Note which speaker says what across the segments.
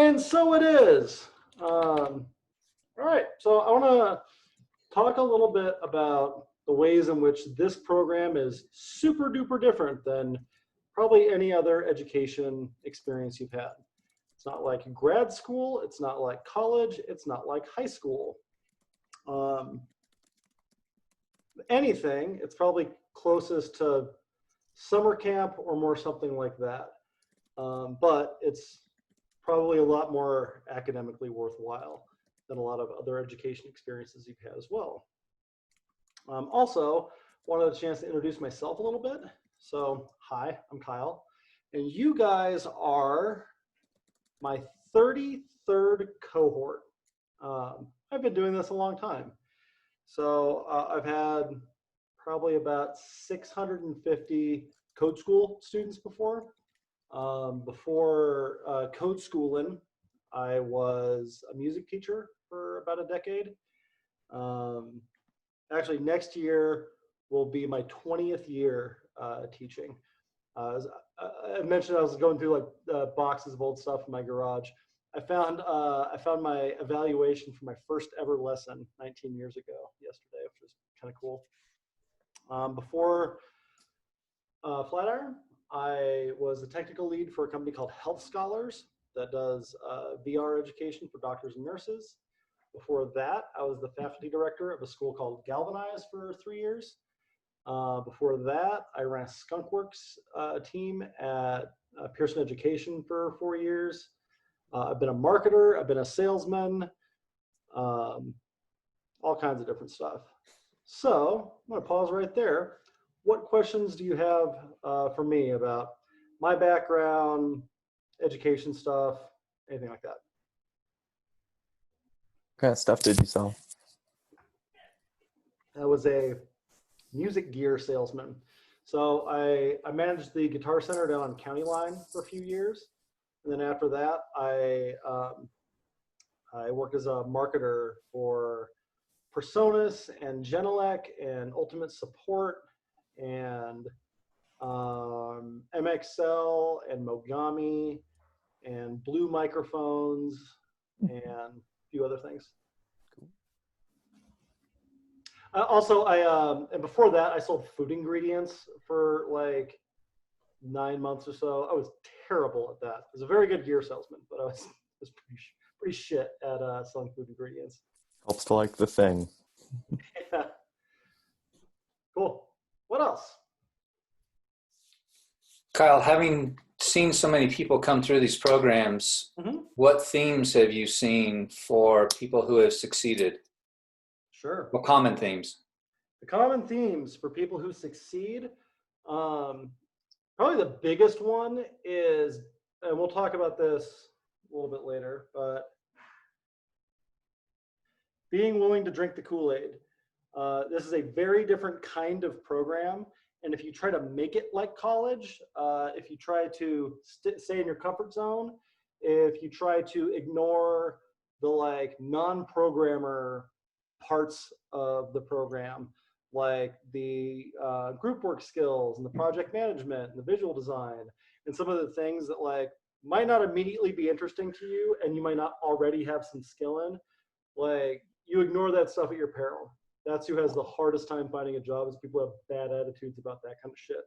Speaker 1: And so it is. All right, so I want to talk a little bit about the ways in which this program is super duper different than probably any other education experience you've had. It's not like grad school, it's not like college, it's not like high school. Anything, it's probably closest to summer camp or more something like that. But it's probably a lot more academically worthwhile than a lot of other education experiences you've had as well. Also, wanted a chance to introduce myself a little bit. So, hi, I'm Kyle, and you guys are my 33rd cohort. I've been doing this a long time. So I've had probably about 650 code school students before. Before code schooling, I was a music teacher for about a decade. Actually, next year will be my 20th year teaching. I mentioned I was going through like boxes of old stuff in my garage. I found my evaluation for my first ever lesson 19 years ago yesterday, which was kind of cool. Before Flatiron, I was the technical lead for a company called Health Scholars that does VR education for doctors and nurses. Before that, I was the faculty director of a school called Galvanize for 3 years. Before that, I ran a Skunkworks team at Pearson Education for 4 years. I've been a marketer, I've been a salesman, all kinds of different stuff. So I'm going to pause right there. What questions do you have for me about my background, education stuff, anything like that?
Speaker 2: What kind of stuff did you sell?
Speaker 1: I was a music gear salesman. So I managed the Guitar Center down on County Line for a few years. And then after that, I worked as a marketer for Personas and Genelec and Ultimate Support and MXL and Mogami and Blue Microphones and a few other things. Also, and before that, I sold food ingredients for like 9 months or so. I was terrible at that. I was a very good gear salesman, but I was pretty shit at selling food ingredients.
Speaker 2: Helps to like the thing.
Speaker 1: Yeah. Cool. What else?
Speaker 3: Kyle, having seen so many people come through these programs, what themes have you seen for people who have succeeded?
Speaker 1: Sure.
Speaker 3: What common themes?
Speaker 1: The common themes for people who succeed, probably the biggest one is, and we'll talk about this a little bit later, but being willing to drink the Kool-Aid. This is a very different kind of program. And if you try to make it like college, if you try to stay in your comfort zone, if you try to ignore the like non-programmer parts of the program, like the group work skills and the project management and the visual design and some of the things that like might not immediately be interesting to you and you might not already have some skill in, like you ignore that stuff at your peril. That's who has the hardest time finding a job, is people who have bad attitudes about that kind of shit.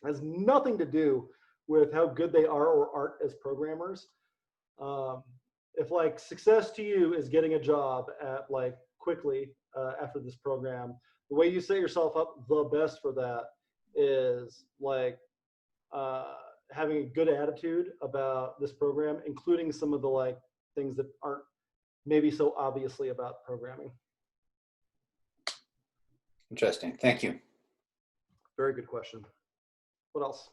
Speaker 1: It has nothing to do with how good they are or aren't as programmers. If like success to you is getting a job at like quickly after this program, the way you set yourself up the best for that is like having a good attitude about this program, including some of the like things that aren't maybe so obviously about programming.
Speaker 3: Interesting. Thank you.
Speaker 1: Very good question. What else?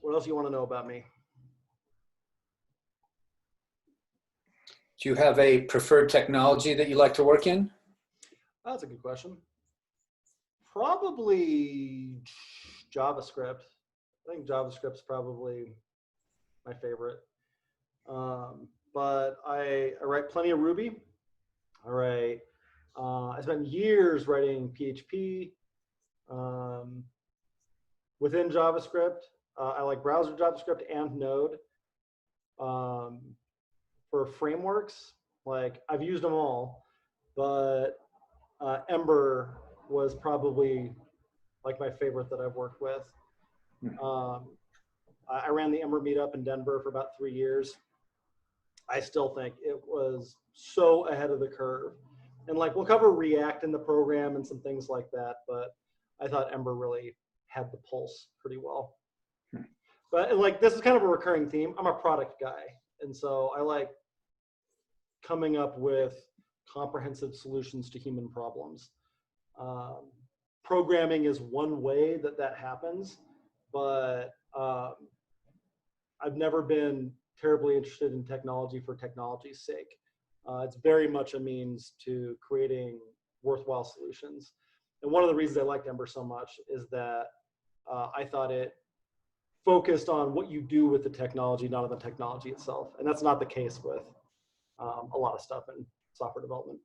Speaker 1: What else you want to know about me?
Speaker 3: Do you have a preferred technology that you like to work in?
Speaker 1: That's a good question. Probably JavaScript. I think JavaScript's probably my favorite. But I write plenty of Ruby. I write. I spent years writing PHP within JavaScript. I like browser JavaScript and Node. For frameworks, like I've used them all, but Ember was probably like my favorite that I've worked with. I ran the Ember meetup in Denver for about 3 years. I still think it was so ahead of the curve. And like we'll cover React in the program and some things like that, but I thought Ember really had the pulse pretty well. But like this is kind of a recurring theme. I'm a product guy, and so I like coming up with comprehensive solutions to human problems. Programming is one way that happens, but I've never been terribly interested in technology for technology's sake. It's very much a means to creating worthwhile solutions. And one of the reasons I liked Ember so much is that I thought it focused on what you do with the technology, not on the technology itself. And that's not the case with a lot of stuff in software development.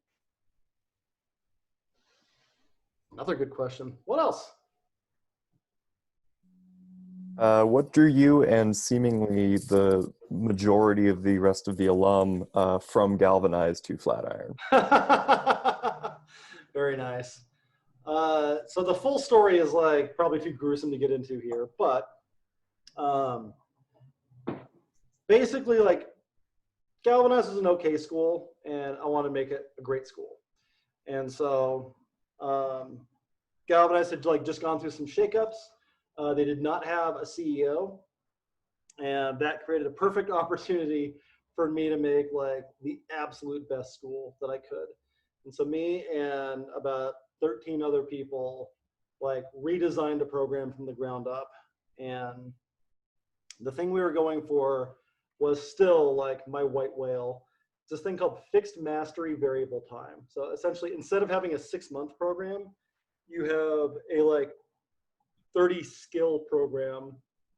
Speaker 1: Another good question. What else?
Speaker 2: What drew you and seemingly the majority of the rest of the alum from Galvanize to Flatiron?
Speaker 1: Very nice. So the full story is like probably too gruesome to get into here, but basically like Galvanize is an okay school and I want to make it a great school. And so Galvanize had like just gone through some shakeups. They did not have a CEO, and that created a perfect opportunity for me to make like the absolute best school that I could. And so me and about 13 other people like redesigned a program from the ground up. And the thing we were going for was still like my white whale. It's this thing called fixed mastery variable time. So essentially, instead of having a 6-month program, you have a like 30 skill program,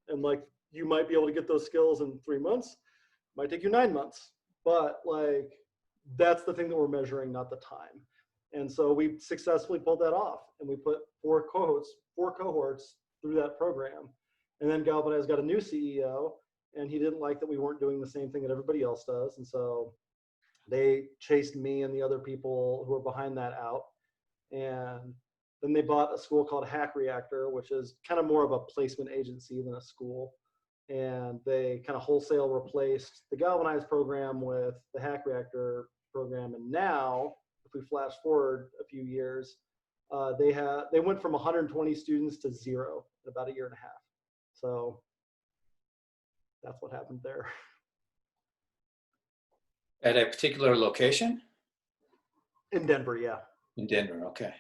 Speaker 1: and like you might be able to get those skills in 3 months. Might take you 9 months, but like that's the thing that we're measuring, not the time. And so we successfully pulled that off, and we put 4 cohorts through that program. And then Galvanize got a new CEO, and he didn't like that we weren't doing the same thing that everybody else does. And so they chased me and the other people who were behind that out. And then they bought a school called Hack Reactor, which is kind of more of a placement agency than a school. And they kind of wholesale replaced the Galvanize program with the Hack Reactor program. And now, if we flash forward a few years, they went from 120 students to 0 in about 1.5 years. So that's what happened there.
Speaker 3: At a particular location?
Speaker 1: In Denver, yeah.
Speaker 3: In Denver, okay.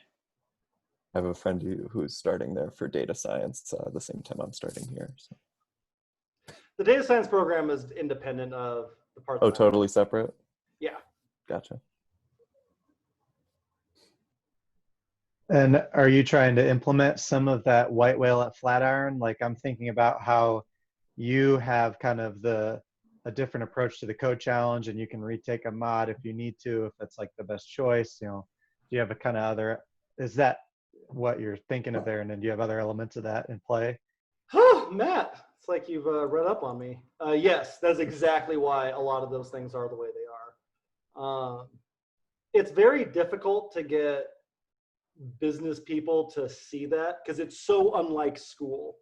Speaker 2: I have a friend who's starting there for data science the same time I'm starting here. So.
Speaker 1: The data science program is independent of the part.
Speaker 2: Oh, totally separate?
Speaker 1: Yeah.
Speaker 2: Gotcha.
Speaker 4: And are you trying to implement some of that white whale at Flatiron? Like I'm thinking about how you have kind of a different approach to the code challenge, and you can retake a mod if you need to, if that's like the best choice. You know, do you have a kind of other, is that what you're thinking of there? And then do you have other elements of that in play?
Speaker 1: Oh, Matt, it's like you've read up on me. Yes, that's exactly why a lot of those things are the way they are. It's very difficult to get business people to see that because it's so unlike school.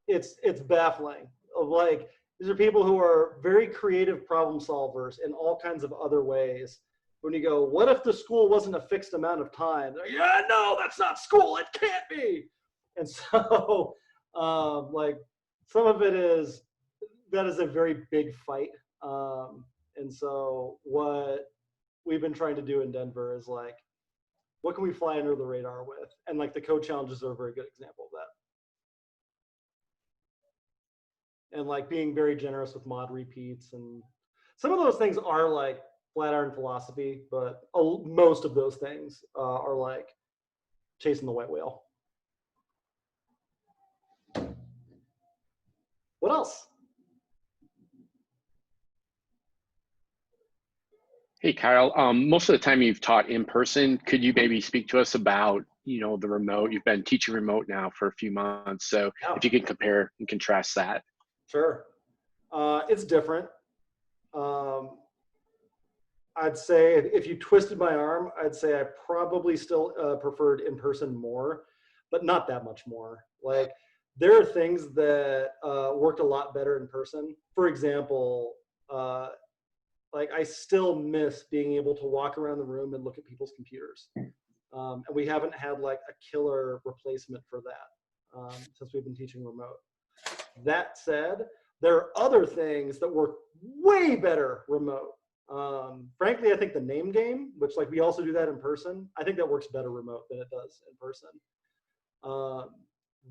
Speaker 1: It's baffling. Like these are people who are very creative problem solvers in all kinds of other ways. When you go, what if the school wasn't a fixed amount of time? They're like, yeah, no, that's not school. It can't be. And so, like, some of it is, that is a very big fight. And so what we've been trying to do in Denver is like, what can we fly under the radar with? And like the code challenges are a very good example of that. And like being very generous with mod repeats. And some of those things are like Flatiron philosophy, but most of those things are like chasing the white whale. What else?
Speaker 5: Hey, Kyle. Most of the time you've taught in person. Could you maybe speak to us about, the remote? You've been teaching remote now for a few months. So
Speaker 1: Yeah.
Speaker 5: if you can compare and contrast that.
Speaker 1: Sure. It's different. I'd say if you twisted my arm, I'd say I probably still preferred in person more, but not that much more. Like there are things that worked a lot better in person. For example, like I still miss being able to walk around the room and look at people's computers. And we haven't had like a killer replacement for that since we've been teaching remote. That said, there are other things that work way better remote. Frankly, I think the name game, which like we also do that in person, I think that works better remote than it does in person.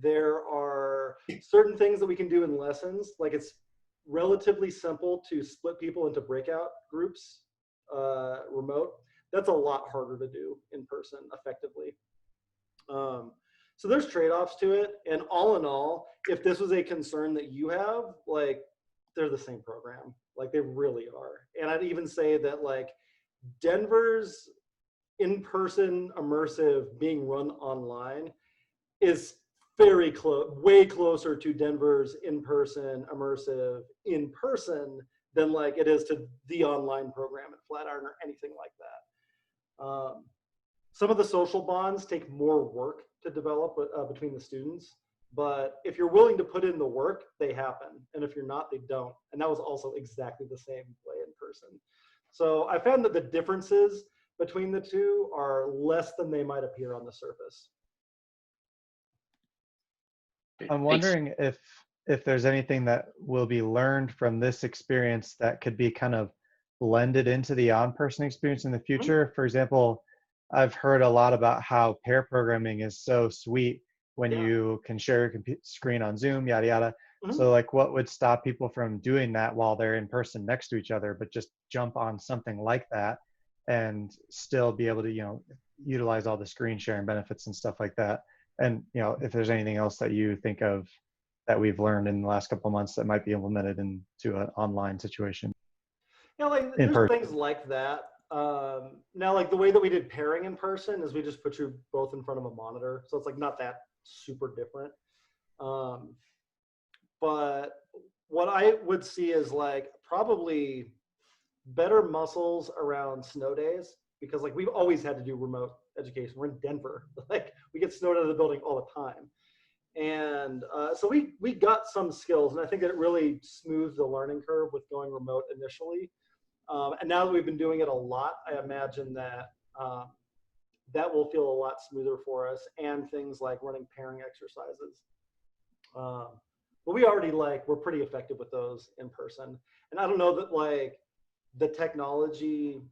Speaker 1: There are certain things that we can do in lessons, like it's relatively simple to split people into breakout groups remote. That's a lot harder to do in person effectively. So there's trade-offs to it. And all in all, if this was a concern that you have, like they're the same program. Like they really are. And I'd even say that like Denver's in-person immersive being run online is very close, way closer to Denver's in-person immersive in person than like it is to the online program at Flatiron or anything like that. Some of the social bonds take more work to develop between the students, but if you're willing to put in the work, they happen. And if you're not, they don't. And that was also exactly the same way in person. So I found that the differences between the two are less than they might appear on the surface.
Speaker 4: I'm wondering if there's anything that will be learned from this experience that could be kind of blended into the on-person experience in the future. For example, I've heard a lot about how pair programming is so sweet when you can share your screen on Zoom, yada, yada. So like what would stop people from doing that while they're in person next to each other, but just jump on something like that and still be able to, utilize all the screen sharing benefits and stuff like that. And, if there's anything else that you think of that we've learned in the last couple of months that might be implemented into an online situation.
Speaker 1: Yeah, like there's things like that. Now, like the way that we did pairing in person is we just put you both in front of a monitor. So it's like not that super different. But what I would see is like probably better muscles around snow days, because like we've always had to do remote education. We're in Denver. Like we get snowed out of the building all the time. And so we got some skills, and I think that it really smoothed the learning curve with going remote initially. And now that we've been doing it a lot, I imagine that that will feel a lot smoother for us, and things like running pairing exercises. But we already we're pretty effective with those in person. And I don't know that like the technology,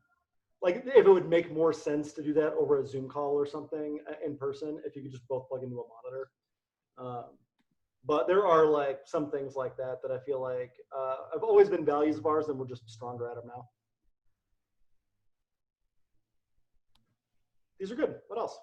Speaker 1: like if it would make more sense to do that over a Zoom call or something in person, if you could just both plug into a monitor. But there are like some things like that I feel like have always been values of ours, and we're just stronger at them now. These are good. What else?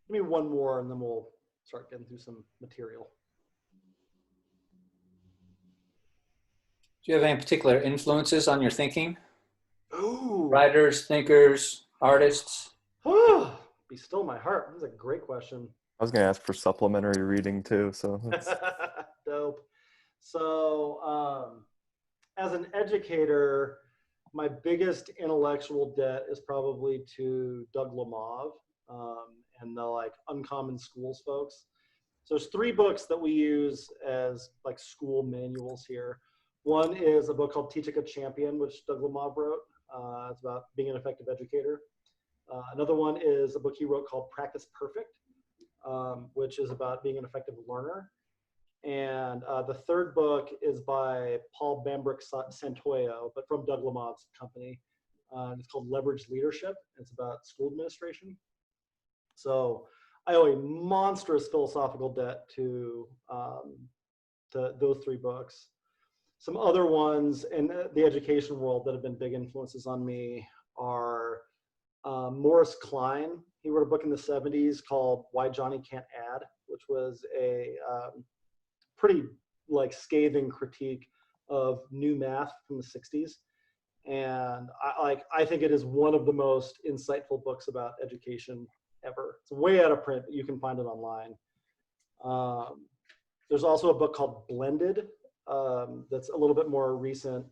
Speaker 1: Give me one more and then we'll start getting through some material.
Speaker 3: Do you have any particular influences on your thinking?
Speaker 1: Ooh.
Speaker 3: Writers, thinkers, artists?
Speaker 1: Be still my heart. That's a great question.
Speaker 2: I was going to ask for supplementary reading too. So
Speaker 1: dope. So as an educator, my biggest intellectual debt is probably to Doug Lemov and the like Uncommon Schools folks. So there's 3 books that we use as like school manuals here. One is a book called Teach Like a Champion, which Doug Lemov wrote. It's about being an effective educator. Another one is a book he wrote called Practice Perfect, which is about being an effective learner. And the third book is by Paul Bambrick Santoyo, but from Doug Lamont's company. It's called Leveraged Leadership. It's about school administration. So I owe a monstrous philosophical debt to those three books. Some other ones in the education world that have been big influences on me are Morris Klein. He wrote a book in the 70s called Why Johnny Can't Add, which was a pretty like scathing critique of new math from the 60s. And I think it is one of the most insightful books about education ever. It's way out of print, but you can find it online. There's also a book called Blended that's a little bit more recent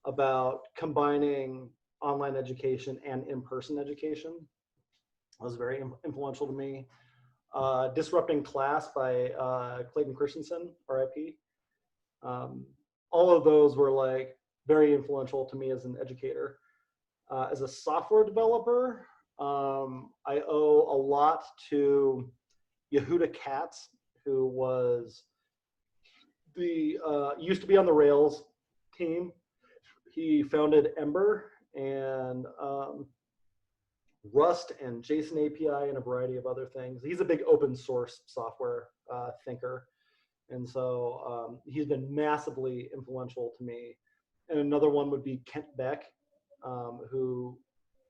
Speaker 1: about combining online education and in-person education. That was very influential to me. Disrupting Class by Clayton Christensen, RIP. All of those were like very influential to me as an educator. As a software developer, I owe a lot to Yehuda Katz, who was the used to be on the Rails team. He founded Ember and Rust and JSON API and a variety of other things. He's a big open source software thinker. And so he's been massively influential to me. And another one would be Kent Beck, who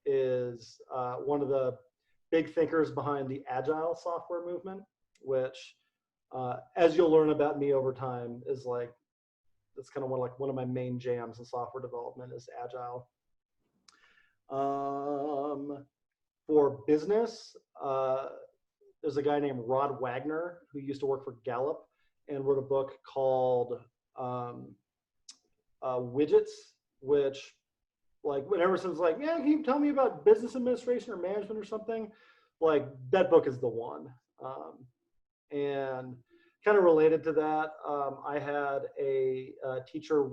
Speaker 1: is one of the big thinkers behind the Agile software movement, which, as you'll learn about me over time, is like, that's kind of one of my main jams in software development is Agile. For business, there's a guy named Rod Wagner who used to work for Gallup and wrote a book called Widgets, which like whenever someone's like, yeah, can you tell me about business administration or management or something? Like that book is the one. And kind of related to that, I had a teacher,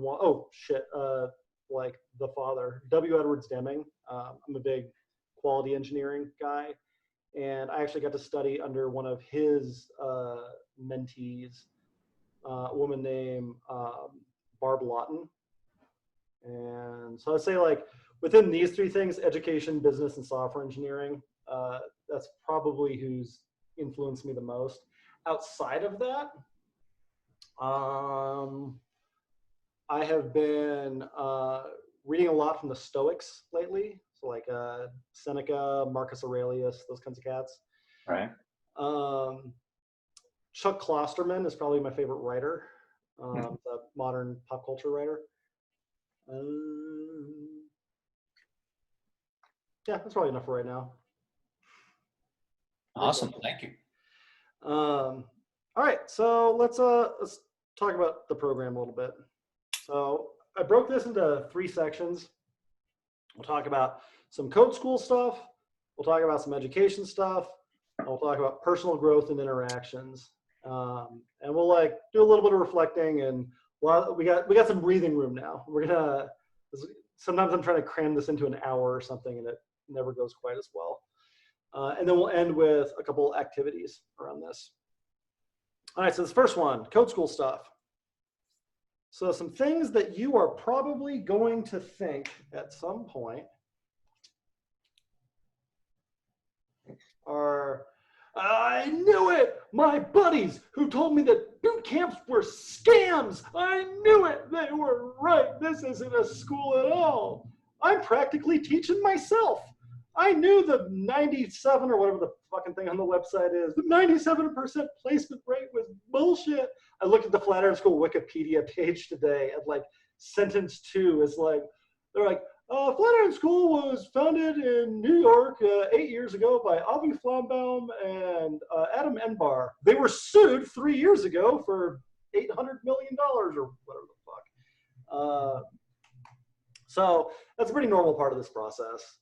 Speaker 1: like the father, W. Edwards Deming. I'm a big quality engineering guy. And I actually got to study under one of his mentees, a woman named Barb Lawton. And so I'd say like within these three things, education, business, and software engineering, that's probably who's influenced me the most. Outside of that, I have been reading a lot from the Stoics lately. So like Seneca, Marcus Aurelius, those kinds of cats.
Speaker 3: Right.
Speaker 1: Chuck Klosterman is probably my favorite writer, the modern pop culture writer. Yeah, that's probably enough for right now.
Speaker 3: Awesome, thank you.
Speaker 1: All right, so let's talk about the program a little bit. So I broke this into 3 sections. We'll talk about some code school stuff. We'll talk about some education stuff. And we'll talk about personal growth and interactions. And we'll like do a little bit of reflecting, and we got some breathing room now. We're gonna. Sometimes I'm trying to cram this into an hour or something, and it never goes quite as well. And then we'll end with a couple activities around this. All right, so this first one, code school stuff. So some things that you are probably going to think at some point are, I knew it! My buddies who told me that boot camps were scams! I knew it! They were right! This isn't a school at all! I'm practically teaching myself! I knew the 97 or whatever the fucking thing on the website is, the 97% placement rate was bullshit. I looked at the Flatiron School Wikipedia page today and like sentence 2 is like, they're like, Flatiron School was founded in New York 8 years ago by Avi Flambaum and Adam Enbar. They were sued 3 years ago for $800 million or whatever the fuck. So that's a pretty normal part of this process.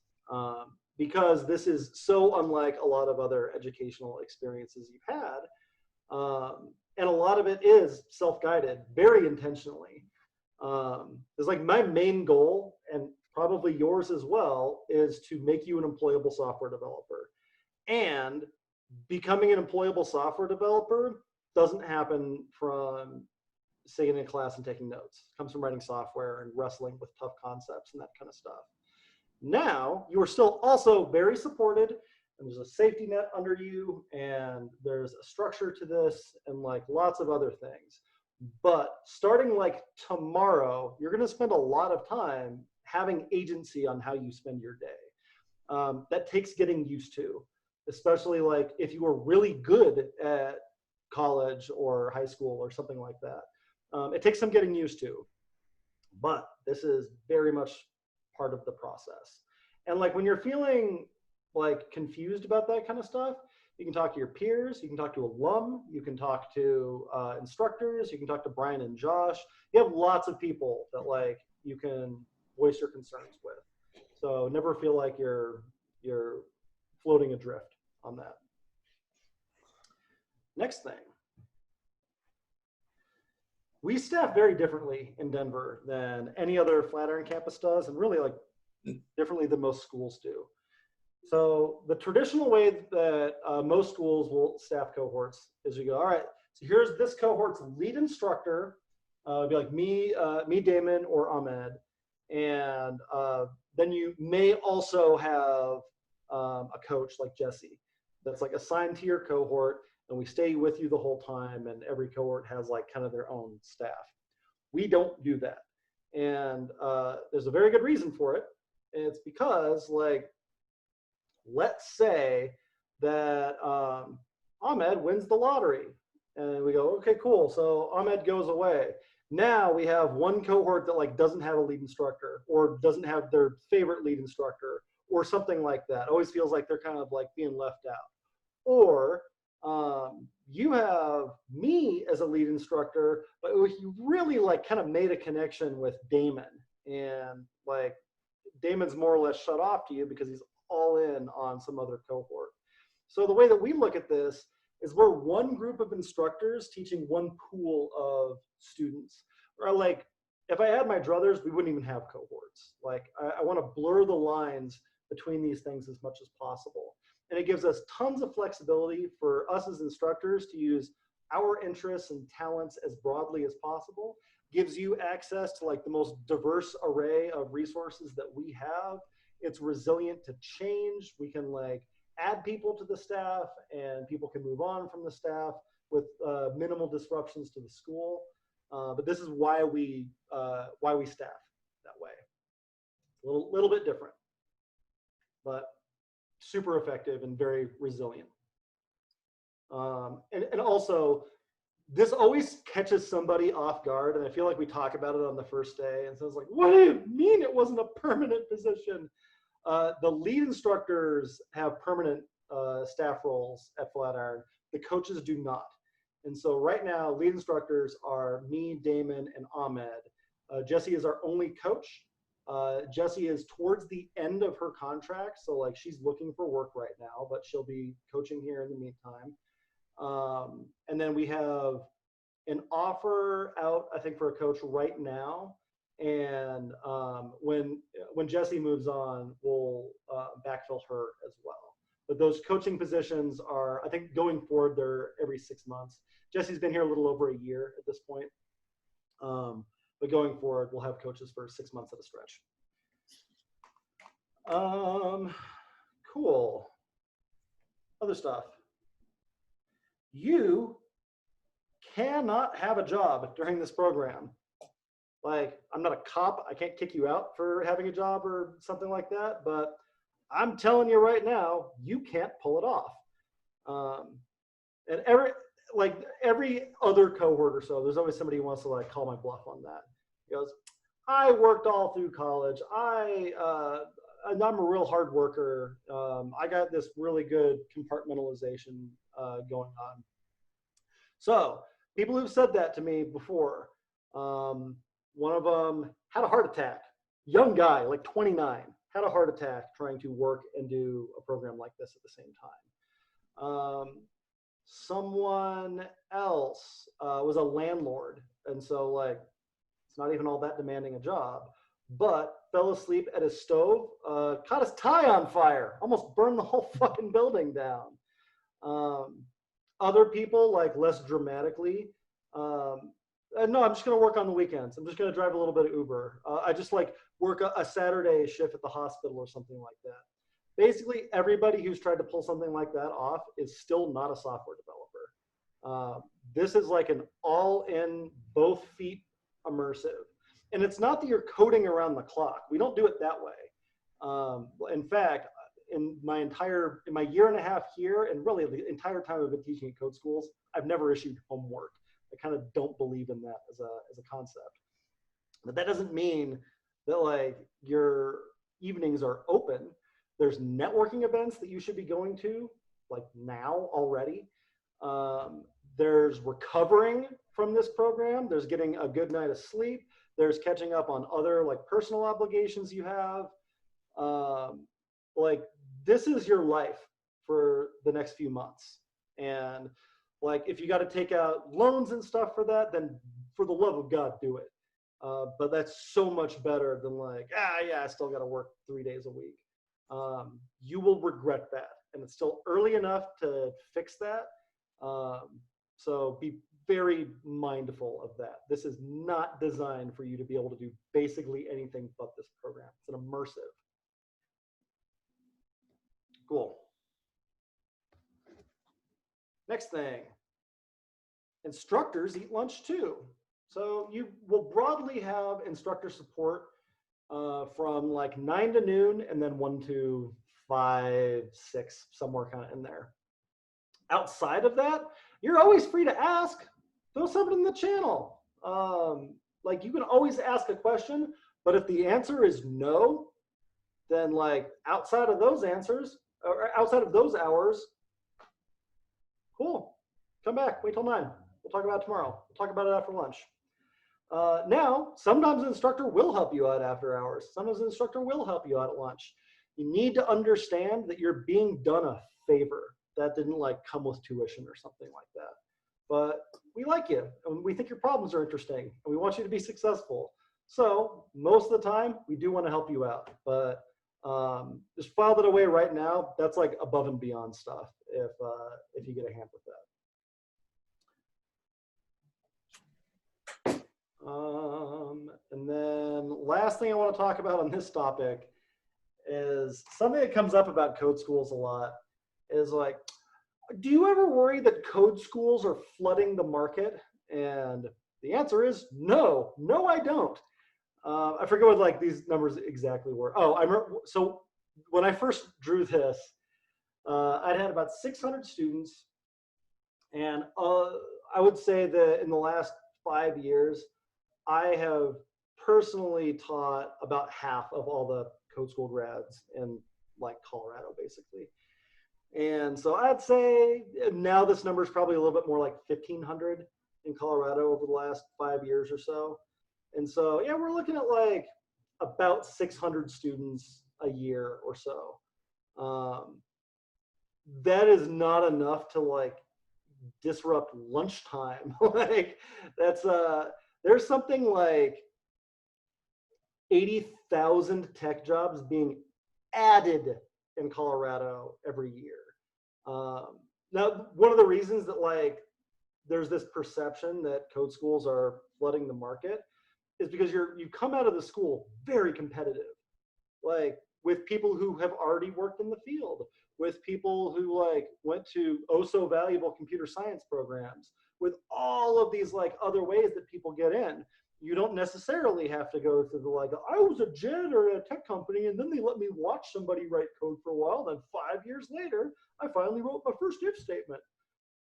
Speaker 1: Because this is so unlike a lot of other educational experiences you've had. And a lot of it is self-guided, very intentionally. It's like my main goal, and probably yours as well, is to make you an employable software developer. And becoming an employable software developer doesn't happen from sitting in a class and taking notes. It comes from writing software and wrestling with tough concepts and that kind of stuff. Now, you are still also very supported, and there's a safety net under you, and there's a structure to this, and like lots of other things. But starting like tomorrow, you're going to spend a lot of time having agency on how you spend your day. That takes getting used to, especially like if you were really good at college or high school or something like that. It takes some getting used to, but this is very much part of the process. And like when you're feeling like confused about that kind of stuff, you can talk to your peers, you can talk to alum, you can talk to instructors, you can talk to Brian and Josh. You have lots of people that like you can voice your concerns with. So never feel like you're floating adrift on that. Next thing. We staff very differently in Denver than any other Flatiron campus does, and really like differently than most schools do. So the traditional way that most schools will staff cohorts is you go, all right, so here's this cohort's lead instructor, it'd be like me, Damon, or Ahmed. And then you may also have a coach like Jesse that's like assigned to your cohort, and we stay with you the whole time, and every cohort has like kind of their own staff. We don't do that. And there's a very good reason for it. And it's because like, let's say that Ahmed wins the lottery, and we go, okay, cool. So Ahmed goes away. Now we have one cohort that like doesn't have a lead instructor or doesn't have their favorite lead instructor or something like that. Always feels like they're kind of like being left out. Or you have me as a lead instructor, but you really like kind of made a connection with Damon, and like Damon's more or less shut off to you because he's all in on some other cohort. So the way that we look at this is we're one group of instructors teaching one pool of students. Or like, if I had my druthers, we wouldn't even have cohorts. Like I want to blur the lines between these things as much as possible. And it gives us tons of flexibility for us as instructors to use our interests and talents as broadly as possible. Gives you access to like the most diverse array of resources that we have. It's resilient to change. We can like add people to the staff, and people can move on from the staff with minimal disruptions to the school. But this is why we staff that way. A little bit different, but super effective and very resilient. And also, this always catches somebody off guard, and I feel like we talk about it on the first day, and so it's like, what do you mean it wasn't a permanent position? The lead instructors have permanent staff roles at Flatiron. The coaches do not. And so right now, lead instructors are me, Damon, and Ahmed. Jesse is our only coach. Jessie is towards the end of her contract, so like she's looking for work right now, but she'll be coaching here in the meantime. And then we have an offer out, I think, for a coach right now. And when Jessie moves on, we'll backfill her as well. But those coaching positions are, I think, going forward, they're every 6 months. Jessie's been here a little over a year at this point. But going forward, we'll have coaches for 6 months at a stretch. Cool. Other stuff. You cannot have a job during this program. Like, I'm not a cop. I can't kick you out for having a job or something like that. But I'm telling you right now, you can't pull it off. And every other cohort or so, there's always somebody who wants to like call my bluff on that. He goes, I worked all through college. I'm a real hard worker. I got this really good compartmentalization going on. So people who've said that to me before, one of them had a heart attack. Young guy, like 29, had a heart attack trying to work and do a program like this at the same time. Someone else was a landlord, and so like it's not even all that demanding a job, but fell asleep at his stove, caught his tie on fire, almost burned the whole fucking building down. other people, like less dramatically, no, I'm just going to work on the weekends. I'm just going to drive a little bit of Uber. I just like work a Saturday shift at the hospital or something like that. Basically, everybody who's tried to pull something like that off is still not a software developer. This is like an all-in, both feet immersive. And it's not that you're coding around the clock. We don't do it that way. In fact, in my year and a half here, and really the entire time I've been teaching at code schools, I've never issued homework. I kind of don't believe in that as a concept. But that doesn't mean that like your evenings are open. There's networking events that you should be going to, like now already. There's recovering from this program. There's getting a good night of sleep. There's catching up on other like personal obligations you have. Like this is your life for the next few months. And like if you got to take out loans and stuff for that, then for the love of God, do it. But that's so much better than like, yeah, I still got to work 3 days a week. You will regret that. And it's still early enough to fix that. So be very mindful of that. This is not designed for you to be able to do basically anything but this program. It's an immersive. Cool. Next thing, instructors eat lunch too. So you will broadly have instructor support from like 9 to noon and then 1 to 5, 6, somewhere kind of in there. Outside of that, you're always free to ask. Throw something in the channel. Like you can always ask a question, but if the answer is no, then like outside of those answers, or outside of those hours, cool. Come back, wait till 9. We'll talk about it tomorrow. We'll talk about it after lunch. Now, sometimes an instructor will help you out after hours. Sometimes an instructor will help you out at lunch. You need to understand that you're being done a favor. That didn't like come with tuition or something like that. But we like you, and we think your problems are interesting, and we want you to be successful. So most of the time, we do want to help you out. But just file that away right now. That's like above and beyond stuff if you get a hand with that. And then last thing I want to talk about on this topic is something that comes up about code schools a lot is like, do you ever worry that code schools are flooding the market? And the answer is no, I don't. I forget what like these numbers exactly were. Oh, I remember. So when I first drew this, I'd had about 600 students, and I would say that in the last 5 years, I have personally taught about half of all the code school grads in like Colorado, basically. And so I'd say now this number is probably a little bit more like 1,500 in Colorado over the last 5 years or so. And so, yeah, we're looking at like about 600 students a year or so. That is not enough to like disrupt lunchtime. Like that's there's something like 80,000 tech jobs being added in Colorado every year. Now, one of the reasons that like there's this perception that code schools are flooding the market is because you come out of the school very competitive, like with people who have already worked in the field, with people who like went to oh so valuable computer science programs, with all of these like other ways that people get in. You don't necessarily have to go through the like, I was a janitor at a tech company and then they let me watch somebody write code for a while. Then 5 years later, I finally wrote my first if statement.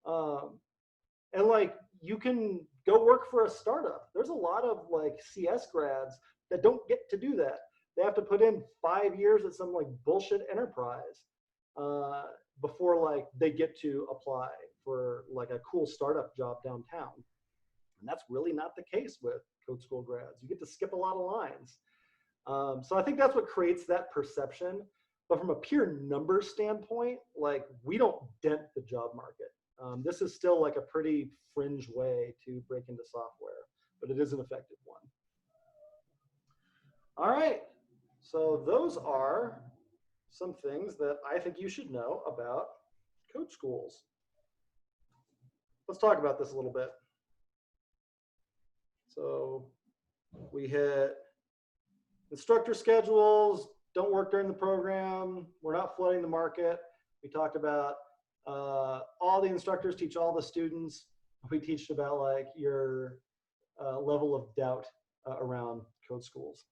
Speaker 1: And like, you can go work for a startup. There's a lot of like CS grads that don't get to do that. They have to put in 5 years at some like bullshit enterprise before like they get to apply for like a cool startup job downtown. And that's really not the case with code school grads. You get to skip a lot of lines. So I think that's what creates that perception. But from a pure numbers standpoint, like we don't dent the job market. This is still like a pretty fringe way to break into software, but it is an effective one. All right, so those are some things that I think you should know about code schools. let's talk about this a little bit. So we hit instructor schedules, don't work during the program, we're not flooding the market. We talked about all the instructors teach all the students. We teach about like your level of doubt around code schools.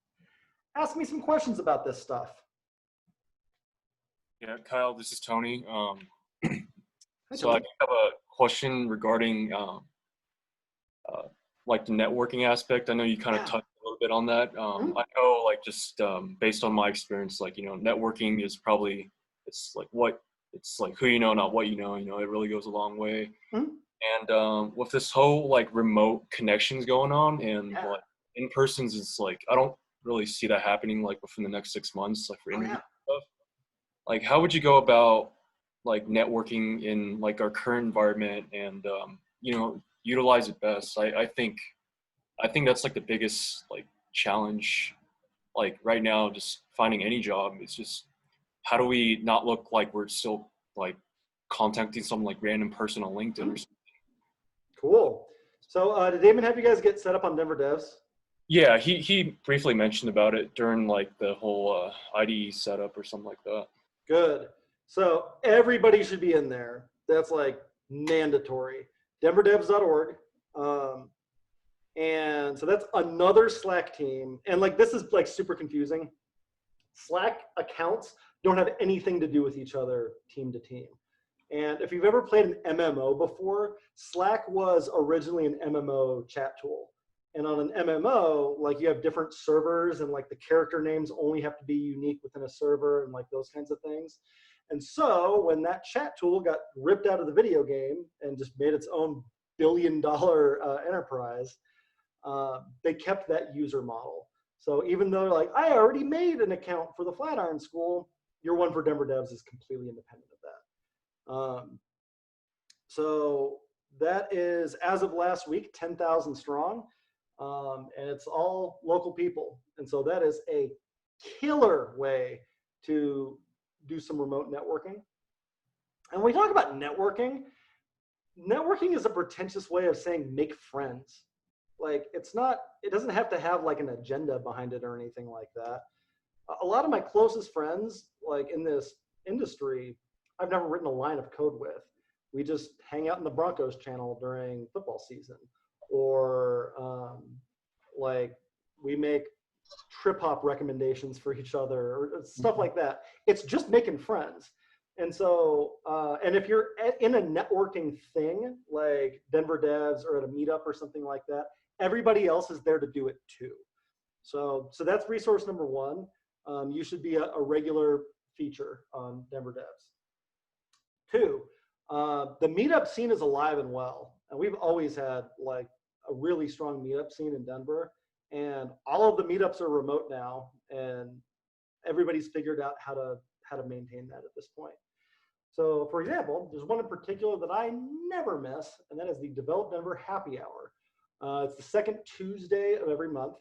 Speaker 1: Ask me some questions about this stuff.
Speaker 6: Yeah, Kyle, this is Tony.
Speaker 1: Hi,
Speaker 6: So I
Speaker 1: Tony.
Speaker 6: have a question regarding like the networking aspect. I know you kind of
Speaker 1: Yeah.
Speaker 6: touched a little bit on that. I know like just based on my experience, like, networking is probably, it's like who you know, not what you know, it really goes a long way.
Speaker 1: Mhm.
Speaker 6: And with this whole like remote connections going on and
Speaker 1: Yeah.
Speaker 6: like in persons, it's like, I don't really see that happening like within the next 6 months, like for
Speaker 1: Oh,
Speaker 6: interviews
Speaker 1: yeah.
Speaker 6: and stuff. Like, how would you go about like networking in like our current environment and utilize it best? I think that's like the biggest like challenge like right now, just finding any job. It's just, how do we not look like we're still like contacting some like random person on LinkedIn or something?
Speaker 1: Cool. So did Damon have you guys get set up on Denver Devs?
Speaker 6: Yeah, he briefly mentioned about it during like the whole IDE setup or something like that.
Speaker 1: Good. So everybody should be in there. That's like mandatory. DenverDevs.org. And so that's another Slack team. And like, this is like super confusing. Slack accounts don't have anything to do with each other team to team. And if you've ever played an MMO before, Slack was originally an MMO chat tool. And on an MMO, like you have different servers and like the character names only have to be unique within a server and like those kinds of things. And so when that chat tool got ripped out of the video game and just made its own billion-dollar enterprise, they kept that user model. So even though like, I already made an account for the Flatiron School, your one for Denver Devs is completely independent of that. So that is, as of last week, 10,000 strong. And it's all local people. And so that is a killer way to do some remote networking. And when we talk about networking, networking is a pretentious way of saying make friends. Like it doesn't have to have like an agenda behind it or anything like that. A lot of my closest friends, like in this industry, I've never written a line of code with. We just hang out in the Broncos channel during football season, or like we make trip hop recommendations for each other or stuff like that. It's just making friends. And so, and if you're in a networking thing like Denver Devs or at a meetup or something like that, everybody else is there to do it too. So that's resource number one. You should be a regular feature on Denver Devs. Two, the meetup scene is alive and well. And we've always had like a really strong meetup scene in Denver. And all of the meetups are remote now. And everybody's figured out how to maintain that at this point. So for example, there's one in particular that I never miss, and that is the Develop Denver Happy Hour. It's the second Tuesday of every month.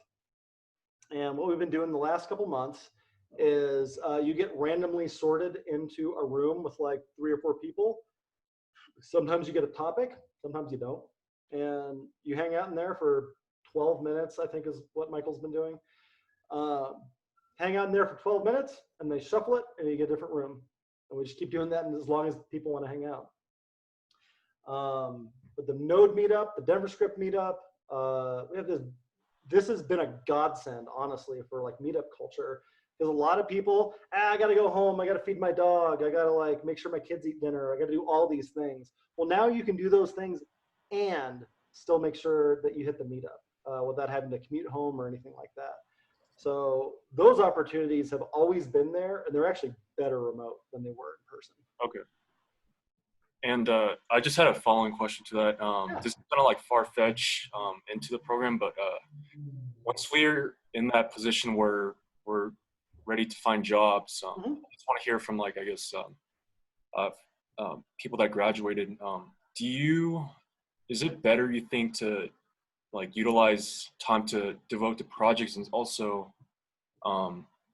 Speaker 1: And what we've been doing the last couple months is you get randomly sorted into a room with like 3 or 4 people. Sometimes you get a topic, sometimes you don't. And you hang out in there for 12 minutes, I think is what Michael's been doing. Hang out in there for 12 minutes and they shuffle it and you get a different room. And we just keep doing that as long as people want to hang out. But the Node meetup, the Denver Script meetup, we have this has been a godsend, honestly, for like meetup culture. Because a lot of people, I got to go home. I got to feed my dog. I got to like make sure my kids eat dinner. I got to do all these things. Well, now you can do those things and still make sure that you hit the meetup without having to commute home or anything like that. So those opportunities have always been there, and they're actually better remote than they were in person.
Speaker 6: Okay. And I just had a following question to that. This is kind of like far-fetched into the program, but once we're in that position where we're ready to find jobs, I just want to hear from like, I guess, people that graduated. Is it better, you think, to like utilize time to devote to projects, and also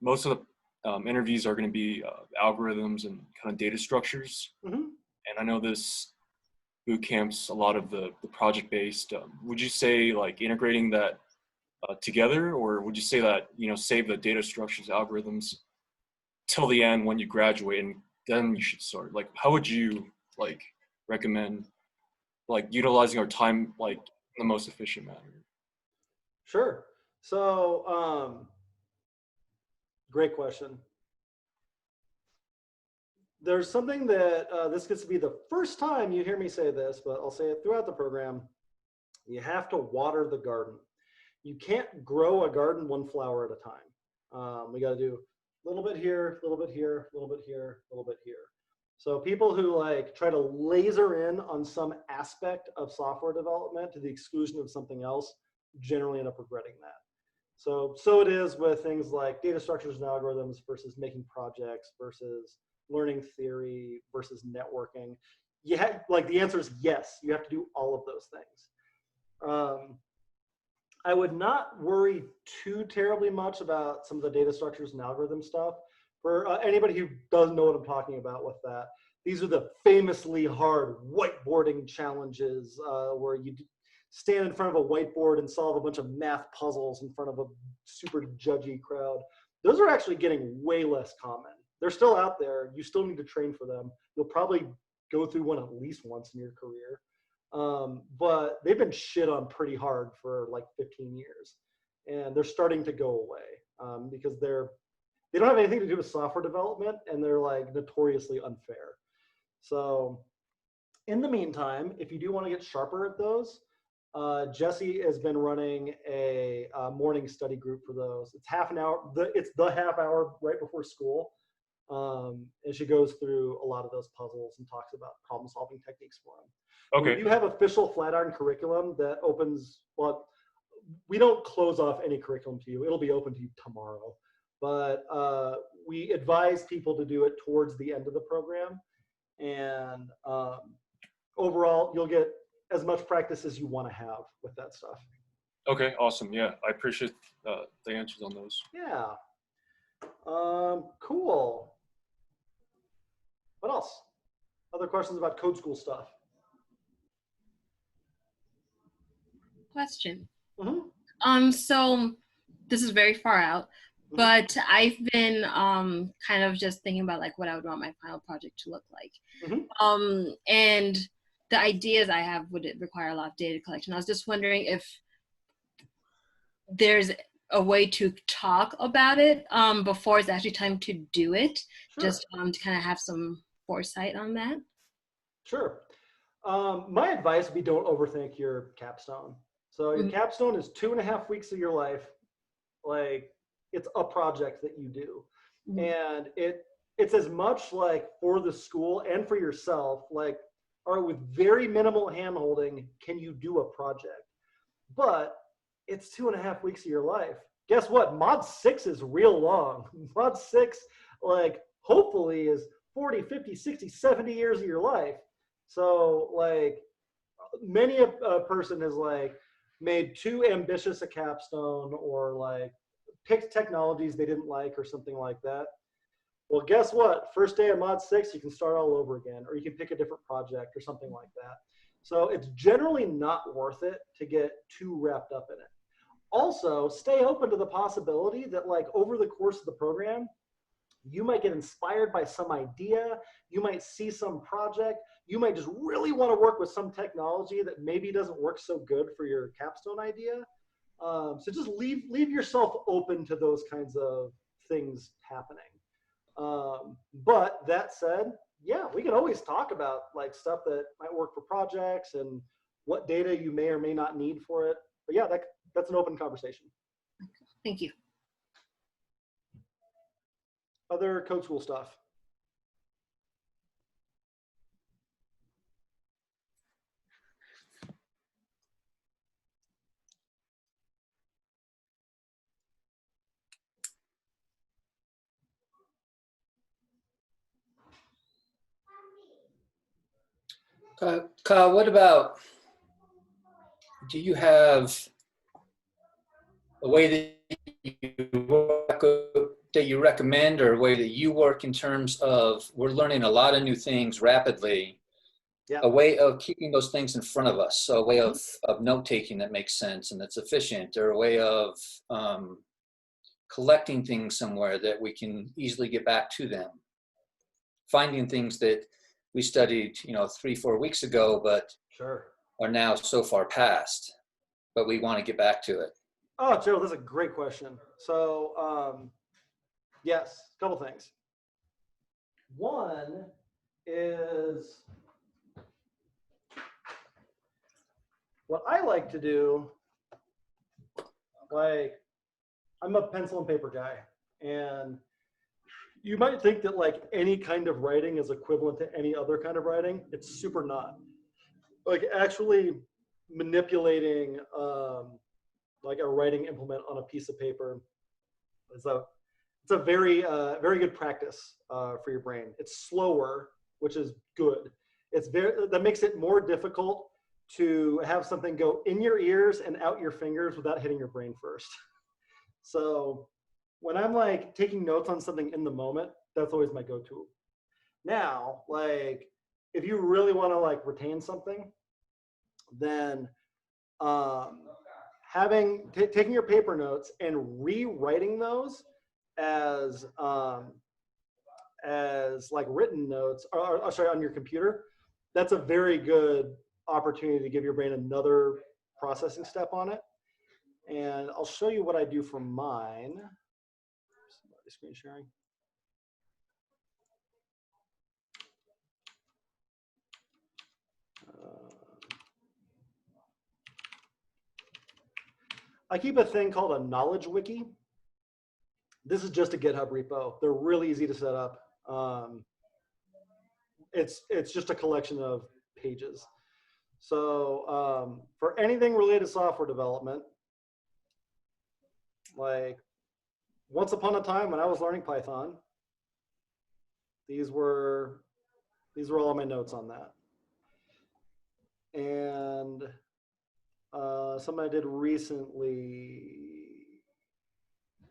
Speaker 6: most of the interviews are going to be algorithms and kind of data structures. And I know this boot camps, a lot of the project-based. Would you say like integrating that together, or would you say that, you know, save the data structures, algorithms till the end when you graduate and then you should start? Like, how would you like recommend like utilizing our time like in the most efficient manner?
Speaker 1: Sure. So, great question. There's something that this gets to be the first time you hear me say this, but I'll say it throughout the program. You have to water the garden. You can't grow a garden one flower at a time. We got to do a little bit here, a little bit here, a little bit here, a little bit here. So people who like try to laser in on some aspect of software development to the exclusion of something else generally end up regretting that. So it is with things like data structures and algorithms versus making projects versus learning theory versus networking. You have, like, the answer is yes, you have to do all of those things. I would not worry too terribly much about some of the data structures and algorithm stuff. For anybody who doesn't know what I'm talking about with that, these are the famously hard whiteboarding challenges where you stand in front of a whiteboard and solve a bunch of math puzzles in front of a super judgy crowd. Those are actually getting way less common. They're still out there. You still need to train for them. You'll probably go through one at least once in your career. But they've been shit on pretty hard for like 15 years. And they're starting to go away because they don't have anything to do with software development, and they're like notoriously unfair. So in the meantime, if you do want to get sharper at those, Jesse has been running a morning study group for those. It's half an hour. It's the half hour right before school. And she goes through a lot of those puzzles and talks about problem solving techniques for them.
Speaker 6: Okay.
Speaker 1: You have official Flatiron curriculum that opens, well, we don't close off any curriculum to you. It'll be open to you tomorrow. But we advise people to do it towards the end of the program. And overall, you'll get as much practice as you want to have with that stuff.
Speaker 6: Okay, awesome. Yeah, I appreciate the answers on those.
Speaker 1: Yeah. Cool. What else? Other questions about code school stuff?
Speaker 7: Question.
Speaker 1: Mm-hmm.
Speaker 7: So this is very far out, but I've been kind of just thinking about like what I would want my final project to look like.
Speaker 1: Mm-hmm.
Speaker 7: And the ideas I have would require a lot of data collection. I was just wondering if there's a way to talk about it before it's actually time to do it,
Speaker 1: Sure.
Speaker 7: just to kind of have some foresight on that.
Speaker 1: Sure. My advice would be don't overthink your capstone. So your capstone is 2.5 weeks of your life. Like, it's a project that you do. And it's as much like for the school and for yourself, like, all right, with very minimal hand-holding, can you do a project? But it's 2.5 weeks of your life. Guess what? Mod 6 is real long. Mod 6, like, hopefully is 40, 50, 60, 70 years of your life. So, like, many a person has, like, made too ambitious a capstone or, like, picked technologies they didn't like or something like that. Well, guess what? First day of Mod 6, you can start all over again, or you can pick a different project or something like that. So it's generally not worth it to get too wrapped up in it. Also, stay open to the possibility that, like, over the course of the program, you might get inspired by some idea, you might see some project, you might just really want to work with some technology that maybe doesn't work so good for your capstone idea. So just leave yourself open to those kinds of things happening. But that said, yeah, we can always talk about like stuff that might work for projects and what data you may or may not need for it. But yeah, that's an open conversation.
Speaker 7: Thank you.
Speaker 1: Other code school stuff.
Speaker 3: Kyle, what about, do you have a way that you recommend or a way that you work in terms of, we're learning a lot of new things rapidly,
Speaker 1: Yeah.
Speaker 3: a way of keeping those things in front of us. So a way of note taking that makes sense and that's efficient, or a way of collecting things somewhere that we can easily get back to them. Finding things that we studied, 3-4 weeks ago, but
Speaker 1: Sure.
Speaker 3: are now so far past, but we want to get back to it.
Speaker 1: Oh, Joe, that's a great question. So, yes, a couple things. One is what I like to do, like, I'm a pencil and paper guy, and you might think that like any kind of writing is equivalent to any other kind of writing. It's super not. Like actually manipulating like a writing implement on a piece of paper is it's a very very good practice for your brain. It's slower, which is good. That makes it more difficult to have something go in your ears and out your fingers without hitting your brain first. So when I'm like taking notes on something in the moment, that's always my go-to. Now, like if you really want to like retain something, then taking your paper notes and rewriting those as like written notes, or sorry, on your computer, that's a very good opportunity to give your brain another processing step on it. And I'll show you what I do for mine. Screen sharing. I keep a thing called a knowledge wiki. This is just a GitHub repo. They're really easy to set up. It's just a collection of pages. So for anything related to software development, like once upon a time when I was learning Python, these were all my notes on that. And something I did recently,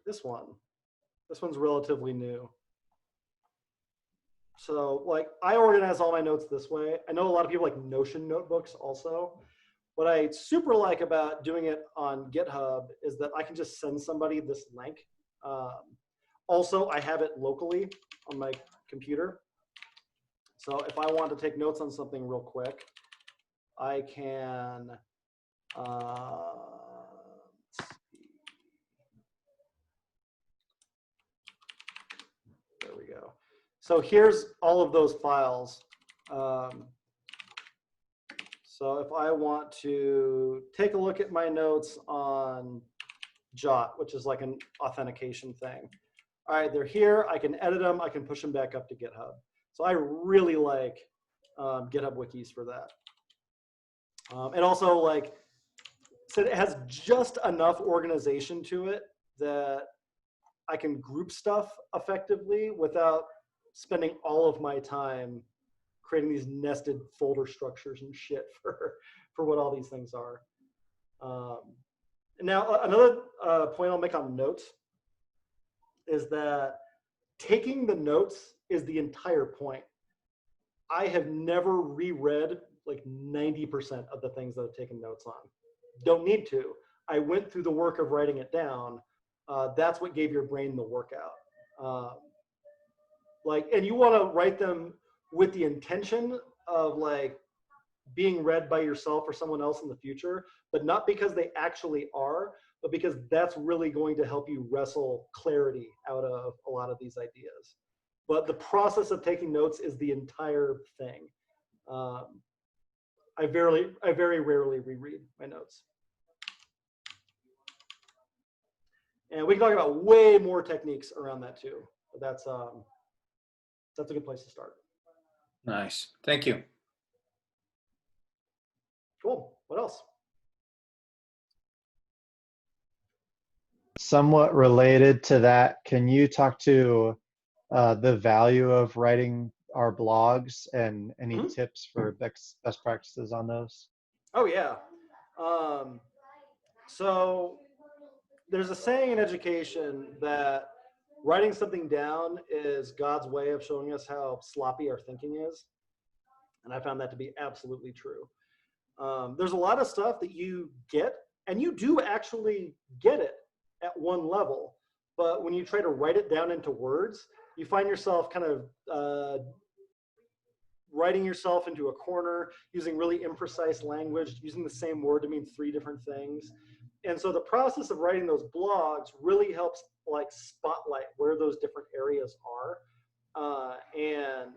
Speaker 1: this one's relatively new. So like I organize all my notes this way. I know a lot of people like Notion notebooks also. What I super like about doing it on GitHub is that I can just send somebody this link. Also, I have it locally on my computer. So if I want to take notes on something real quick, I can, there we go. So here's all of those files. So if I want to take a look at my notes on Jot, which is like an authentication thing. All right, they're here. I can edit them. I can push them back up to GitHub. So I really like GitHub wikis for that. And also like, so it has just enough organization to it that I can group stuff effectively without spending all of my time creating these nested folder structures and shit for what all these things are. Now, another point I'll make on notes is that taking the notes is the entire point. I have never reread like 90% of the things that I've taken notes on. Don't need to. I went through the work of writing it down. That's what gave your brain the workout. And you want to write them with the intention of like being read by yourself or someone else in the future, but not because they actually are, but because that's really going to help you wrestle clarity out of a lot of these ideas. But the process of taking notes is the entire thing. I very rarely reread my notes. And we can talk about way more techniques around that too. But that's a good place to start.
Speaker 3: Nice. Thank you.
Speaker 1: Cool. What else?
Speaker 4: Somewhat related to that, can you talk to the value of writing our blogs and any tips for best practices on those?
Speaker 1: Oh, yeah. So there's a saying in education that writing something down is God's way of showing us how sloppy our thinking is. And I found that to be absolutely true. There's a lot of stuff that you get, and you do actually get it at one level. But when you try to write it down into words, you find yourself kind of writing yourself into a corner, using really imprecise language, using the same word to mean 3 different things. And so the process of writing those blogs really helps like spotlight where those different areas are, and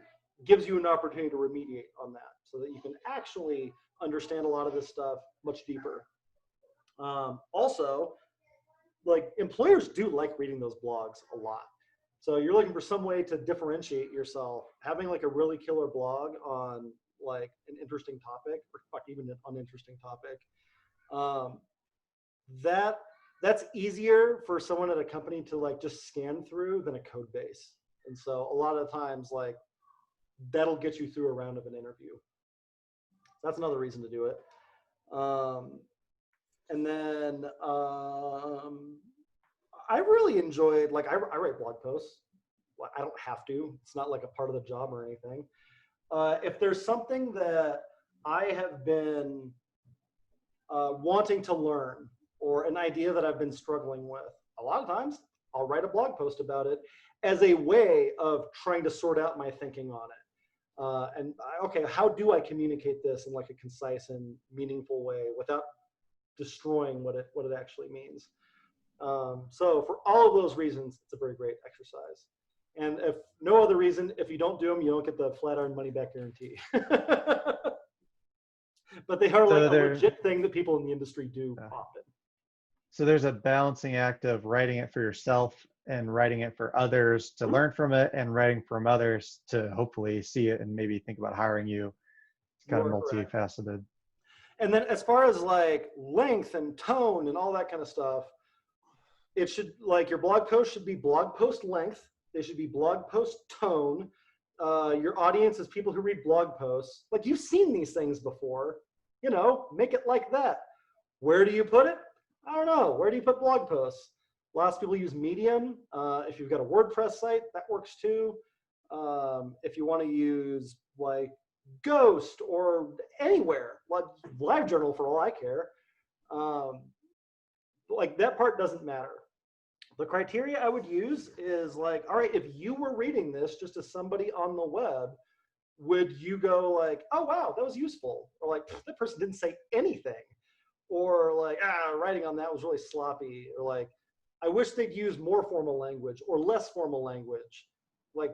Speaker 1: gives you an opportunity to remediate on that so that you can actually understand a lot of this stuff much deeper. Also, like employers do like reading those blogs a lot. So you're looking for some way to differentiate yourself. Having like a really killer blog on like an interesting topic, or fuck, even an uninteresting topic, that's easier for someone at a company to like just scan through than a code base. And so a lot of times like that'll get you through a round of an interview. That's another reason to do it. And then I really enjoyed, like I write blog posts. I don't have to. It's not like a part of the job or anything. If there's something that I have been wanting to learn, or an idea that I've been struggling with, a lot of times I'll write a blog post about it as a way of trying to sort out my thinking on it. Okay, how do I communicate this in like a concise and meaningful way without destroying what it actually means? So for all of those reasons, it's a very great exercise. And if no other reason, if you don't do them, you don't get the Flatiron money back guarantee. But they are like a legit thing that people in the industry do often.
Speaker 4: So there's a balancing act of writing it for yourself and writing it for others to learn from it, and writing from others to hopefully see it and maybe think about hiring you. It's kind of multifaceted.
Speaker 1: And then as far as like length and tone and all that kind of stuff, it should, like, your blog post should be blog post length. They should be blog post tone. Your audience is people who read blog posts. Like, you've seen these things before, you know, make it like that. Where do you put it? I don't know. Where do you put blog posts? Lots of people use Medium. If you've got a WordPress site, that works too. If you want to use like Ghost or anywhere, like LiveJournal for all I care, like that part doesn't matter. The criteria I would use is like, all right, if you were reading this just as somebody on the web, would you go like, oh, wow, that was useful? Or like, that person didn't say anything. Or like, writing on that was really sloppy. Or like, I wish they'd use more formal language or less formal language. Like,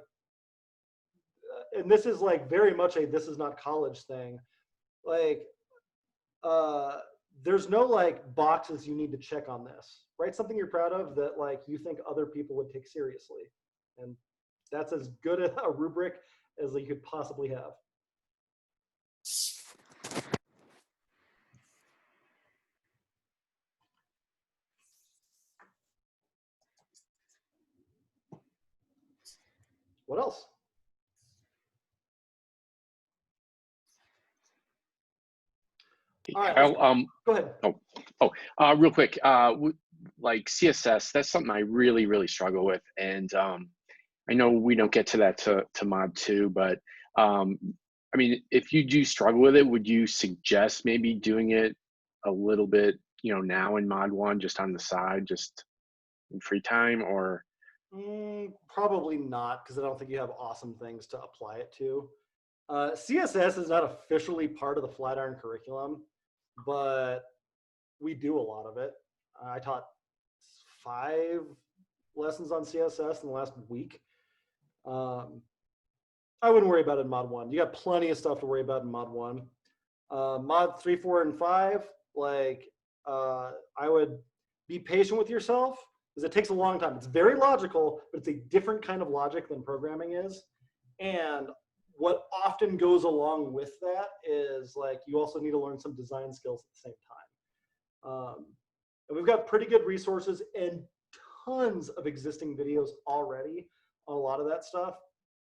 Speaker 1: and this is like very much a this is not college thing. Like, there's no like boxes you need to check on this. Write something you're proud of that like you think other people would take seriously. And that's as good a rubric as you could possibly have. What else? All right, go ahead.
Speaker 5: Real quick, like CSS, that's something I really, really struggle with. And I know we don't get to that to Mod 2, but I mean, if you do struggle with it, would you suggest maybe doing it a little bit, you know, now in Mod 1, just on the side, just in free time, or?
Speaker 1: Probably not, because I don't think you have awesome things to apply it to. CSS is not officially part of the Flatiron curriculum, but we do a lot of it. I taught 5 lessons on CSS in the last week. I wouldn't worry about it in Mod 1. You got plenty of stuff to worry about in Mod 1. Mod 3, 4, and 5, like, I would be patient with yourself, because it takes a long time. It's very logical, but it's a different kind of logic than programming is. And what often goes along with that is like, you also need to learn some design skills at the same time. And we've got pretty good resources and tons of existing videos already on a lot of that stuff,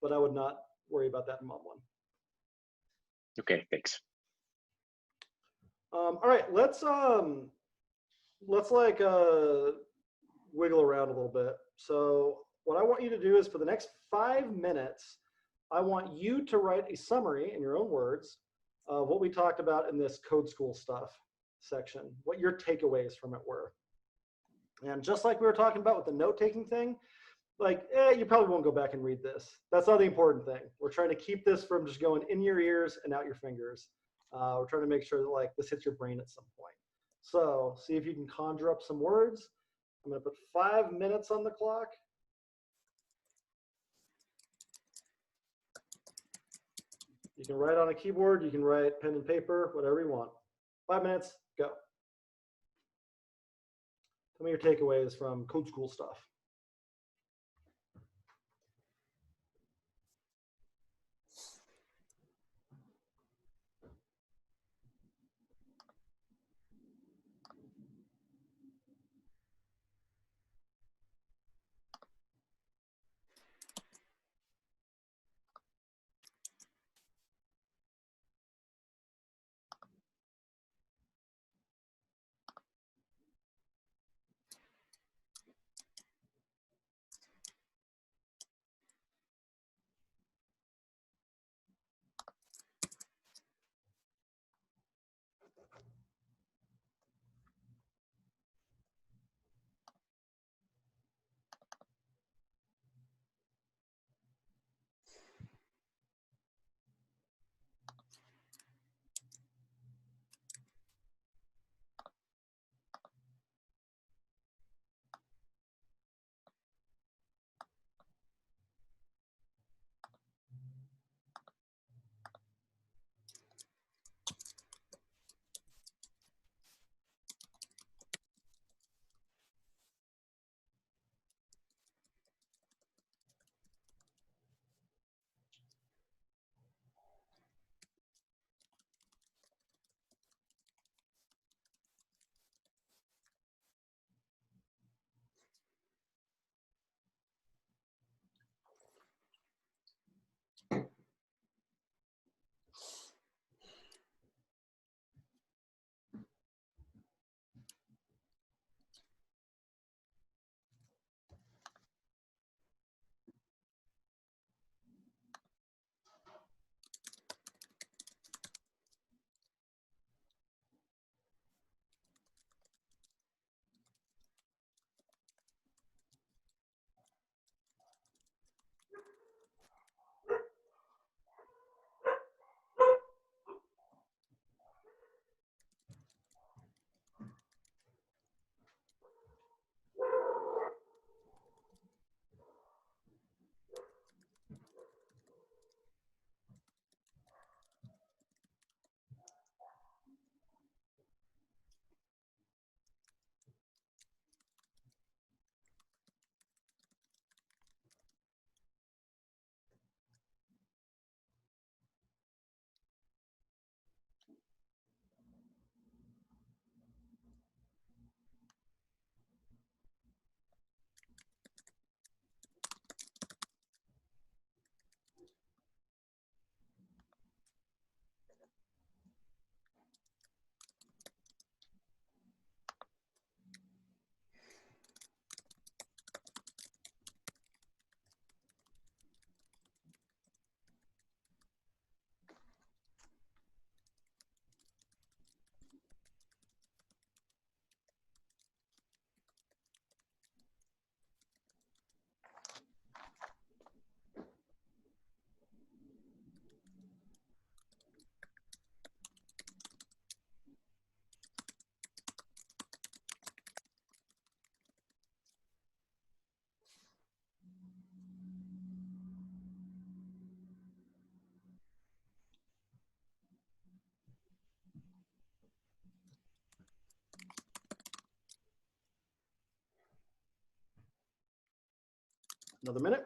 Speaker 1: but I would not worry about that in Mod 1.
Speaker 5: Okay, thanks.
Speaker 1: All right, let's like wiggle around a little bit. So what I want you to do is for the next 5 minutes, I want you to write a summary in your own words of what we talked about in this code school stuff section, what your takeaways from it were. And just like we were talking about with the note-taking thing, like, you probably won't go back and read this. That's not the important thing. We're trying to keep this from just going in your ears and out your fingers. We're trying to make sure that like this hits your brain at some point. So see if you can conjure up some words. I'm gonna put 5 minutes on the clock. You can write on a keyboard, you can write pen and paper, whatever you want. 5 minutes, go. Tell me your takeaways from code school stuff. Another minute.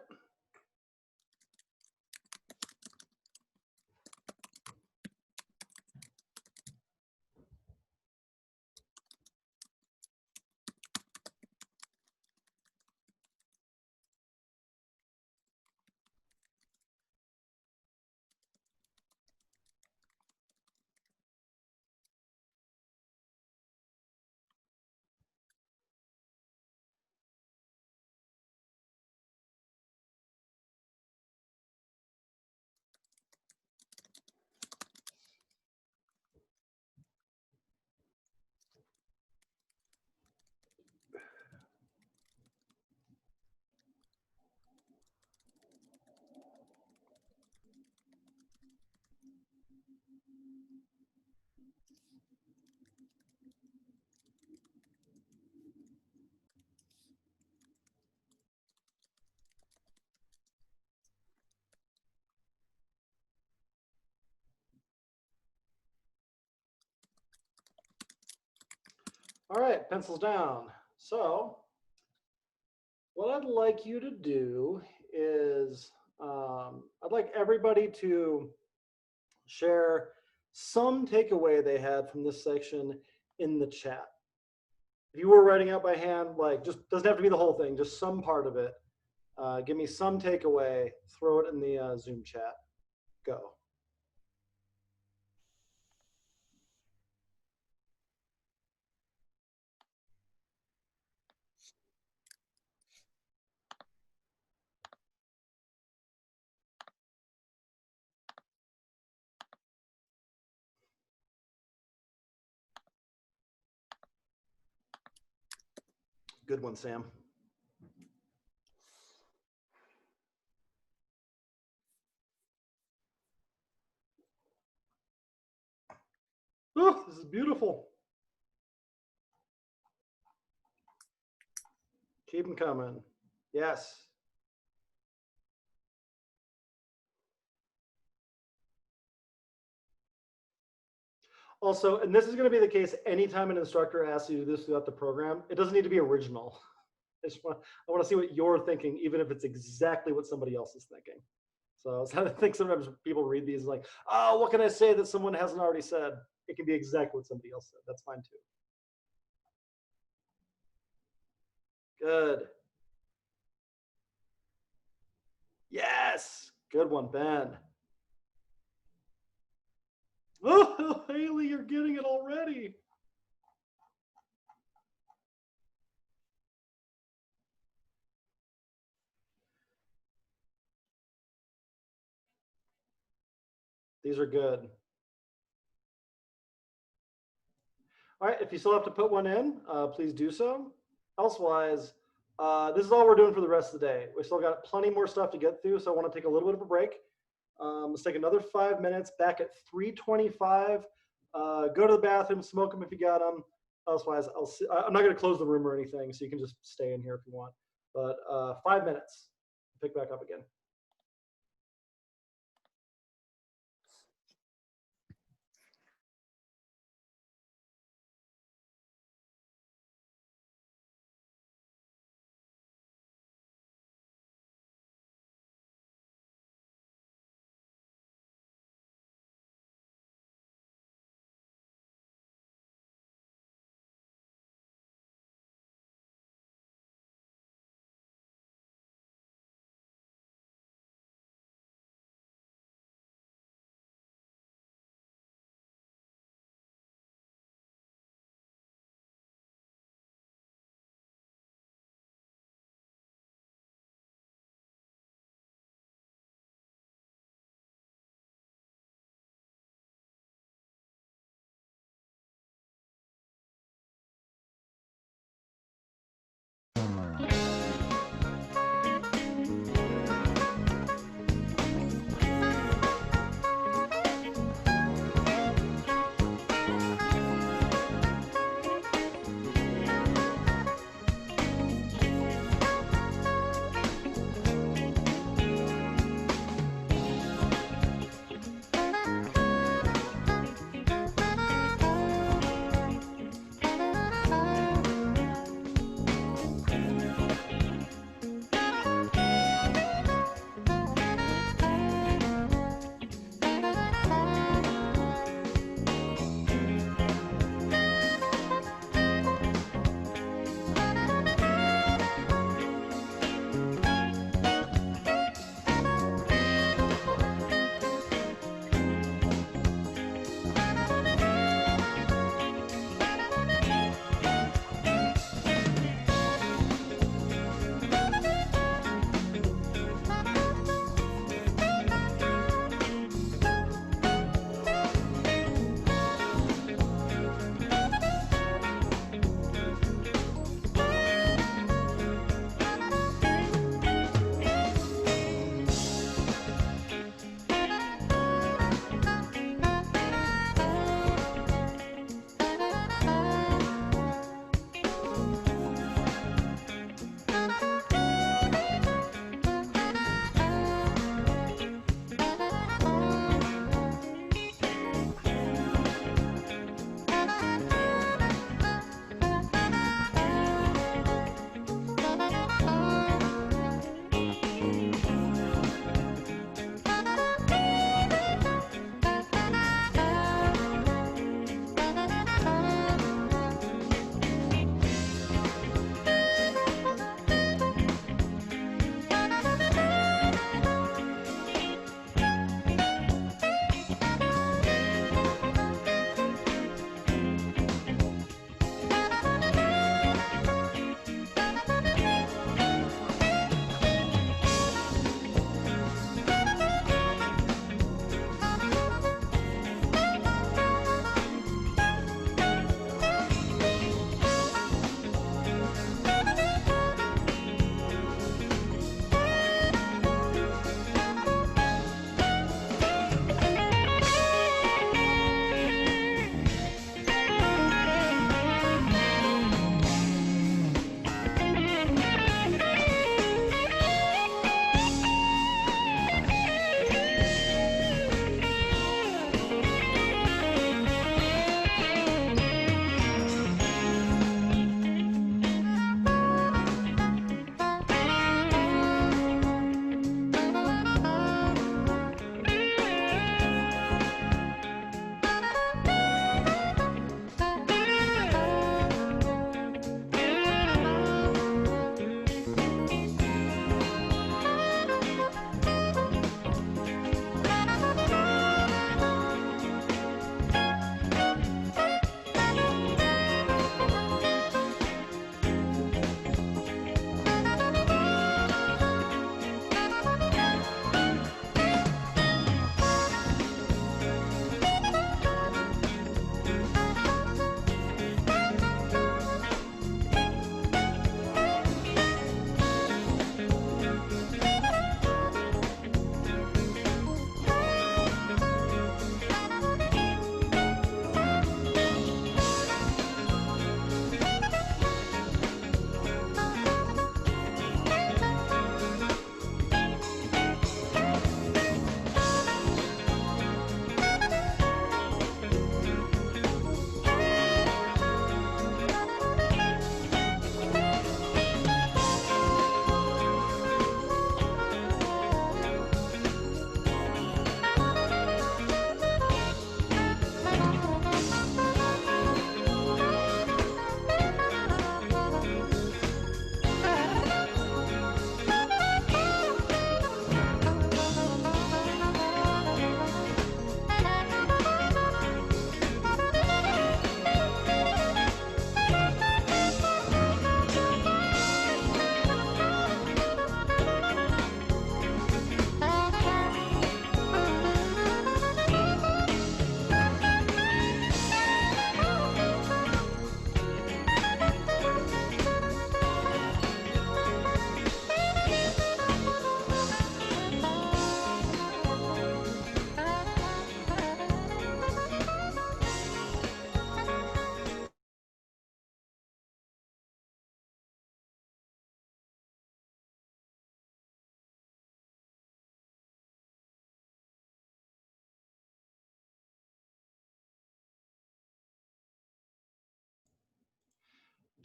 Speaker 1: All right, pencils down. So what I'd like you to do is I'd like everybody to share some takeaway they had from this section in the chat. If you were writing out by hand, like just doesn't have to be the whole thing, just some part of it. Give me some takeaway, throw it in the Zoom chat. Go. Good one, Sam. Oh, this is beautiful. Keep them coming. Yes. Also, and this is going to be the case anytime an instructor asks you to do this throughout the program, it doesn't need to be original. I want to see what you're thinking, even if it's exactly what somebody else is thinking. So I think sometimes people read these like, oh, what can I say that someone hasn't already said? It can be exactly what somebody else said. That's fine too. Good. Yes. Good one, Ben. Oh, Haley, you're getting it already. These are good. All right, if you still have to put one in, please do so. Elsewise, this is all we're doing for the rest of the day. We still got plenty more stuff to get through, so I want to take a little bit of a break. Let's take another 5 minutes. Back at 3:25. Go to the bathroom, smoke them if you got them. Elsewise, I'm not going to close the room or anything, so you can just stay in here if you want. But 5 minutes. Pick back up again.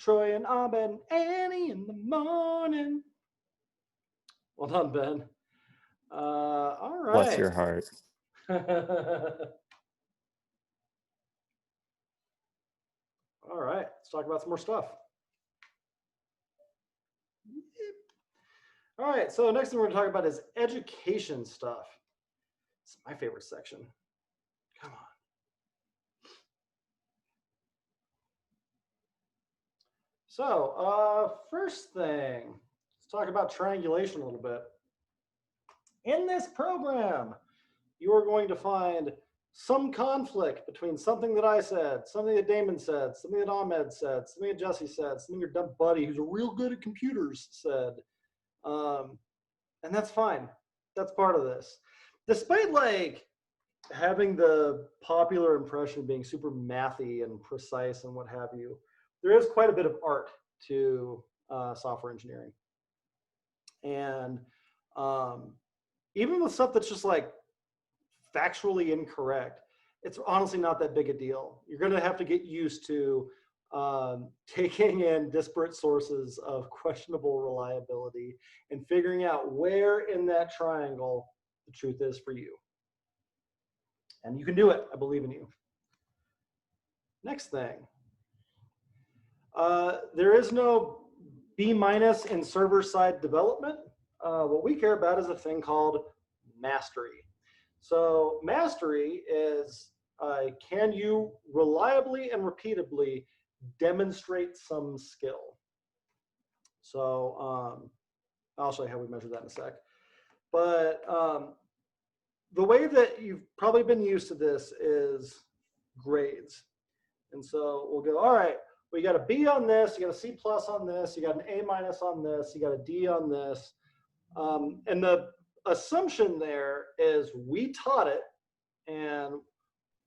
Speaker 1: Troy and Abed and Annie in the morning. Well done, Ben. All right.
Speaker 2: Bless your heart.
Speaker 1: All right, let's talk about some more stuff. All right, so next thing we're going to talk about is education stuff. It's my favorite section. Come on. So, first thing, let's talk about triangulation a little bit. In this program, you are going to find some conflict between something that I said, something that Damon said, something that Ahmed said, something that Jesse said, something your dumb buddy who's real good at computers said. And that's fine. That's part of this. Despite like having the popular impression of being super mathy and precise and what have you, there is quite a bit of art to software engineering. And even with stuff that's just like factually incorrect, it's honestly not that big a deal. You're going to have to get used to taking in disparate sources of questionable reliability and figuring out where in that triangle the truth is for you. And you can do it. I believe in you. Next thing. There is no B- in server-side development. What we care about is a thing called mastery. So mastery is, can you reliably and repeatably demonstrate some skill? So I'll show you how we measure that in a sec. But the way that you've probably been used to this is grades. And so we'll go, all right, well, you got a B on this, you got a C+ on this, you got an A- on this, you got a D on this. And the assumption there is we taught it, and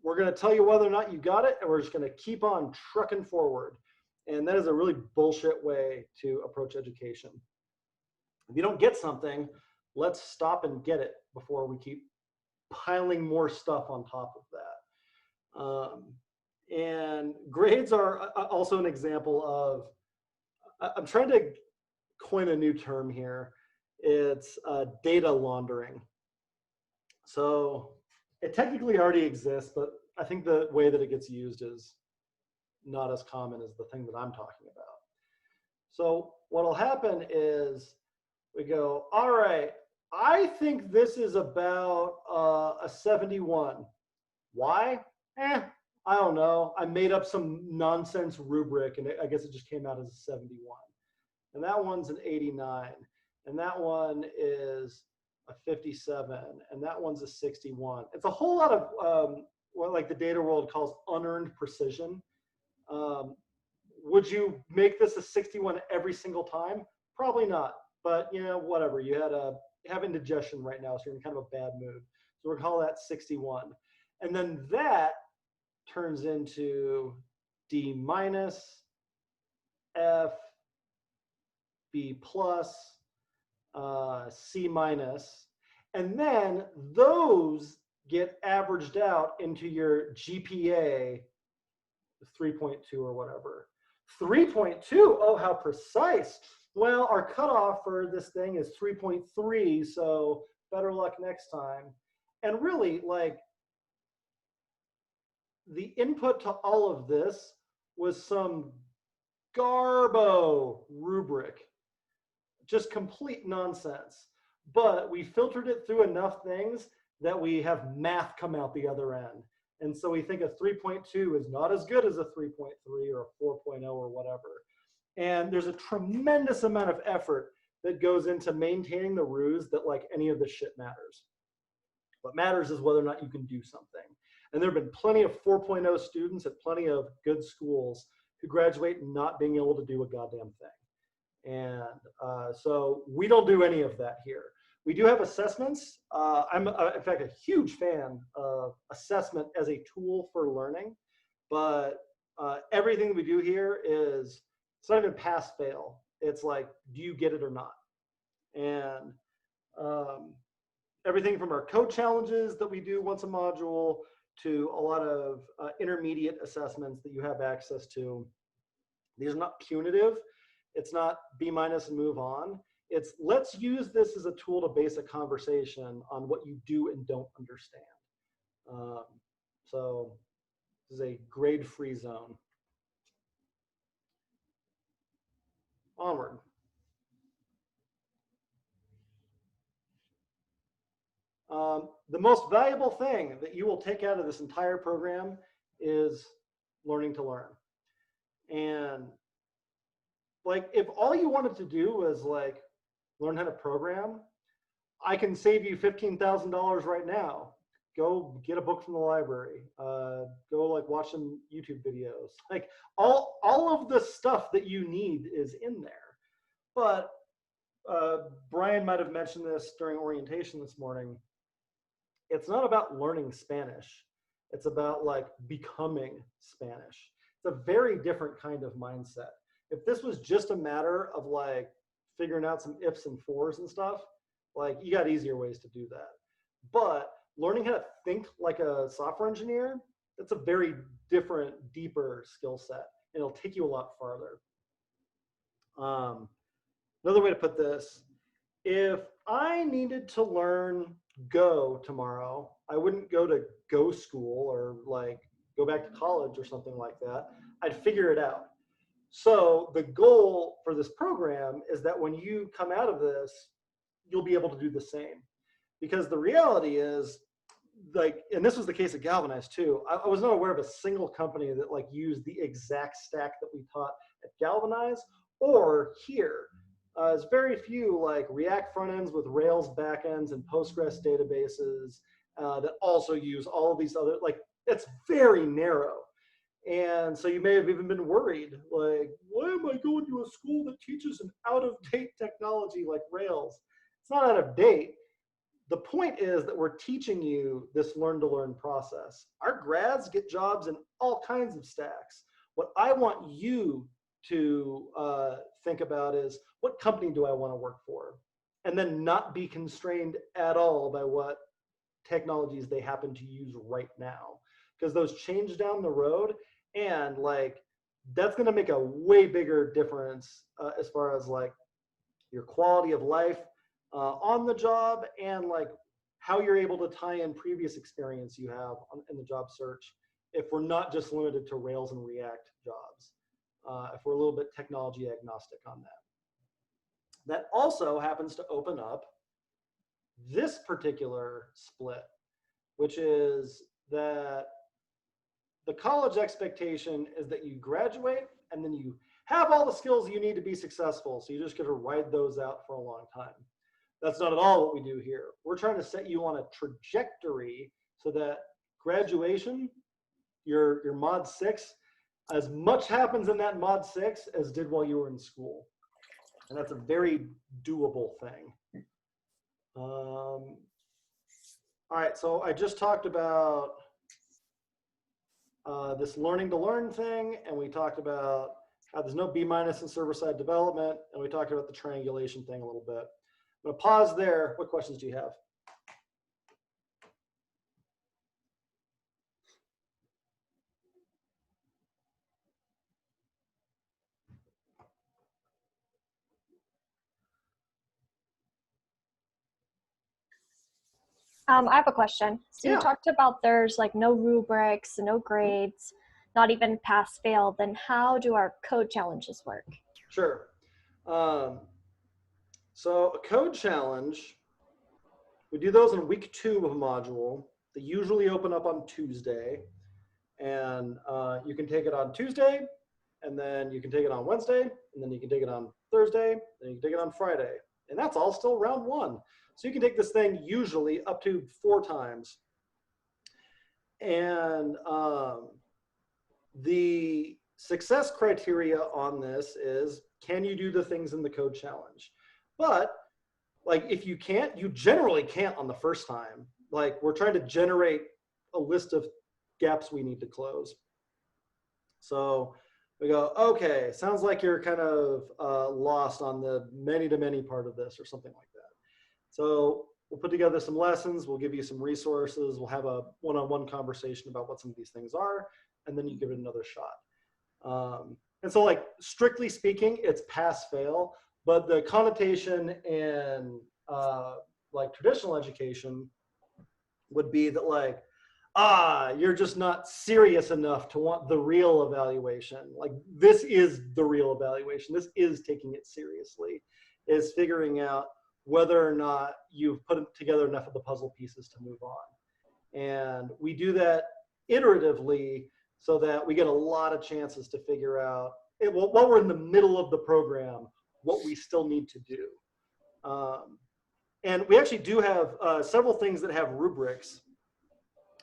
Speaker 1: we're going to tell you whether or not you got it, and we're just going to keep on trucking forward. And that is a really bullshit way to approach education. If you don't get something, let's stop and get it before we keep piling more stuff on top of that. And grades are also an example of, I'm trying to coin a new term here. It's data laundering. So it technically already exists, but I think the way that it gets used is not as common as the thing that I'm talking about. So what'll happen is we go, all right, I think this is about a 71. Why? I don't know. I made up some nonsense rubric, and I guess it just came out as a 71. And that one's an 89. And that one is a 57. And that one's a 61. It's a whole lot of what like the data world calls unearned precision. Would you make this a 61 every single time? Probably not. But you know, whatever. You have indigestion right now, so you're in kind of a bad mood. So we're gonna call that 61. And then that turns into D-, F, B+, C-. And then those get averaged out into your GPA 3.2 or whatever. 3.2, oh, how precise. Well, our cutoff for this thing is 3.3, so better luck next time. And really, like, the input to all of this was some garbo rubric, just complete nonsense. But we filtered it through enough things that we have math come out the other end. And so we think a 3.2 is not as good as a 3.3 or a 4.0 or whatever. And there's a tremendous amount of effort that goes into maintaining the ruse that like any of this shit matters. What matters is whether or not you can do something. And there have been plenty of 4.0 students at plenty of good schools who graduate not being able to do a goddamn thing. And so we don't do any of that here. We do have assessments. I'm, in fact, a huge fan of assessment as a tool for learning. But everything that we do here is, it's not even pass fail. It's like, do you get it or not? And everything from our code challenges that we do once a module to a lot of intermediate assessments that you have access to. These are not punitive. It's not B- and move on. It's let's use this as a tool to base a conversation on what you do and don't understand. So this is a grade-free zone. Onward. The most valuable thing that you will take out of this entire program is learning to learn. And like, if all you wanted to do was like learn how to program, I can save you $15,000 right now. Go get a book from the library. Go like watch some YouTube videos. Like all of the stuff that you need is in there. But Brian might have mentioned this during orientation this morning. It's not about learning Spanish. It's about like becoming Spanish. It's a very different kind of mindset. If this was just a matter of like figuring out some ifs and fors and stuff, like you got easier ways to do that. But learning how to think like a software engineer, that's a very different, deeper skill set, and it'll take you a lot farther. Another way to put this, if I needed to learn Go tomorrow, I wouldn't go to Go school or like go back to college or something like that. I'd figure it out. So the goal for this program is that when you come out of this, you'll be able to do the same. Because the reality is, like, and this was the case at Galvanize too, I was not aware of a single company that like used the exact stack that we taught at Galvanize or here. There's very few like React front ends with Rails backends and Postgres databases that also use all of these other, like, it's very narrow. And so you may have even been worried, like, why am I going to a school that teaches an out-of-date technology like Rails? It's not out of date. The point is that we're teaching you this learn-to-learn process. Our grads get jobs in all kinds of stacks. What I want you to think about is, what company do I want to work for? And then not be constrained at all by what technologies they happen to use right now. Because those change down the road, and like, that's going to make a way bigger difference as far as like your quality of life on the job, and like how you're able to tie in previous experience you have in the job search, if we're not just limited to Rails and React jobs, if we're a little bit technology agnostic on that. That also happens to open up this particular split, which is that the college expectation is that you graduate and then you have all the skills you need to be successful. So you just got to ride those out for a long time. That's not at all what we do here. We're trying to set you on a trajectory so that graduation, your mod 6, as much happens in that mod 6 as did while you were in school. And that's a very doable thing. All right, so I just talked about this learning to learn thing, and we talked about how there's no B- in server-side development, and we talked about the triangulation thing a little bit. I'm gonna pause there. What questions do you have?
Speaker 8: I have a question. So
Speaker 1: Yeah.
Speaker 8: you talked about there's like no rubrics, no grades, not even pass fail. Then how do our code challenges work?
Speaker 1: Sure. So a code challenge, we do those in week 2 of a module. They usually open up on Tuesday, and you can take it on Tuesday, and then you can take it on Wednesday, and then you can take it on Thursday, and you can take it on Friday. And that's all still round 1. So you can take this thing usually up to 4 times. And the success criteria on this is, can you do the things in the code challenge? But like, if you can't, you generally can't on the first time. Like, we're trying to generate a list of gaps we need to close. So we go, okay, sounds like you're kind of lost on the many-to-many part of this or something like that. So we'll put together some lessons, we'll give you some resources, we'll have a one-on-one conversation about what some of these things are, and then you give it another shot. And so like, strictly speaking, it's pass fail, but the connotation in like traditional education would be that like, you're just not serious enough to want the real evaluation. Like, this is the real evaluation. This is taking it seriously, is figuring out whether or not you've put together enough of the puzzle pieces to move on. And we do that iteratively so that we get a lot of chances to figure out, while we're in the middle of the program, what we still need to do. And we actually do have several things that have rubrics.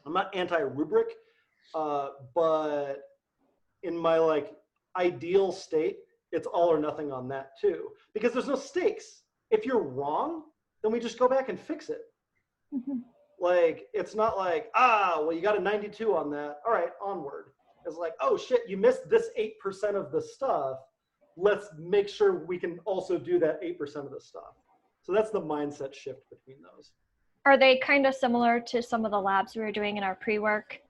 Speaker 1: I'm not anti-rubric, but in my like ideal state, it's all or nothing on that too, because there's no stakes. If you're wrong, then we just go back and fix it. Like, it's not like, well, you got a 92 on that. All right, onward. It's like, oh shit, you missed this 8% of the stuff. Let's make sure we can also do that 8% of the stuff. So that's the mindset shift between those.
Speaker 8: Are they kind of similar to some of the labs we were doing in our pre-work?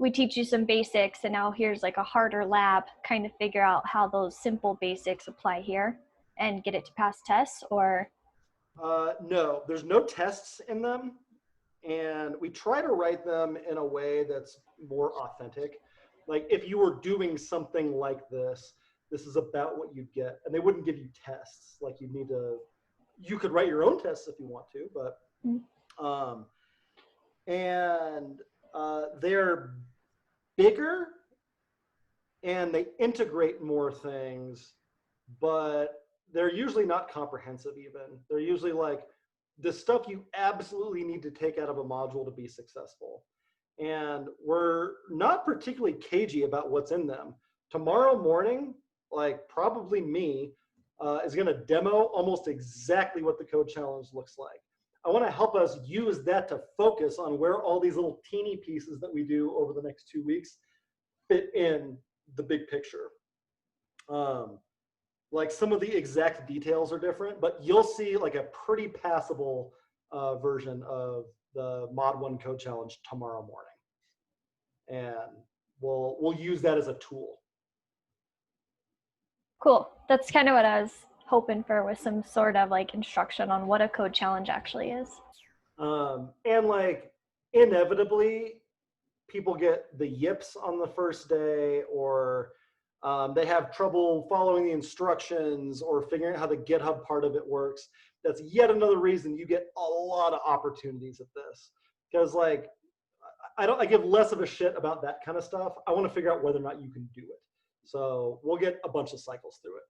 Speaker 8: We teach you some basics, and now here's like a harder lab, kind of figure out how those simple basics apply here and get it to pass tests, or?
Speaker 1: No, there's no tests in them. And we try to write them in a way that's more authentic. Like, if you were doing something like this, this is about what you get. And they wouldn't give you tests. Like, you could write your own tests if you want to, but, they're bigger and they integrate more things, but they're usually not comprehensive even. They're usually like the stuff you absolutely need to take out of a module to be successful. And we're not particularly cagey about what's in them. Tomorrow morning, like probably me, is gonna demo almost exactly what the code challenge looks like. I wanna help us use that to focus on where all these little teeny pieces that we do over the next 2 weeks fit in the big picture. Like, some of the exact details are different, but you'll see like a pretty passable version of the Mod 1 code challenge tomorrow morning. And we'll use that as a tool.
Speaker 8: Cool. That's kind of what I was hoping for, with some sort of like instruction on what a code challenge actually is.
Speaker 1: And like, inevitably, people get the yips on the first day, or they have trouble following the instructions or figuring out how the GitHub part of it works. That's yet another reason you get a lot of opportunities at this. Because like, I give less of a shit about that kind of stuff. I want to figure out whether or not you can do it. So we'll get a bunch of cycles through it.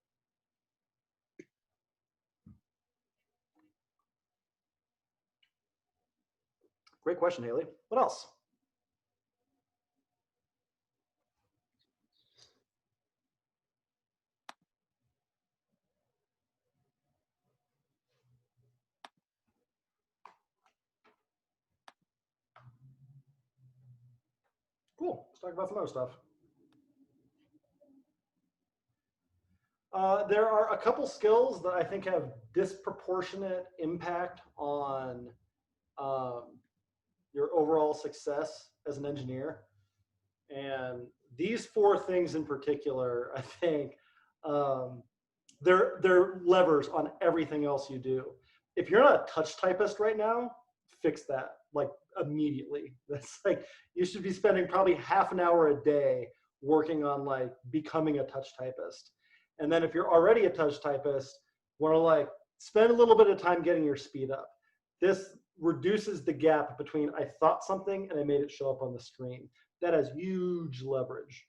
Speaker 1: Great question, Haley. What else? Cool. Let's talk about some other stuff. There are a couple skills that I think have disproportionate impact on your overall success as an engineer. And these 4 things in particular, I think, they're levers on everything else you do. If you're not a touch typist right now, fix that, like, immediately. That's like, you should be spending probably half an hour a day working on like becoming a touch typist. And then if you're already a touch typist, want to like spend a little bit of time getting your speed up. This reduces the gap between I thought something and I made it show up on the screen. That has huge leverage.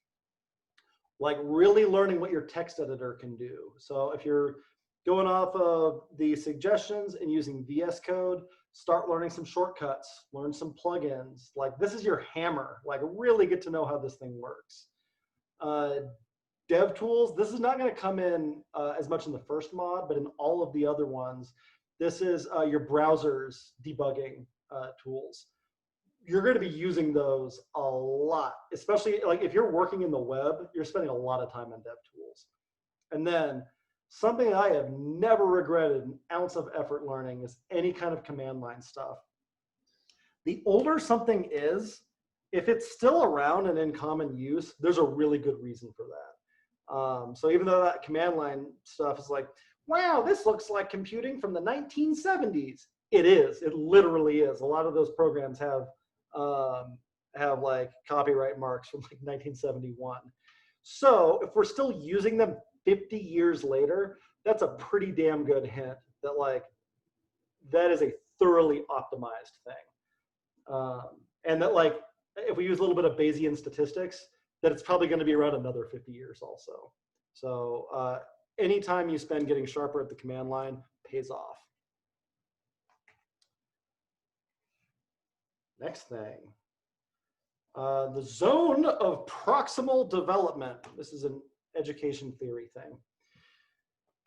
Speaker 1: Like, really learning what your text editor can do. So if you're going off of the suggestions and using VS Code, start learning some shortcuts, learn some plugins. Like, this is your hammer. Like, really get to know how this thing works. Dev tools, this is not going to come in as much in the first mod, but in all of the other ones, this is your browser's debugging tools. You're going to be using those a lot, especially like if you're working in the web, you're spending a lot of time on dev tools. And then something I have never regretted an ounce of effort learning is any kind of command line stuff. The older something is, if it's still around and in common use, there's a really good reason for that. So even though that command line stuff is like, wow, this looks like computing from the 1970s. It is. It literally is. A lot of those programs have like copyright marks from like 1971. So if we're still using them 50 years later, that's a pretty damn good hint that like that is a thoroughly optimized thing. And that like if we use a little bit of Bayesian statistics, that it's probably going to be around another 50 years also. So anytime you spend getting sharper at the command line pays off. Next thing, the zone of proximal development. This is an education theory thing.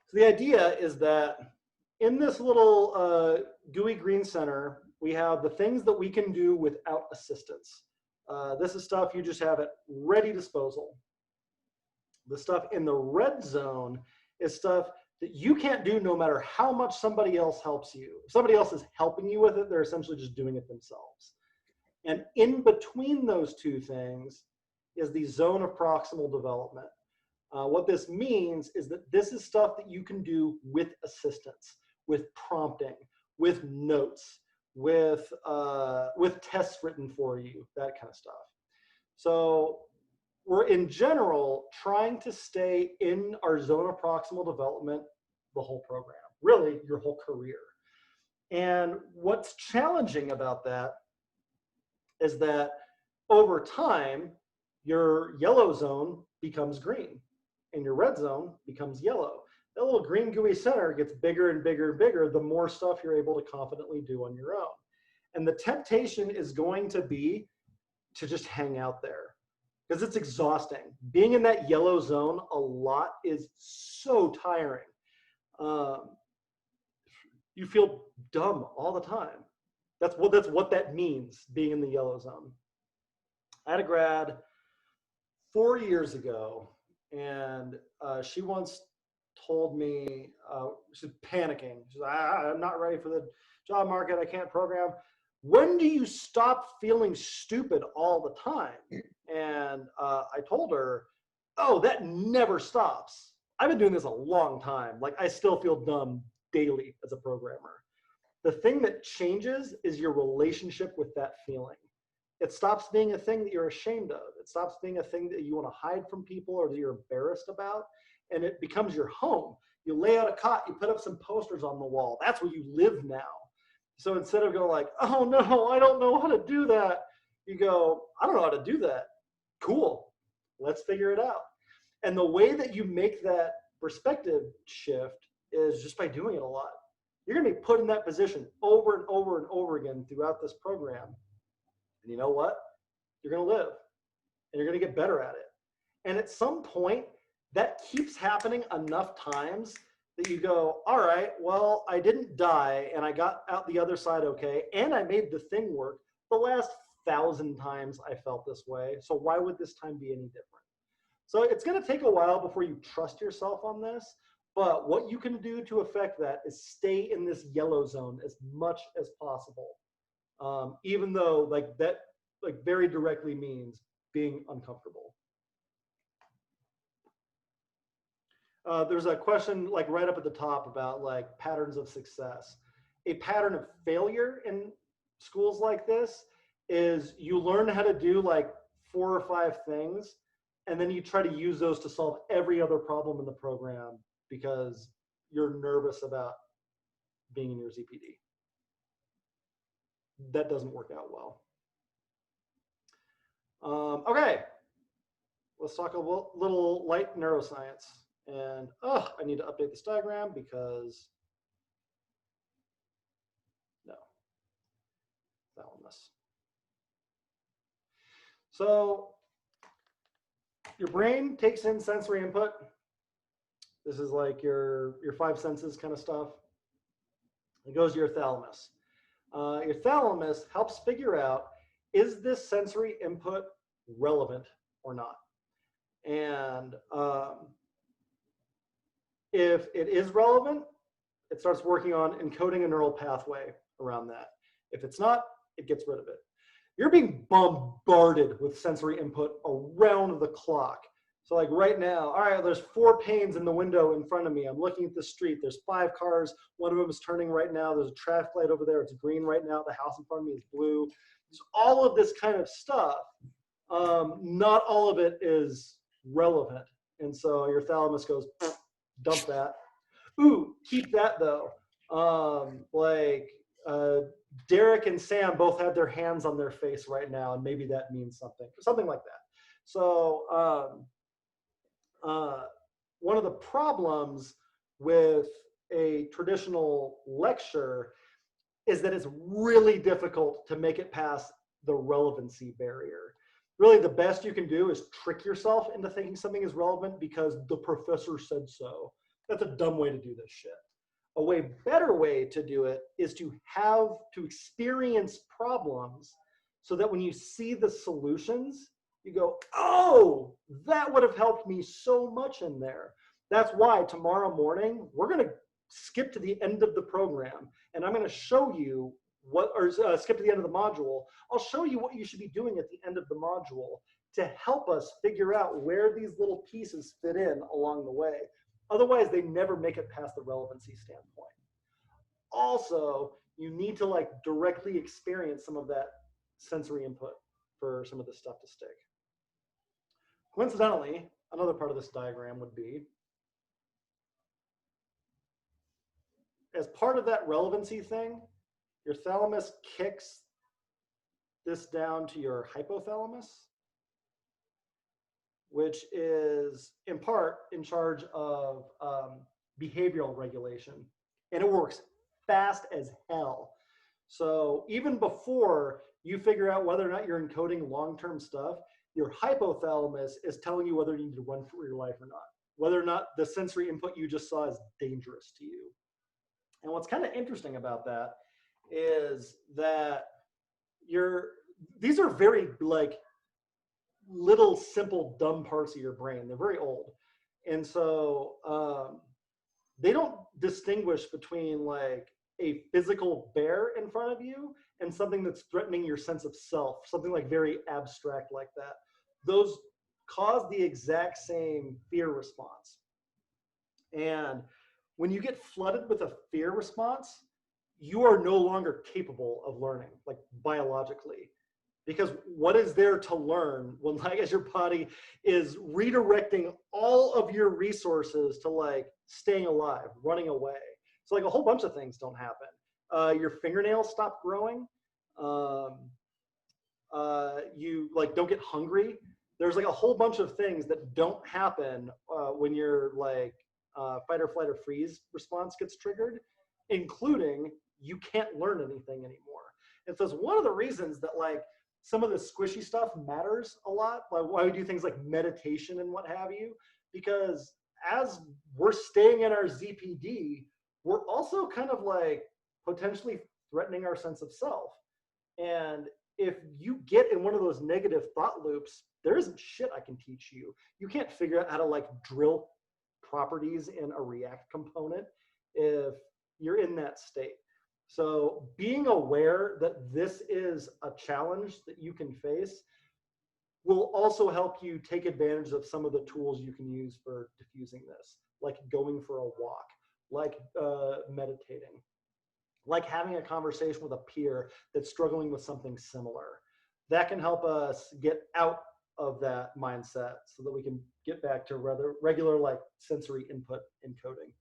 Speaker 1: So the idea is that in this little GUI green center, we have the things that we can do without assistance. This is stuff you just have at ready disposal. The stuff in the red zone is stuff that you can't do no matter how much somebody else helps you. If somebody else is helping you with it, they're essentially just doing it themselves. And in between those two things is the zone of proximal development. What this means is that this is stuff that you can do with assistance, with prompting, with notes, with tests written for you, that kind of stuff. So we're in general trying to stay in our zone of proximal development the whole program, really your whole career. And what's challenging about that is that over time, your yellow zone becomes green and your red zone becomes yellow. That little green GUI center gets bigger and bigger and bigger the more stuff you're able to confidently do on your own. And the temptation is going to be to just hang out there because it's exhausting. Being in that yellow zone a lot is so tiring. You feel dumb all the time. That's what that means, being in the yellow zone. I had a grad 4 years ago, and she once told me, she's panicking. She's like, I'm not ready for the job market. I can't program. When do you stop feeling stupid all the time? And I told her, oh, that never stops. I've been doing this a long time. Like, I still feel dumb daily as a programmer. The thing that changes is your relationship with that feeling. It stops being a thing that you're ashamed of. It stops being a thing that you want to hide from people or that you're embarrassed about. And it becomes your home. You lay out a cot, you put up some posters on the wall. That's where you live now. So instead of going like, oh no, I don't know how to do that, you go, I don't know how to do that. Cool, let's figure it out. And the way that you make that perspective shift is just by doing it a lot. You're gonna be put in that position over and over and over again throughout this program. And you know what? You're gonna live and you're gonna get better at it. And at some point, that keeps happening enough times that you go, all right, well, I didn't die and I got out the other side okay, and I made the thing work. The last 1,000 times I felt this way, so why would this time be any different? So it's gonna take a while before you trust yourself on this, but what you can do to affect that is stay in this yellow zone as much as possible. Even though like that like very directly means being uncomfortable. There's a question like right up at the top about like patterns of success. A pattern of failure in schools like this is you learn how to do like 4 or 5 things, and then you try to use those to solve every other problem in the program because you're nervous about being in your ZPD. That doesn't work out well. Okay, let's talk a little light neuroscience. And I need to update this diagram because no, that one must. So your brain takes in sensory input. This is like your 5 senses kind of stuff. It goes to your thalamus. Your thalamus helps figure out, is this sensory input relevant or not? And if it is relevant, it starts working on encoding a neural pathway around that. If it's not, it gets rid of it. You're being bombarded with sensory input around the clock. So like right now, all right, there's 4 panes in the window in front of me. I'm looking at the street. There's 5 cars. One of them is turning right now. There's a traffic light over there. It's green right now. The house in front of me is blue. There's all of this kind of stuff. Not all of it is relevant. And so your thalamus goes, dump that. Ooh, keep that though. Derek and Sam both have their hands on their face right now, and maybe that means something like that. So one of the problems with a traditional lecture is that it's really difficult to make it past the relevancy barrier. Really, the best you can do is trick yourself into thinking something is relevant because the professor said so. That's a dumb way to do this shit. A way better way to do it is to experience problems so that when you see the solutions, you go, oh, that would have helped me so much in there. That's why tomorrow morning, we're going to skip to the end of the program, and I'm going to show you skip to the end of the module. I'll show you what you should be doing at the end of the module to help us figure out where these little pieces fit in along the way. Otherwise, they never make it past the relevancy standpoint. Also, you need to like directly experience some of that sensory input for some of this stuff to stick. Coincidentally, another part of this diagram would be, as part of that relevancy thing, your thalamus kicks this down to your hypothalamus, which is in part in charge of behavioral regulation. And it works fast as hell. So even before you figure out whether or not you're encoding long-term stuff, your hypothalamus is telling you whether you need to run for your life or not, whether or not the sensory input you just saw is dangerous to you. And what's kind of interesting about that is that these are very like little simple dumb parts of your brain. They're very old. And so they don't distinguish between like a physical bear in front of you and something that's threatening your sense of self, something like very abstract like that. Those cause the exact same fear response. And when you get flooded with a fear response, you are no longer capable of learning, like biologically. Because what is there to learn when, like, as your body is redirecting all of your resources to like staying alive, running away? So like a whole bunch of things don't happen. Your fingernails stop growing. You like don't get hungry. There's like a whole bunch of things that don't happen when your like fight or flight or freeze response gets triggered, including you can't learn anything anymore. And so it's one of the reasons that like some of the squishy stuff matters a lot. Like why we do things like meditation and what have you, because as we're staying in our ZPD, we're also kind of like potentially threatening our sense of self. And if you get in one of those negative thought loops, there isn't shit I can teach you. You can't figure out how to like drill properties in a React component if you're in that state. So being aware that this is a challenge that you can face will also help you take advantage of some of the tools you can use for diffusing this, like going for a walk, like meditating, like having a conversation with a peer that's struggling with something similar. That can help us get out of that mindset so that we can get back to rather regular like sensory input encoding.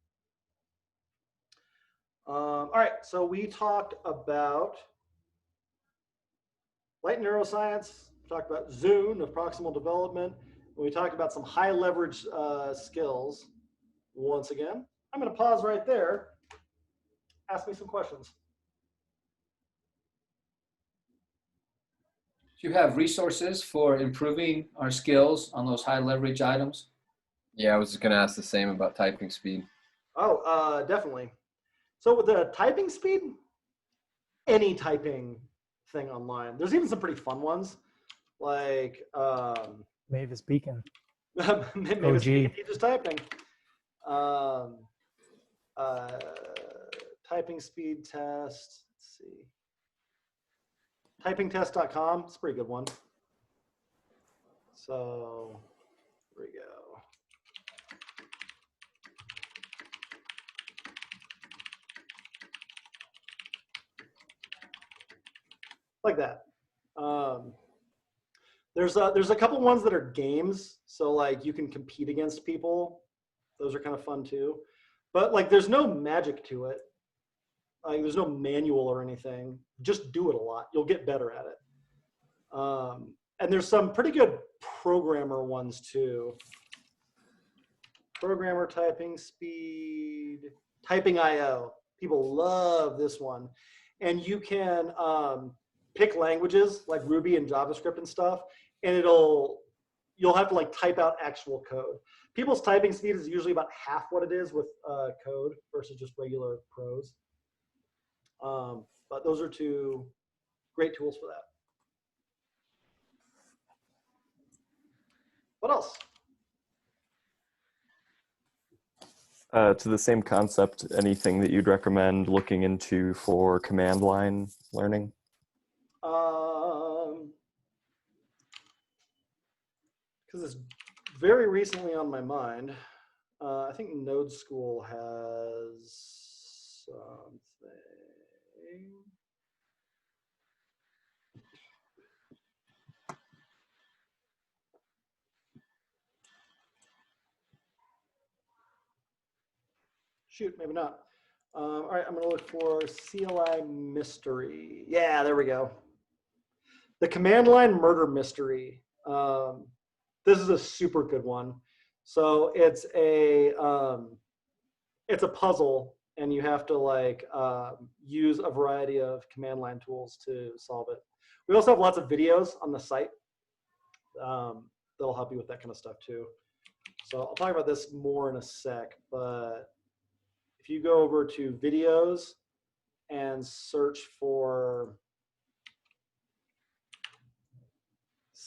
Speaker 1: All right, so we talked about light neuroscience, we talked about Zune of proximal development, and we talked about some high leverage skills. Once again, I'm going to pause right there. Ask me some questions.
Speaker 3: Do you have resources for improving our skills on those high leverage items?
Speaker 9: Yeah, I was just going to ask the same about typing speed.
Speaker 1: Oh, definitely. So with the typing speed, any typing thing online. There's even some pretty fun ones, like
Speaker 10: Mavis Beacon.
Speaker 1: Mavis Beacon teaches typing. Typing speed test. Let's see. Typingtest.com. It's a pretty good one. So here we go. like that. There's a couple ones that are games, so like you can compete against people. Those are kind of fun too. But like there's no magic to it. Like there's no manual or anything. Just do it a lot. You'll get better at it. And there's some pretty good programmer ones too. Programmer typing speed, typing IO. People love this one. And you can pick languages like Ruby and JavaScript and stuff, and you'll have to like type out actual code. People's typing speed is usually about half what it is with code versus just regular prose. But those are two great tools for that. What else?
Speaker 2: To the same concept, anything that you'd recommend looking into for command line learning?
Speaker 1: Because it's very recently on my mind. I think Node School has something. Shoot, maybe not. All right, I'm going to look for CLI mystery. Yeah, there we go. The command line murder mystery. This is a super good one. So it's a puzzle, and you have to like use a variety of command line tools to solve it. We also have lots of videos on the site that'll help you with that kind of stuff too. So I'll talk about this more in a sec, but if you go over to videos and search for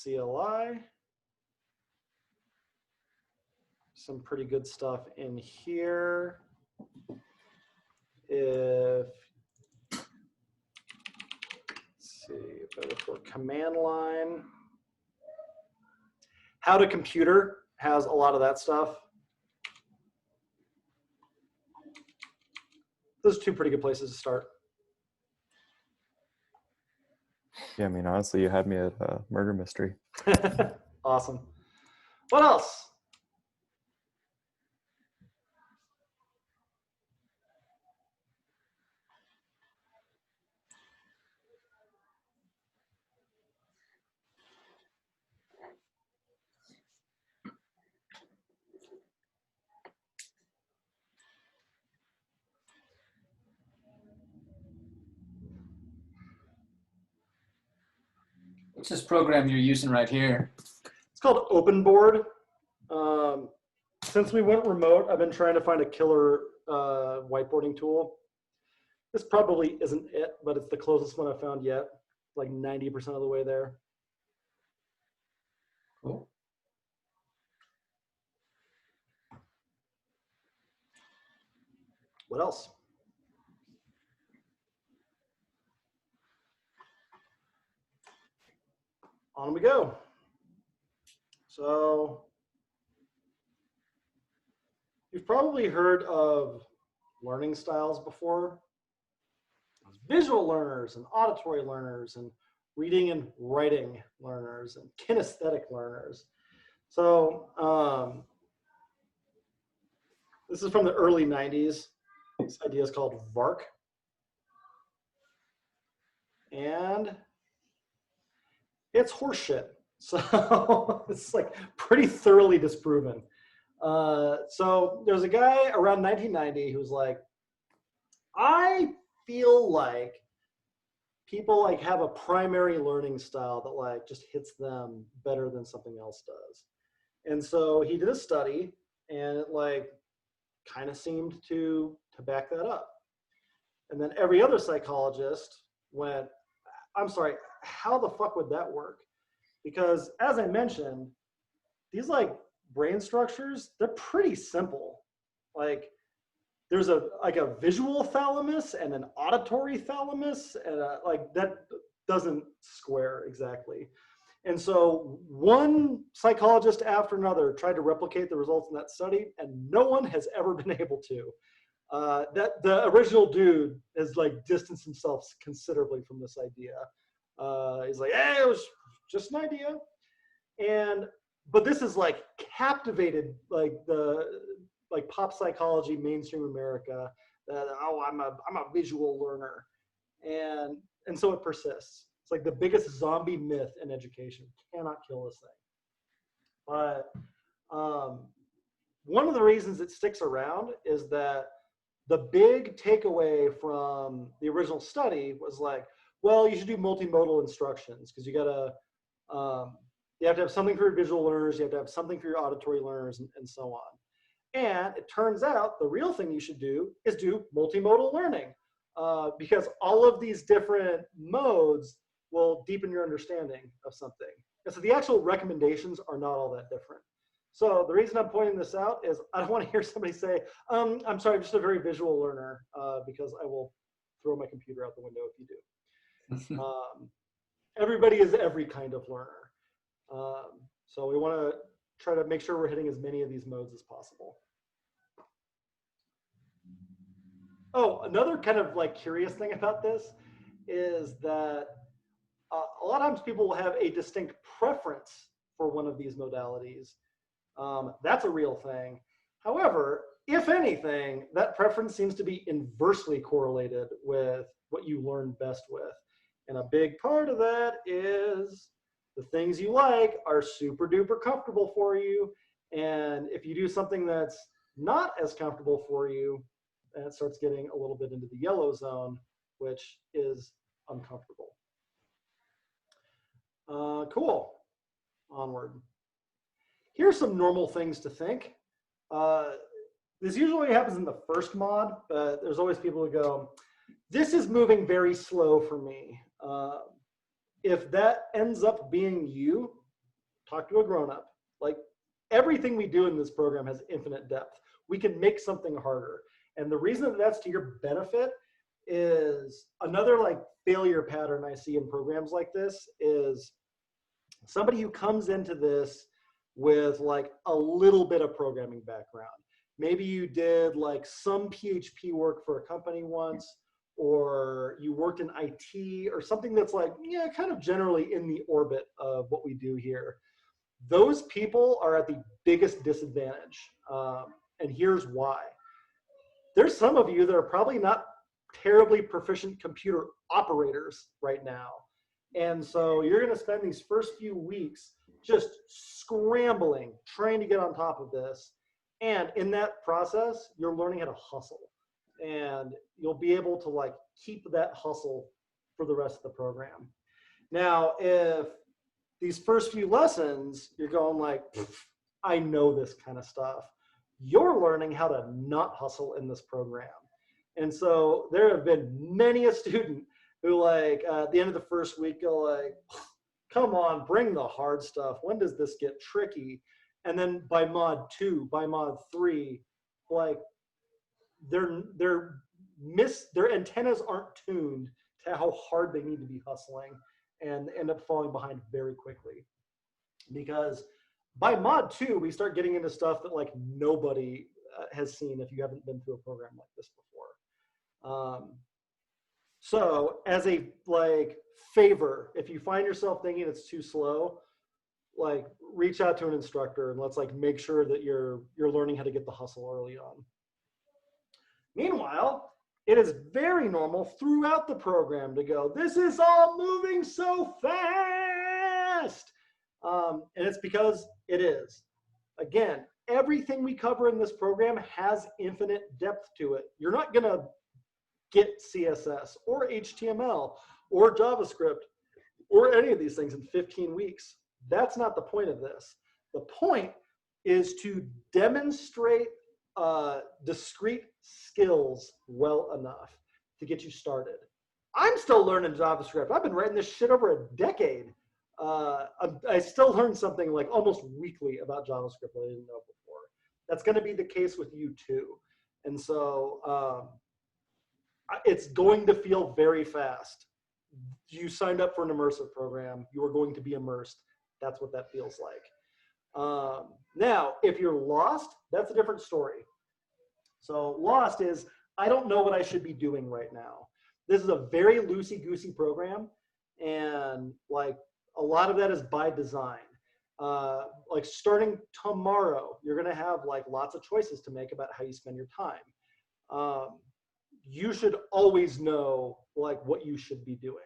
Speaker 1: CLI, some pretty good stuff in here. Let's see, if I look for command line, How to Computer has a lot of that stuff. Those are two pretty good places to start.
Speaker 2: Yeah, I mean, honestly, you had me at murder mystery.
Speaker 1: Awesome. What else?
Speaker 3: What's this program you're using right here?
Speaker 1: It's called OpenBoard. Since we went remote, I've been trying to find a killer whiteboarding tool. This probably isn't it, but it's the closest one I've found yet. Like 90% of the way there.
Speaker 3: Cool.
Speaker 1: What else? On we go. So you've probably heard of learning styles before. Visual learners and auditory learners and reading and writing learners and kinesthetic learners. So this is from the early 90s. This idea is called VARK. And it's horseshit. So it's like pretty thoroughly disproven. So there's a guy around 1990 who's like, I feel like people like have a primary learning style that like just hits them better than something else does. And so he did a study, and it like kind of seemed to back that up. And then every other psychologist went, I'm sorry, how the fuck would that work? Because as I mentioned, these like brain structures, they're pretty simple. Like there's a visual thalamus and an auditory thalamus, and like that doesn't square exactly. And so one psychologist after another tried to replicate the results in that study, and no one has ever been able to. That the original dude has like distanced himself considerably from this idea. He's like, hey, it was just an idea. But this is like captivated like pop psychology, mainstream America. Oh, I'm a visual learner, and so it persists. It's like the biggest zombie myth in education. Cannot kill this thing. But one of the reasons it sticks around is that the big takeaway from the original study was like, well, you should do multimodal instructions because you have to have something for your visual learners, you have to have something for your auditory learners, and so on. And it turns out the real thing you should do is do multimodal learning because all of these different modes will deepen your understanding of something. And so the actual recommendations are not all that different. So the reason I'm pointing this out is I don't want to hear somebody say, I'm sorry, I'm just a very visual learner because I will throw my computer out the window if you do. Everybody is every kind of learner. So we want to try to make sure we're hitting as many of these modes as possible. Oh, another kind of like curious thing about this is that a lot of times people will have a distinct preference for one of these modalities. That's a real thing. However, if anything, that preference seems to be inversely correlated with what you learn best with. And a big part of that is the things you like are super duper comfortable for you. And if you do something that's not as comfortable for you, then it starts getting a little bit into the yellow zone, which is uncomfortable. Cool. Onward. Here's some normal things to think. This usually happens in the first mod, but there's always people who go, this is moving very slow for me. If that ends up being you, talk to a grown-up. Like everything we do in this program has infinite depth. We can make something harder. And the reason that that's to your benefit is another like failure pattern I see in programs like this is somebody who comes into this with like a little bit of programming background. Maybe you did like some PHP work for a company once, or you worked in IT or something that's like, yeah, kind of generally in the orbit of what we do here. Those people are at the biggest disadvantage. And here's why. There's some of you that are probably not terribly proficient computer operators right now. And so you're going to spend these first few weeks just scrambling, trying to get on top of this. And in that process, you're learning how to hustle. And you'll be able to like keep that hustle for the rest of the program. Now, if these first few lessons, you're going like, I know this kind of stuff, you're learning how to not hustle in this program. And so there have been many a student who like at the end of the first week go like, come on, bring the hard stuff. When does this get tricky? And then by mod 2, by mod 3, like their antennas aren't tuned to how hard they need to be hustling and end up falling behind very quickly. Because by mod 2, we start getting into stuff that like nobody has seen if you haven't been through a program like this before. So as a like favor, if you find yourself thinking it's too slow, like reach out to an instructor and let's like make sure that you're learning how to get the hustle early on. Meanwhile, it is very normal throughout the program to go, this is all moving so fast. And it's because it is. Again, everything we cover in this program has infinite depth to it. You're not going to get CSS or HTML or JavaScript or any of these things in 15 weeks. That's not the point of this. The point is to demonstrate discrete skills well enough to get you started. I'm still learning JavaScript. I've been writing this shit over a decade. I still learn something like almost weekly about JavaScript that I didn't know before. That's going to be the case with you too. And so it's going to feel very fast. You signed up for an immersive program. You are going to be immersed. That's what that feels like. Now, if you're lost, that's a different story. So lost is, I don't know what I should be doing right now. This is a very loosey-goosey program. And like a lot of that is by design. Like starting tomorrow, you're going to have like lots of choices to make about how you spend your time. You should always know like what you should be doing.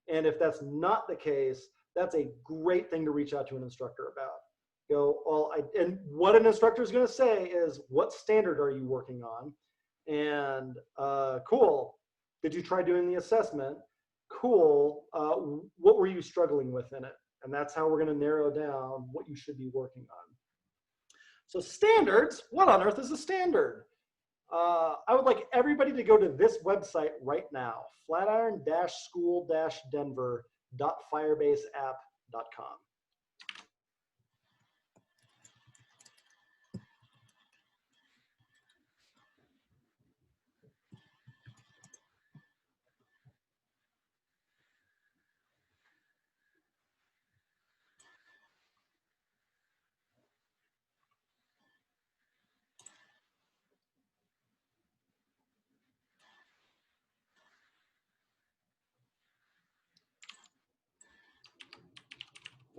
Speaker 1: And if that's not the case, that's a great thing to reach out to an instructor about. Go, well, and what an instructor is going to say is, what standard are you working on? And cool, did you try doing the assessment? Cool, what were you struggling with in it? And that's how we're going to narrow down what you should be working on. So standards, what on earth is a standard? I would like everybody to go to this website right now, flatiron-school-denver.firebaseapp.com.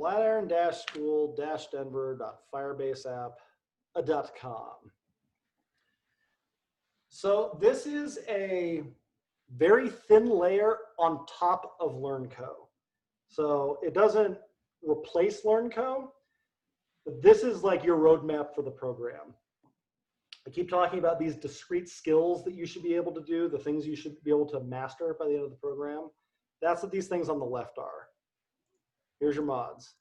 Speaker 1: flatiron-school-denver.firebaseapp.com. So this is a very thin layer on top of LearnCo. So it doesn't replace LearnCo, but this is like your roadmap for the program. I keep talking about these discrete skills that you should be able to do, the things you should be able to master by the end of the program. That's what these things on the left are. Here's your mods.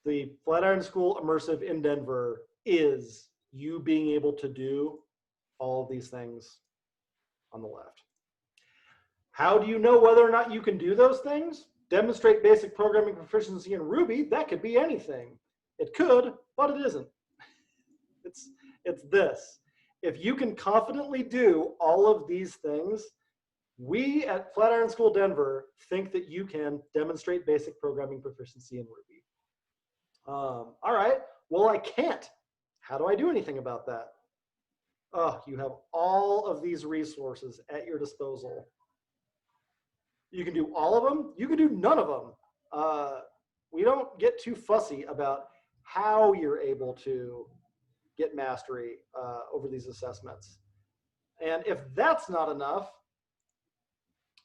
Speaker 1: The Flatiron School Immersive in Denver is you being able to do all of these things on the left. How do you know whether or not you can do those things? Demonstrate basic programming proficiency in Ruby. That could be anything. It could, but it isn't. It's this. If you can confidently do all of these things, we at Flatiron School Denver think that you can demonstrate basic programming proficiency in Ruby. All right, well, I can't. How do I do anything about that? Oh, you have all of these resources at your disposal. You can do all of them. You can do none of them. We don't get too fussy about how you're able to get mastery over these assessments. And if that's not enough,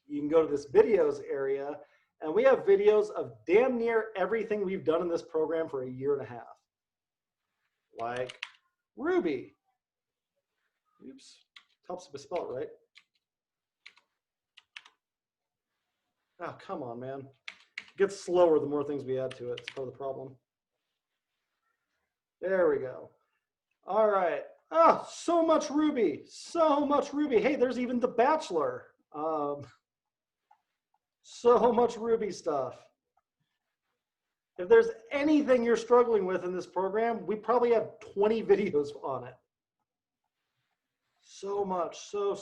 Speaker 1: you can go to this videos area, and we have videos of damn near everything we've done in this program for a year and a half. Like Ruby. Oops, helps if I spell it right. Oh, come on, man. It gets slower the more things we add to it. It's part of the problem. There we go. All right. Oh, so much Ruby. So much Ruby. Hey, there's even The Bachelor. So much Ruby stuff. If there's anything you're struggling with in this program, we probably have 20 videos on it. So much, so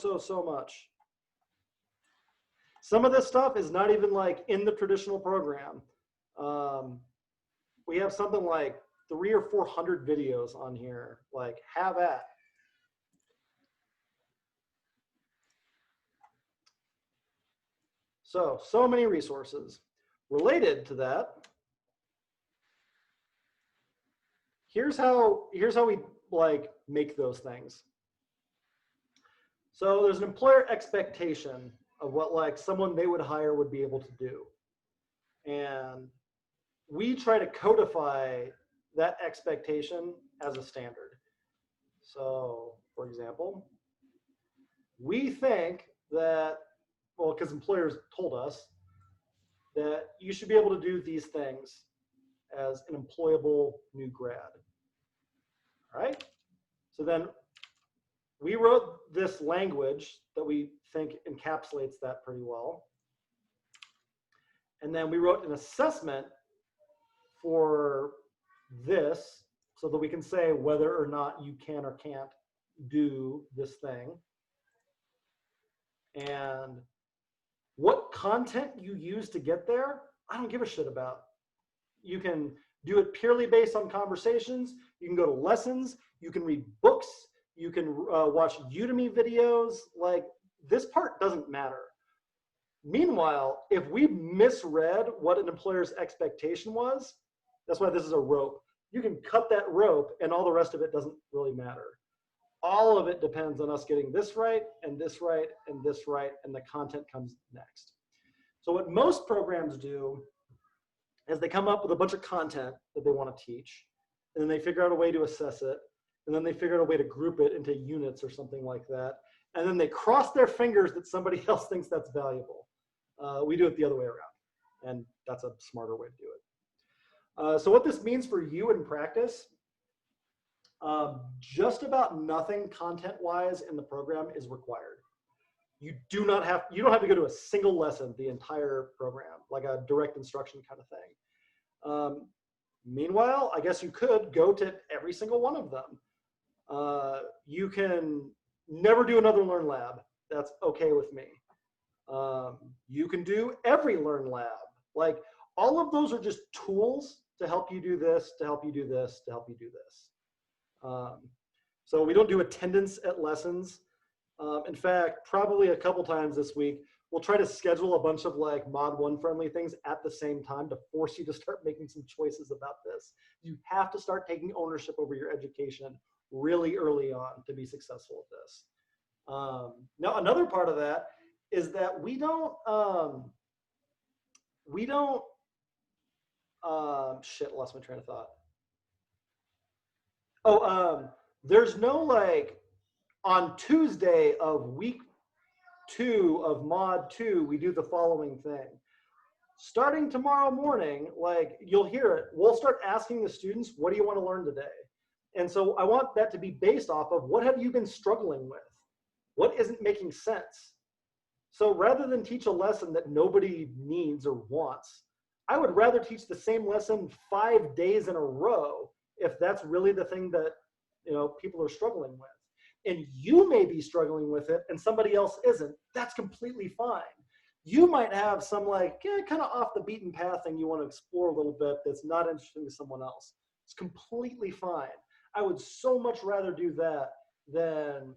Speaker 1: much. Some of this stuff is not even like in the traditional program. We have something like 300 or 400 videos on here. Like, have at. So many resources. Related to that, here's how we like make those things. So there's an employer expectation of what like someone they would hire would be able to do. And we try to codify that expectation as a standard. So for example, we think that, well, because employers told us that you should be able to do these things as an employable new grad. All right? So then we wrote this language that we think encapsulates that pretty well. And then we wrote an assessment for this so that we can say whether or not you can or can't do this thing. And what content you use to get there, I don't give a shit about. You can do it purely based on conversations. You can go to lessons. You can read books. You can watch Udemy videos. Like, this part doesn't matter. Meanwhile, if we misread what an employer's expectation was, that's why this is a rope. You can cut that rope and all the rest of it doesn't really matter. All of it depends on us getting this right and this right and this right, and the content comes next. So what most programs do is they come up with a bunch of content that they want to teach, and then they figure out a way to assess it, and then they figure out a way to group it into units or something like that, and then they cross their fingers that somebody else thinks that's valuable. We do it the other way around, and that's a smarter way to do it. So what this means for you in practice, just about nothing content-wise in the program is required. You don't have to go to a single lesson the entire program, like a direct instruction kind of thing. Meanwhile, I guess you could go to every single one of them. You can never do another Learn Lab. That's okay with me. You can do every Learn Lab. Like, all of those are just tools to help you do this, to help you do this, to help you do this. So we don't do attendance at lessons. In fact, probably a couple times this week, we'll try to schedule a bunch of like Mod 1 friendly things at the same time to force you to start making some choices about this. You have to start taking ownership over your education really early on to be successful at this. Now, another part of that is that we don't shit, lost my train of thought. There's no like, on Tuesday of week 2 of Mod 2, we do the following thing. Starting tomorrow morning, like, you'll hear it, we'll start asking the students, what do you want to learn today? And so I want that to be based off of, what have you been struggling with? What isn't making sense? So rather than teach a lesson that nobody needs or wants, I would rather teach the same lesson 5 days in a row if that's really the thing that, you know, people are struggling with. And you may be struggling with it and somebody else isn't. That's completely fine. You might have some like kind of off the beaten path thing you want to explore a little bit that's not interesting to someone else. It's completely fine. I would so much rather do that than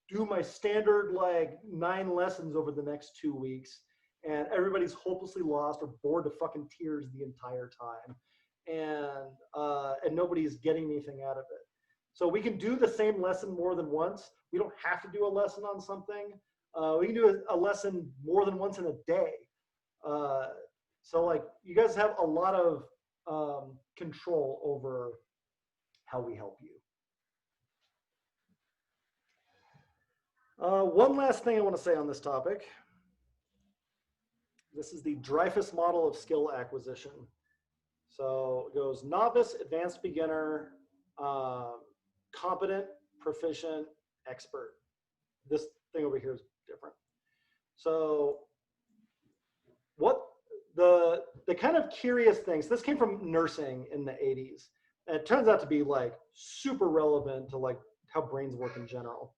Speaker 1: do my standard like 9 lessons over the next 2 weeks and everybody's hopelessly lost or bored to fucking tears the entire time, and nobody's getting anything out of it. So we can do the same lesson more than once. We don't have to do a lesson on something. We can do a lesson more than once in a day. So like, you guys have a lot of control over how we help you. One last thing I want to say on this topic. This is the Dreyfus model of skill acquisition. So it goes novice, advanced beginner, competent, proficient, expert. This thing over here is different. So what the kind of curious things, this came from nursing in the 80s. And it turns out to be like super relevant to like how brains work in general.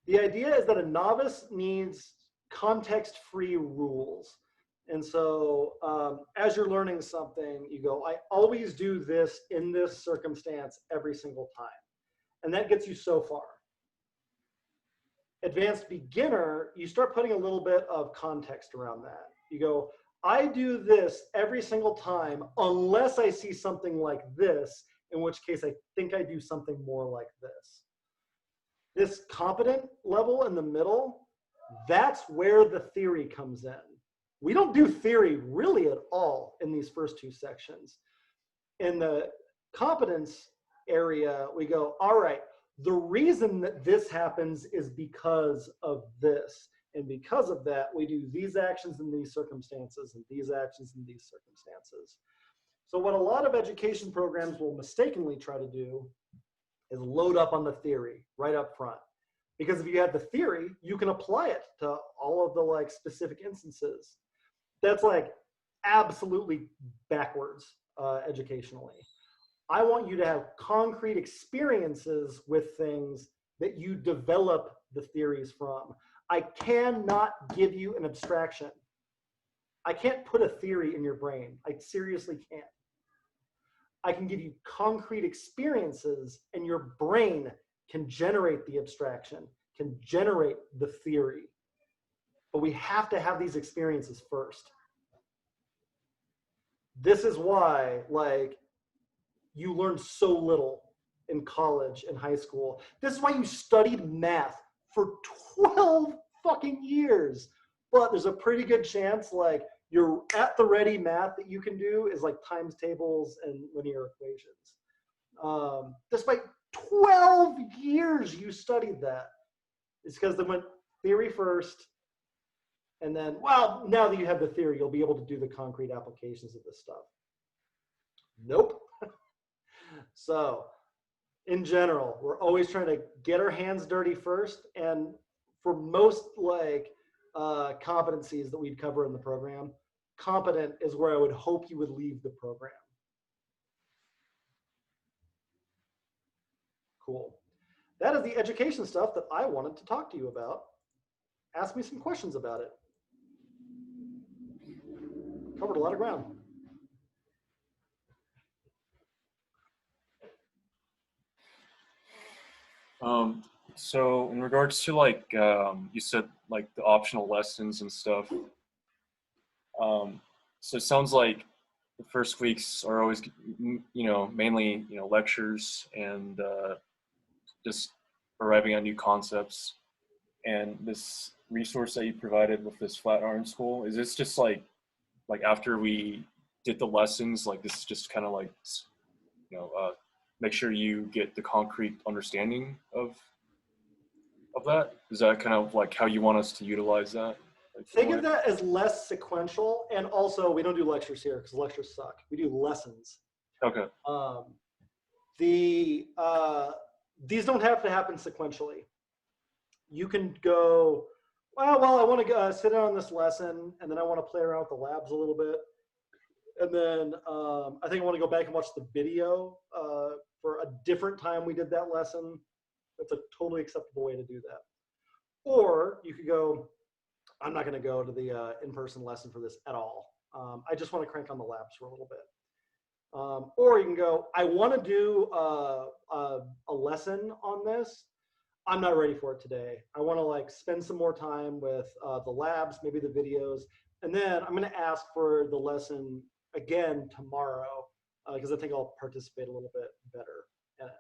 Speaker 1: The idea is that a novice needs context-free rules. And so as you're learning something, you go, I always do this in this circumstance every single time. And that gets you so far. Advanced beginner, you start putting a little bit of context around that. You go, I do this every single time unless I see something like this, in which case I think I do something more like this. This competent level in the middle, that's where the theory comes in. We don't do theory really at all in these first 2 sections. In the competence area, we go, all right, the reason that this happens is because of this. And because of that, we do these actions in these circumstances and these actions in these circumstances. So what a lot of education programs will mistakenly try to do is load up on the theory right up front. Because if you have the theory, you can apply it to all of the like specific instances. That's like absolutely backwards educationally. I want you to have concrete experiences with things that you develop the theories from. I cannot give you an abstraction. I can't put a theory in your brain. I seriously can't. I can give you concrete experiences and your brain can generate the abstraction, can generate the theory. But we have to have these experiences first. This is why, like, you learn so little in college and high school. This is why you studied math for 12 fucking years. But there's a pretty good chance, like, your at the ready math that you can do is like times tables and linear equations. Despite 12 years you studied that. It's because they went theory first, and then, well, now that you have the theory, you'll be able to do the concrete applications of this stuff. Nope. So, in general, we're always trying to get our hands dirty first, and for most, like, competencies that we'd cover in the program, competent is where I would hope you would leave the program. Cool. That is the education stuff that I wanted to talk to you about. Ask me some questions about it. Covered a lot of ground.
Speaker 6: So in regards to, like, you said, like, the optional lessons and stuff. So it sounds like the first weeks are always, mainly, lectures and just arriving at new concepts. And this resource that you provided with this Flatiron School, is this just like after we did the lessons, like this is just kind of like, make sure you get the concrete understanding of that? Is that kind of like how you want us to utilize that? Like,
Speaker 1: think of that as less sequential, and also we don't do lectures here because lectures suck. We do lessons.
Speaker 6: Okay.
Speaker 1: These don't have to happen sequentially. You can go, well, I want to sit down on this lesson, and then I want to play around with the labs a little bit. And then I think I want to go back and watch the video for a different time we did that lesson. That's a totally acceptable way to do that. Or you could go, I'm not going to go to the in-person lesson for this at all. I just want to crank on the labs for a little bit. Or you can go, I want to do a lesson on this. I'm not ready for it today. I want to, like, spend some more time with the labs, maybe the videos, and then I'm going to ask for the lesson again tomorrow because I think I'll participate a little bit better in it.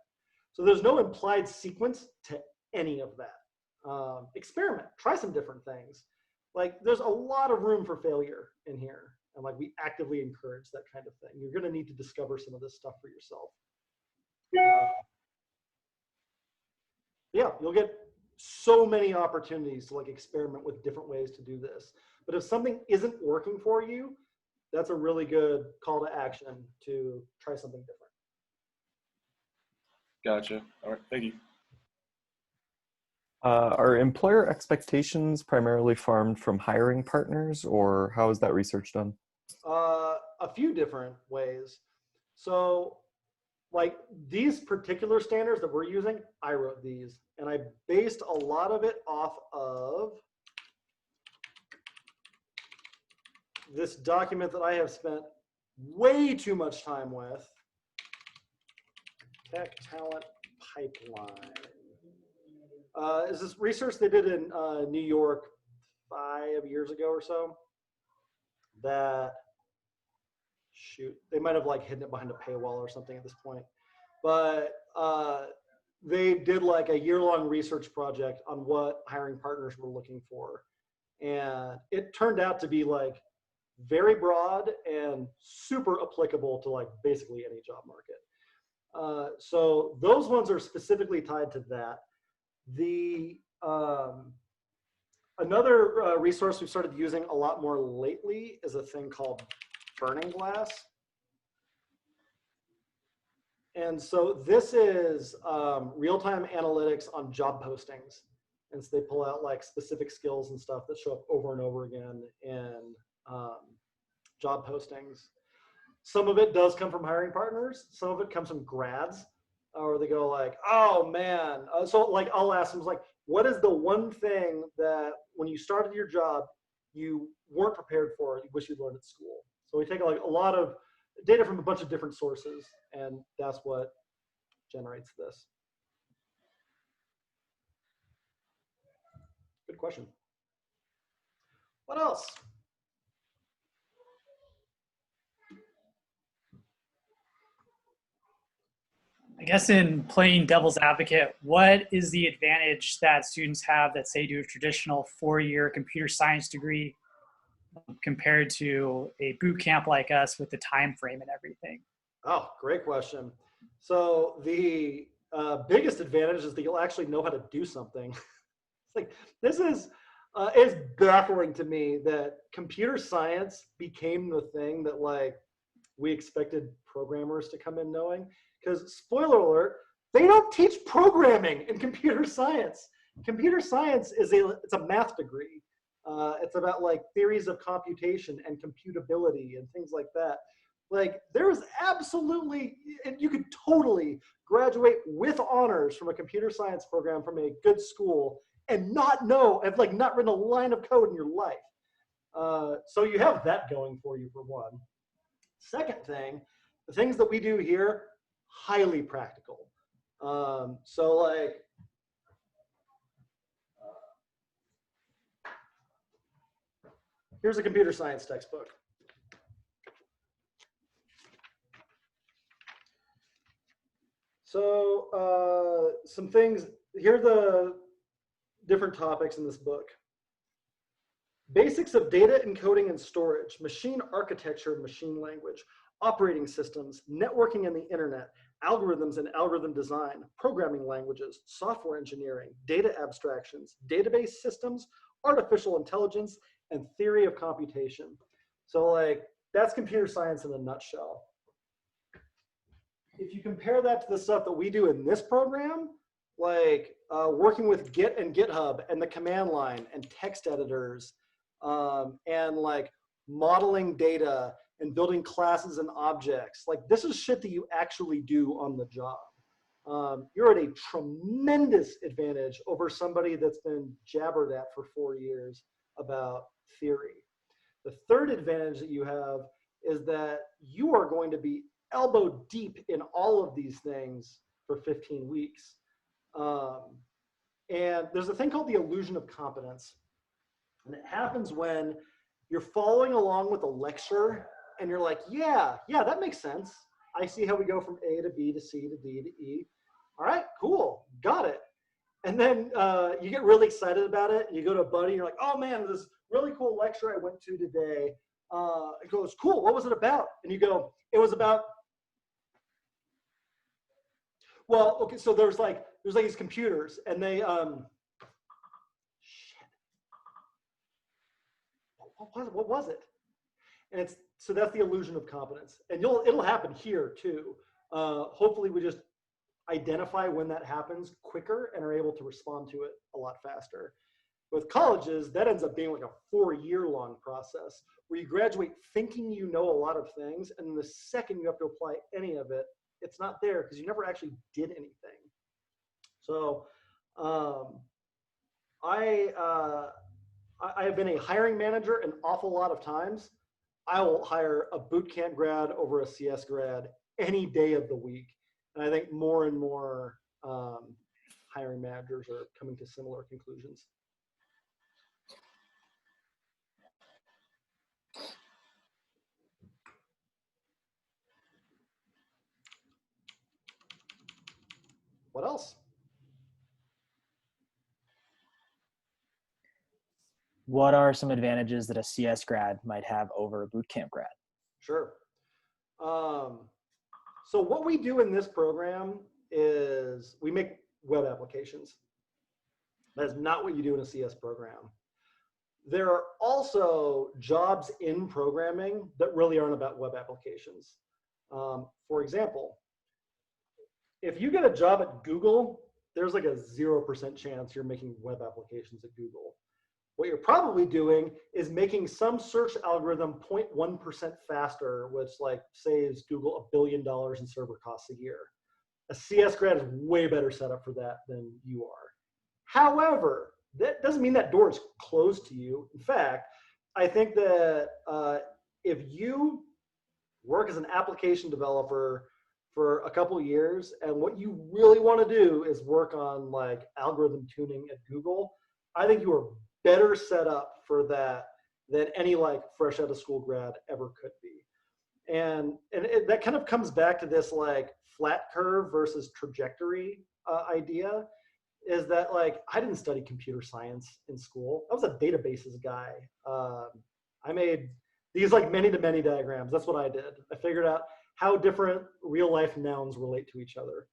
Speaker 1: So there's no implied sequence to any of that. Experiment, try some different things. Like, there's a lot of room for failure in here, and, like, we actively encourage that kind of thing. You're going to need to discover some of this stuff for yourself. Yeah, you'll get so many opportunities to, like, experiment with different ways to do this. But if something isn't working for you, that's a really good call to action to try something different.
Speaker 6: Gotcha. All right, thank you.
Speaker 2: Are employer expectations primarily formed from hiring partners, or how is that research done?
Speaker 1: A few different ways. So, like, these particular standards that we're using, I wrote these, and I based a lot of it off of this document that I have spent way too much time with, Tech Talent Pipeline. Is this research they did in New York 5 years ago or so that, shoot, they might have, like, hidden it behind a paywall or something at this point. But they did, like, a year-long research project on what hiring partners were looking for. And it turned out to be, like, very broad and super applicable to, like, basically any job market. So those ones are specifically tied to that. The another resource we've started using a lot more lately is a thing called Burning Glass. And so this is real-time analytics on job postings. And so they pull out, like, specific skills and stuff that show up over and over again in job postings. Some of it does come from hiring partners. Some of it comes from grads, or they go like, oh man. So, like, I'll ask them, like, what is the one thing that when you started your job, you weren't prepared for, you wish you'd learned at school? So we take, like, a lot of data from a bunch of different sources, and that's what generates this. question. What else?
Speaker 10: I guess in playing devil's advocate, what is the advantage that students have that say do a traditional 4-year computer science degree compared to a boot camp like us with the time frame and everything?
Speaker 1: Oh, great question. So the biggest advantage is that you'll actually know how to do something. It's like, this is, it's baffling to me that computer science became the thing that like we expected programmers to come in knowing. Because spoiler alert, they don't teach programming in computer science. Computer science is it's a math degree. It's about like theories of computation and computability and things like that. Like there is absolutely, you could totally graduate with honors from a computer science program from a good school and not know, have like not written a line of code in your life. So you have that going for you for one. Second thing, the things that we do here, highly practical. So like, here's a computer science textbook. So some things, here are the different topics in this book. Basics of data encoding and storage, machine architecture and machine language, operating systems, networking and the internet, algorithms and algorithm design, programming languages, software engineering, data abstractions, database systems, artificial intelligence, and theory of computation. So like, that's computer science in a nutshell. If you compare that to the stuff that we do in this program, like working with Git and GitHub and the command line and text editors and like modeling data and building classes and objects, like this is shit that you actually do on the job. You're at a tremendous advantage over somebody that's been jabbered at for 4 years about theory. The third advantage that you have is that you are going to be elbow deep in all of these things for 15 weeks. And there's a thing called the illusion of competence. And it happens when you're following along with a lecture and you're like, yeah, that makes sense. I see how we go from A to B to C to D to E. All right, cool, got it. And then you get really excited about it. And you go to a buddy and you're like, oh man, this really cool lecture I went to today. It goes, cool, what was it about? And you go, it was about, well, okay, so there's like these computers and they, shit. What was it? And so that's the illusion of competence. And it'll happen here too. Hopefully we just identify when that happens quicker and are able to respond to it a lot faster. With colleges, that ends up being like a 4-year-long process where you graduate thinking you know a lot of things, and the second you have to apply any of it, it's not there because you never actually did anything. So I have been a hiring manager an awful lot of times. I will hire a boot camp grad over a CS grad any day of the week. And I think more and more hiring managers are coming to similar conclusions. What else?
Speaker 11: What are some advantages that a CS grad might have over a bootcamp grad?
Speaker 1: Sure. So what we do in this program is we make web applications. That is not what you do in a CS program. There are also jobs in programming that really aren't about web applications. For example, if you get a job at Google, there's like a 0% chance you're making web applications at Google. What you're probably doing is making some search algorithm 0.1% faster, which like saves Google $1 billion in server costs a year. A CS grad is way better set up for that than you are. However, that doesn't mean that door is closed to you. In fact, I think that if you work as an application developer for a couple of years and what you really want to do is work on like algorithm tuning at Google, I think you are better set up for that than any like fresh out of school grad ever could be. And that kind of comes back to this like flat curve versus trajectory idea, is that like I didn't study computer science in school. I was a databases guy. I made these like many-to-many diagrams. That's what I did. I figured out how different real life nouns relate to each other.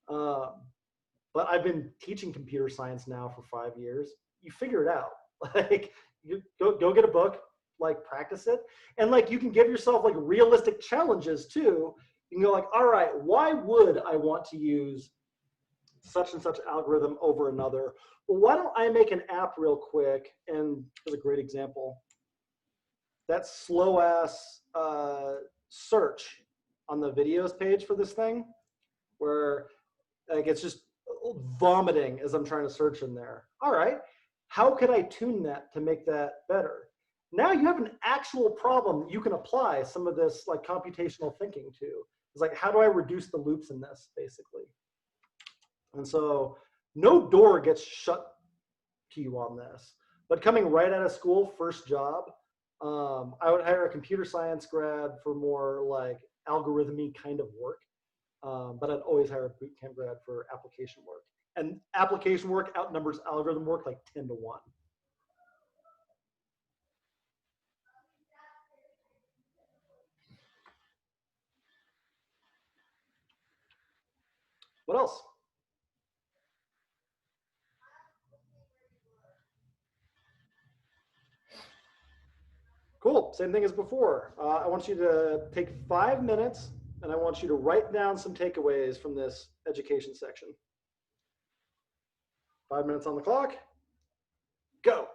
Speaker 1: But I've been teaching computer science now for 5 years. You figure it out. Like you go get a book, like practice it. And like you can give yourself like realistic challenges too. You can go like, all right, why would I want to use such and such algorithm over another? Well, why don't I make an app real quick? And here's a great example. That slow ass search on the videos page for this thing, where like it's just vomiting as I'm trying to search in there. All right, how could I tune that to make that better? Now you have an actual problem you can apply some of this like computational thinking to. It's like, how do I reduce the loops in this, basically? And so no door gets shut to you on this. But coming right out of school, first job, I would hire a computer science grad for more like algorithmy kind of work. But I'd always hire a boot camp grad for application work. And application work outnumbers algorithm work like 10 to 1. What else? Cool, same thing as before. I want you to take 5 minutes and I want you to write down some takeaways from this education section. 5 minutes on the clock, go.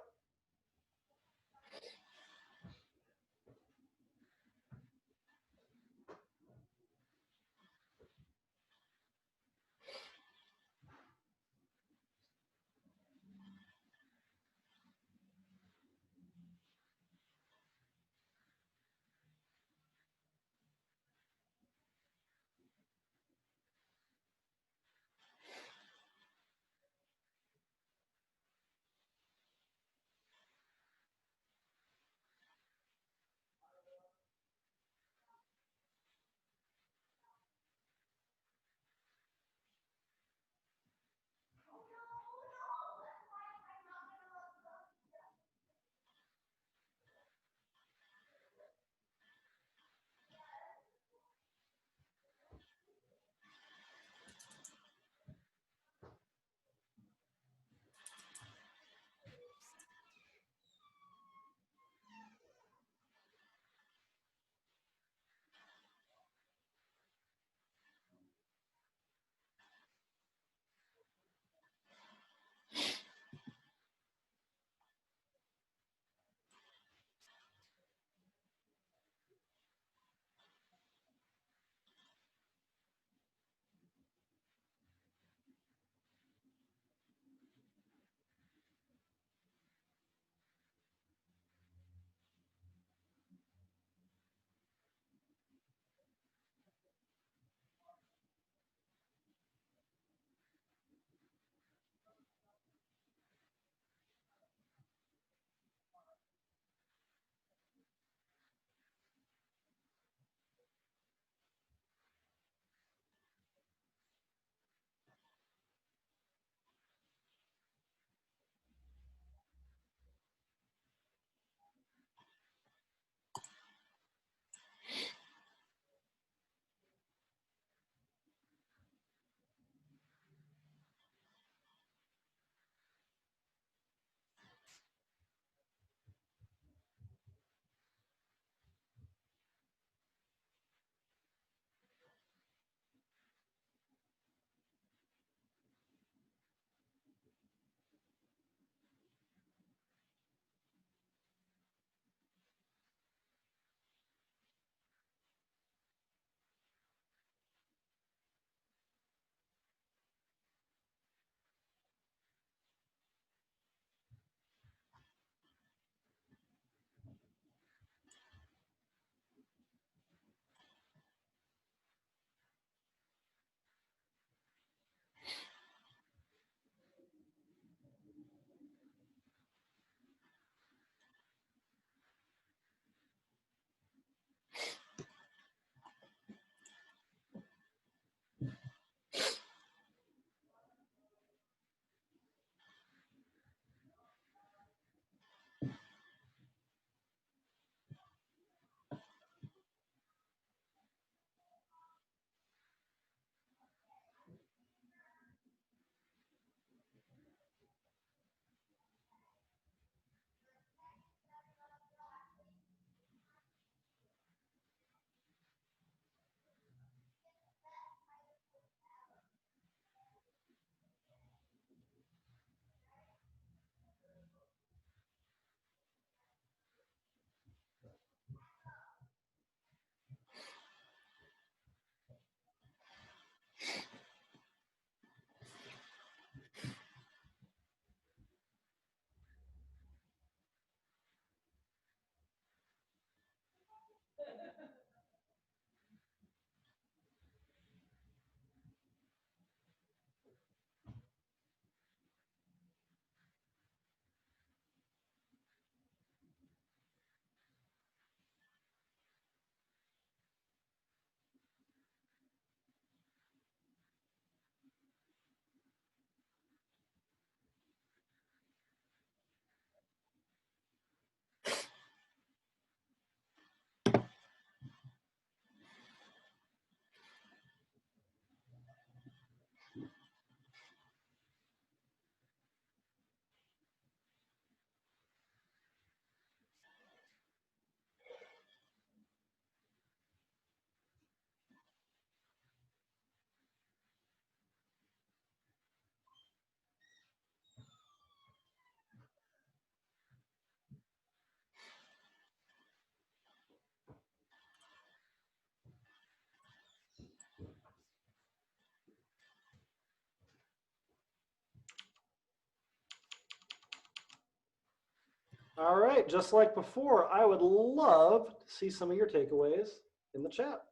Speaker 1: All right, just like before, I would love to see some of your takeaways in the chat.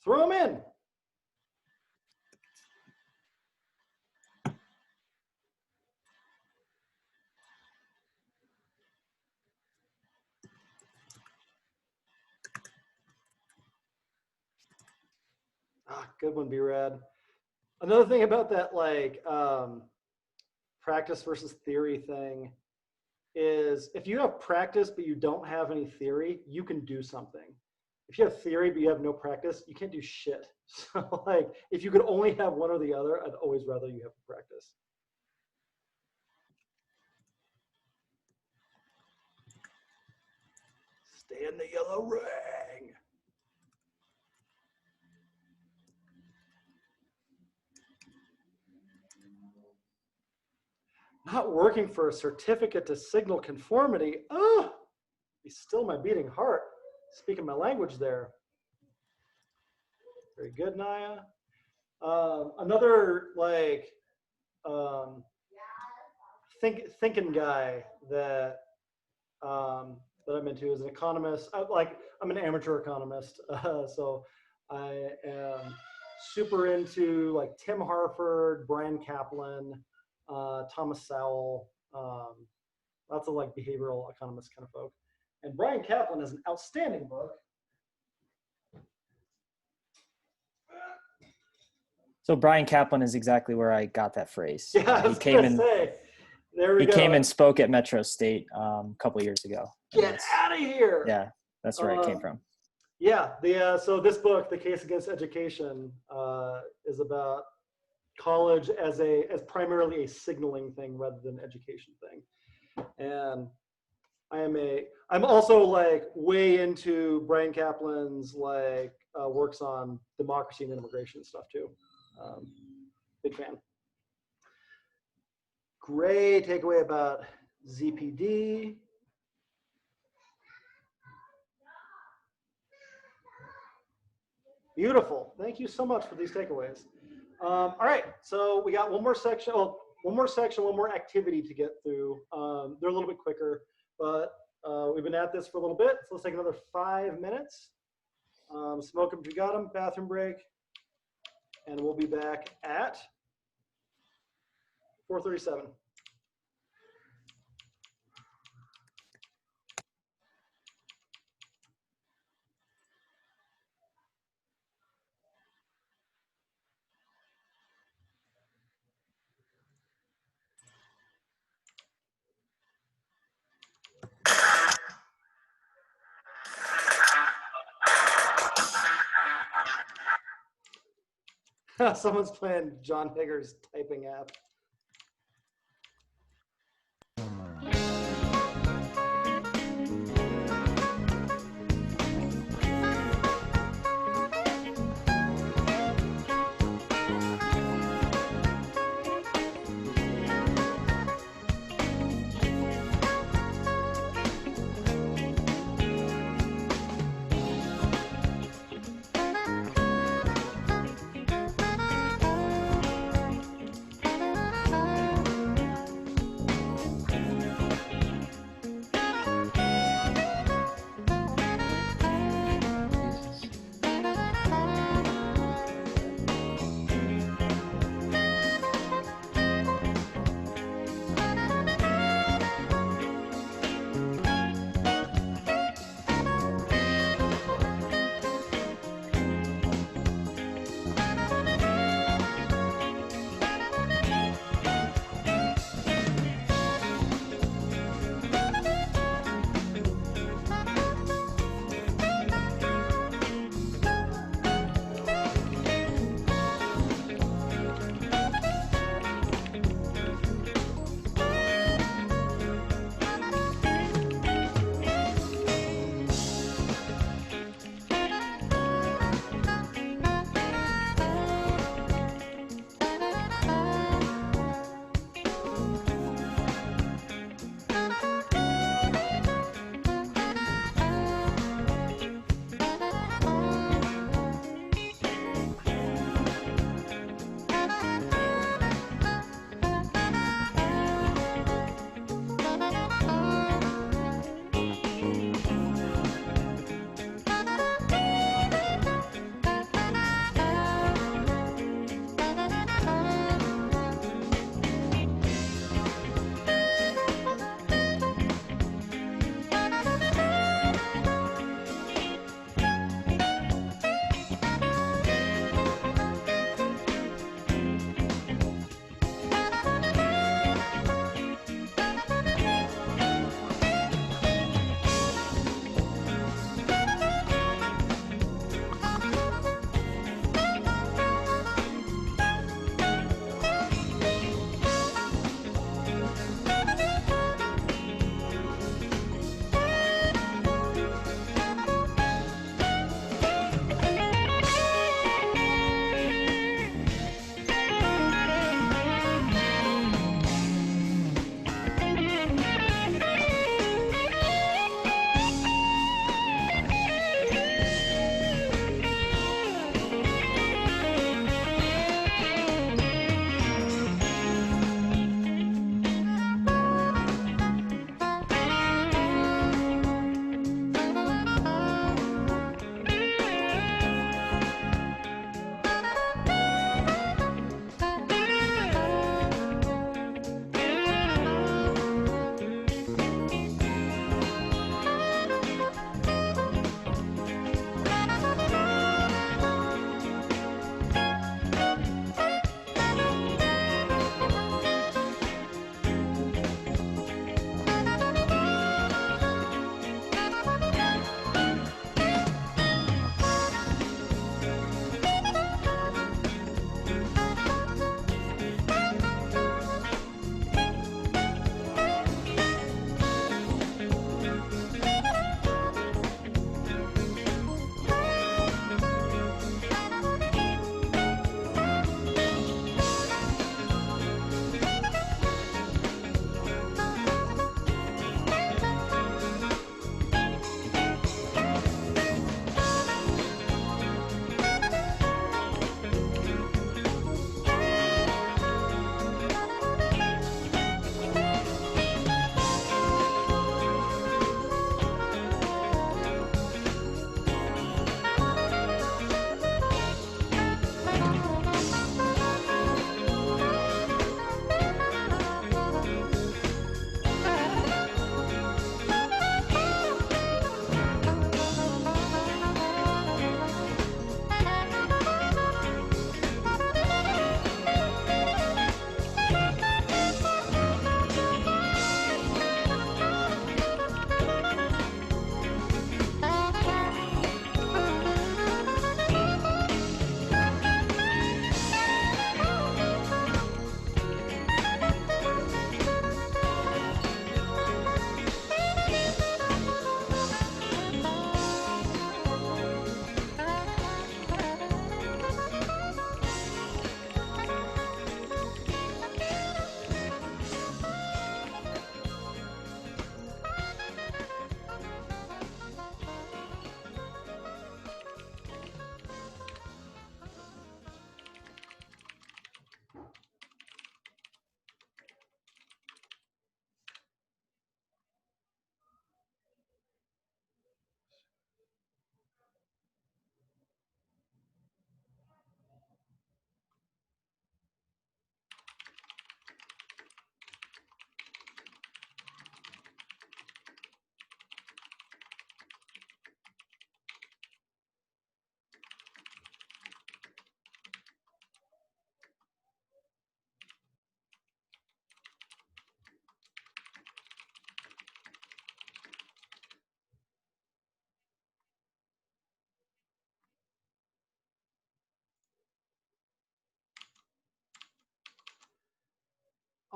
Speaker 1: Throw them in. Ah, good one, B-Rad. Another thing about that, like, practice versus theory thing is if you have practice but you don't have any theory, you can do something. If you have theory but you have no practice, you can't do shit. So, like, if you could only have one or the other, I'd always rather you have practice. Stay in the yellow ring. Not working for a certificate to signal conformity. Oh, be still my beating heart. Speaking my language there. Very good, Naya. Another like thinking guy that that I'm into is an economist. I'm an amateur economist, so I am super into like Tim Harford, Brian Kaplan, Thomas Sowell, lots of like behavioral economist kind of folk. And Brian Kaplan has an outstanding book.
Speaker 11: So Brian Kaplan is exactly where I got that phrase.
Speaker 1: Yeah,
Speaker 11: he came in.
Speaker 1: There we
Speaker 11: he
Speaker 1: go.
Speaker 11: came and spoke at Metro State a couple years ago.
Speaker 1: Get out of here!
Speaker 11: Yeah, that's where it came from.
Speaker 1: Yeah, so this book, The Case Against Education, is about college as primarily a signaling thing rather than education thing. And I'm also like way into Brian Kaplan's like works on democracy and immigration stuff too. Big fan. Great takeaway about ZPD. Beautiful. Thank you so much for these takeaways. All right, so we got one more section, one more activity to get through. They're a little bit quicker, but we've been at this for a little bit, so let's take another 5 minutes. Smoke them if you got them, bathroom break, and we'll be back at 4:37. Someone's playing John Higger's typing app.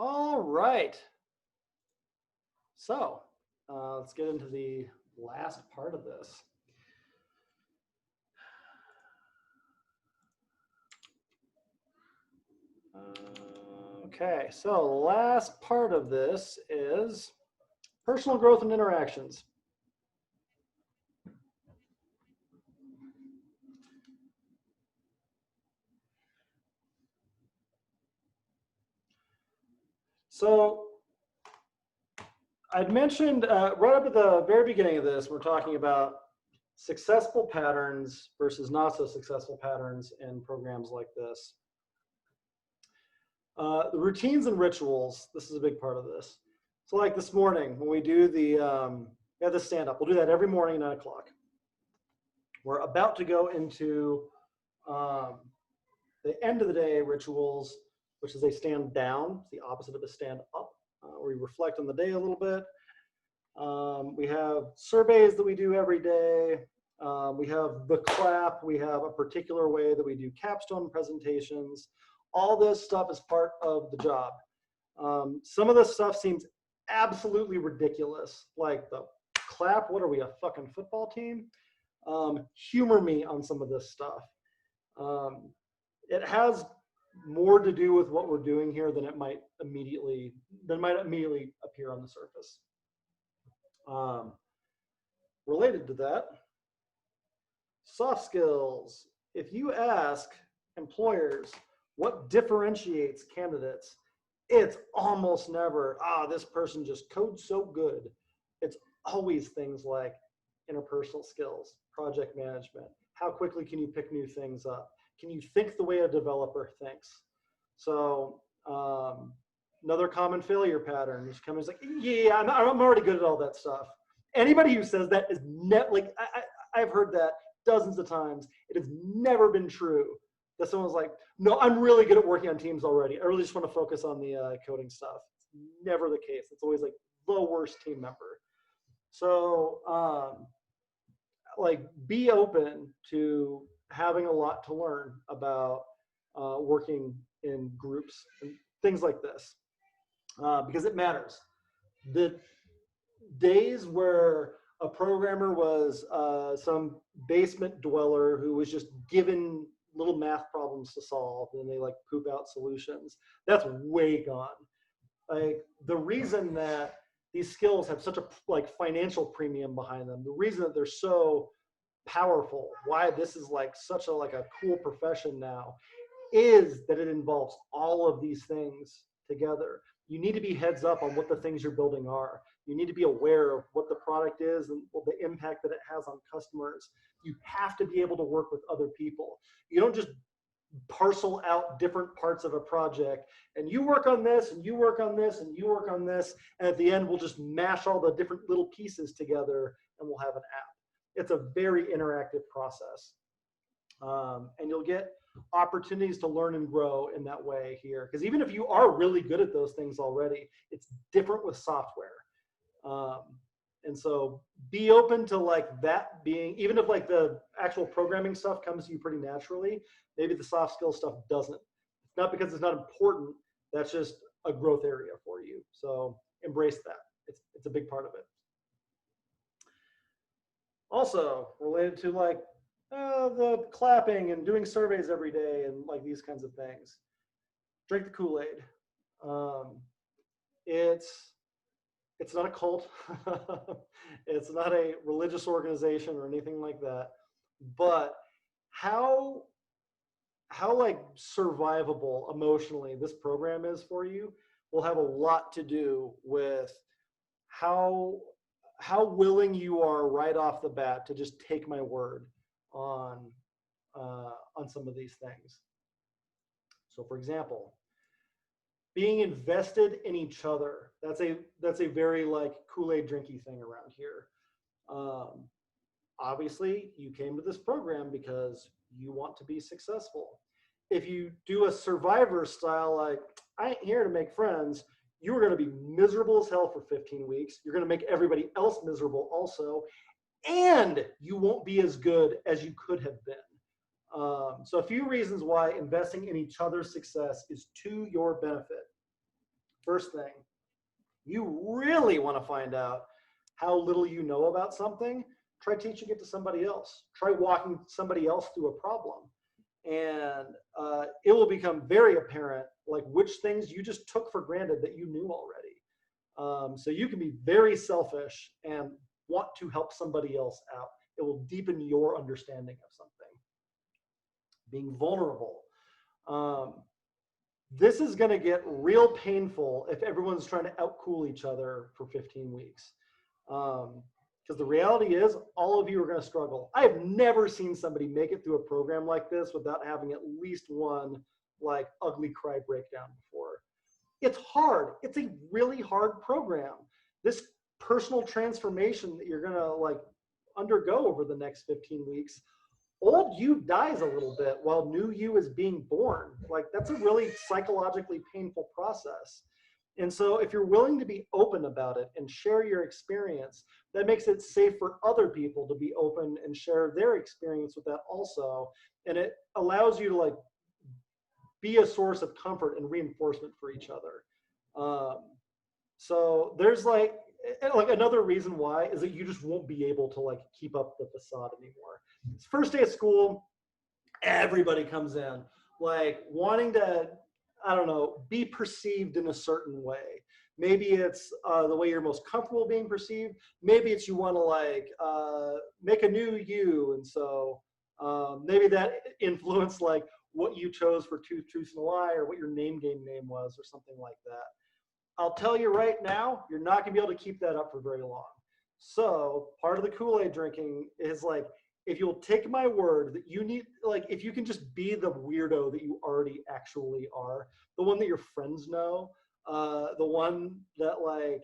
Speaker 1: All right. So let's get into the last part of this. Okay, so the last part of this is personal growth and interactions. So I'd mentioned right up at the very beginning of this, we're talking about successful patterns versus not so successful patterns in programs like this. The routines and rituals, this is a big part of this. So like this morning, when we do the stand-up, we'll do that every morning at 9 o'clock. We're about to go into the end of the day rituals, which is a stand down, the opposite of a stand up, where we reflect on the day a little bit. We have surveys that we do every day. We have the clap. We have a particular way that we do capstone presentations. All this stuff is part of the job. Some of this stuff seems absolutely ridiculous, like the clap. What are we, a fucking football team? Humor me on some of this stuff. It has more to do with what we're doing here than it might immediately appear on the surface. Related to that, soft skills. If you ask employers what differentiates candidates, it's almost never, this person just codes so good. It's always things like interpersonal skills, project management. How quickly can you pick new things up? Can you think the way a developer thinks? So another common failure pattern is coming, like, yeah, I'm already good at all that stuff. Anybody who says that is like, I've heard that dozens of times. It has never been true that someone's like, no, I'm really good at working on teams already. I really just want to focus on the coding stuff. It's never the case. It's always like the worst team member. So like, be open to having a lot to learn about working in groups and things like this, because it matters. The days where a programmer was some basement dweller who was just given little math problems to solve and they like poop out solutions, that's way gone. Like, the reason that these skills have such a like financial premium behind them, the reason that they're so powerful, why this is like such a like a cool profession now, is that it involves all of these things together. You need to be heads up on what the things you're building are. You need to be aware of what the product is and what the impact that it has on customers. You have to be able to work with other people. You don't just parcel out different parts of a project and you work on this and you work on this and you work on this, and at the end we'll just mash all the different little pieces together and we'll have an app. It's a very interactive process. And you'll get opportunities to learn and grow in that way here. Because even if you are really good at those things already, it's different with software. And so be open to like that being, even if like the actual programming stuff comes to you pretty naturally, maybe the soft skill stuff doesn't. It's not because it's not important, that's just a growth area for you. So embrace that. It's a big part of it. Also related to like the clapping and doing surveys every day and like these kinds of things. Drink the Kool-Aid. It's not a cult. It's not a religious organization or anything like that. But how like survivable emotionally this program is for you will have a lot to do with how willing you are right off the bat to just take my word on some of these things. So for example, being invested in each other, that's a very like Kool-Aid drinky thing around here. Obviously you came to this program because you want to be successful. If you do a survivor style, like, I ain't here to make friends, you're going to be miserable as hell for 15 weeks. You're going to make everybody else miserable also, and you won't be as good as you could have been. So a few reasons why investing in each other's success is to your benefit. First thing, you really want to find out how little you know about something. Try teaching it to somebody else. Try walking somebody else through a problem. And it will become very apparent like which things you just took for granted that you knew already. So you can be very selfish and want to help somebody else out. It will deepen your understanding of something. Being vulnerable. This is going to get real painful if everyone's trying to outcool each other for 15 weeks. Because the reality is all of you are going to struggle. I have never seen somebody make it through a program like this without having at least one like ugly cry breakdown before. It's hard. It's a really hard program. This personal transformation that you're going to like undergo over the next 15 weeks, old you dies a little bit while new you is being born. Like that's a really psychologically painful process. And so if you're willing to be open about it and share your experience, that makes it safe for other people to be open and share their experience with that also. And it allows you to like be a source of comfort and reinforcement for each other. So there's like another reason why is that you just won't be able to like keep up the facade anymore. It's first day of school, everybody comes in like wanting to, I don't know, be perceived in a certain way. Maybe it's the way you're most comfortable being perceived. Maybe it's you want to like make a new you. And so maybe that influenced like what you chose for Two Truths and a Lie or what your name game name was or something like that. I'll tell you right now, you're not gonna be able to keep that up for very long. So part of the Kool-Aid drinking is like, if you'll take my word that you need, like, if you can just be the weirdo that you already actually are, the one that your friends know, the one that like,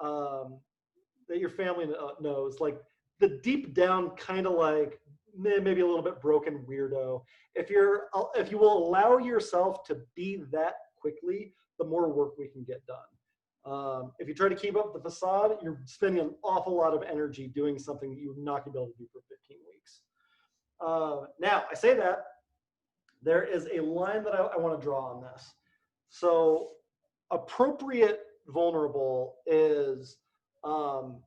Speaker 1: that your family knows, like the deep down kind of like, maybe a little bit broken weirdo. If you will allow yourself to be that quickly, the more work we can get done. If you try to keep up the facade, you're spending an awful lot of energy doing something that you're not gonna be able to do for 15 weeks. Now, I say that, there is a line that I wanna draw on this. So appropriate vulnerable is,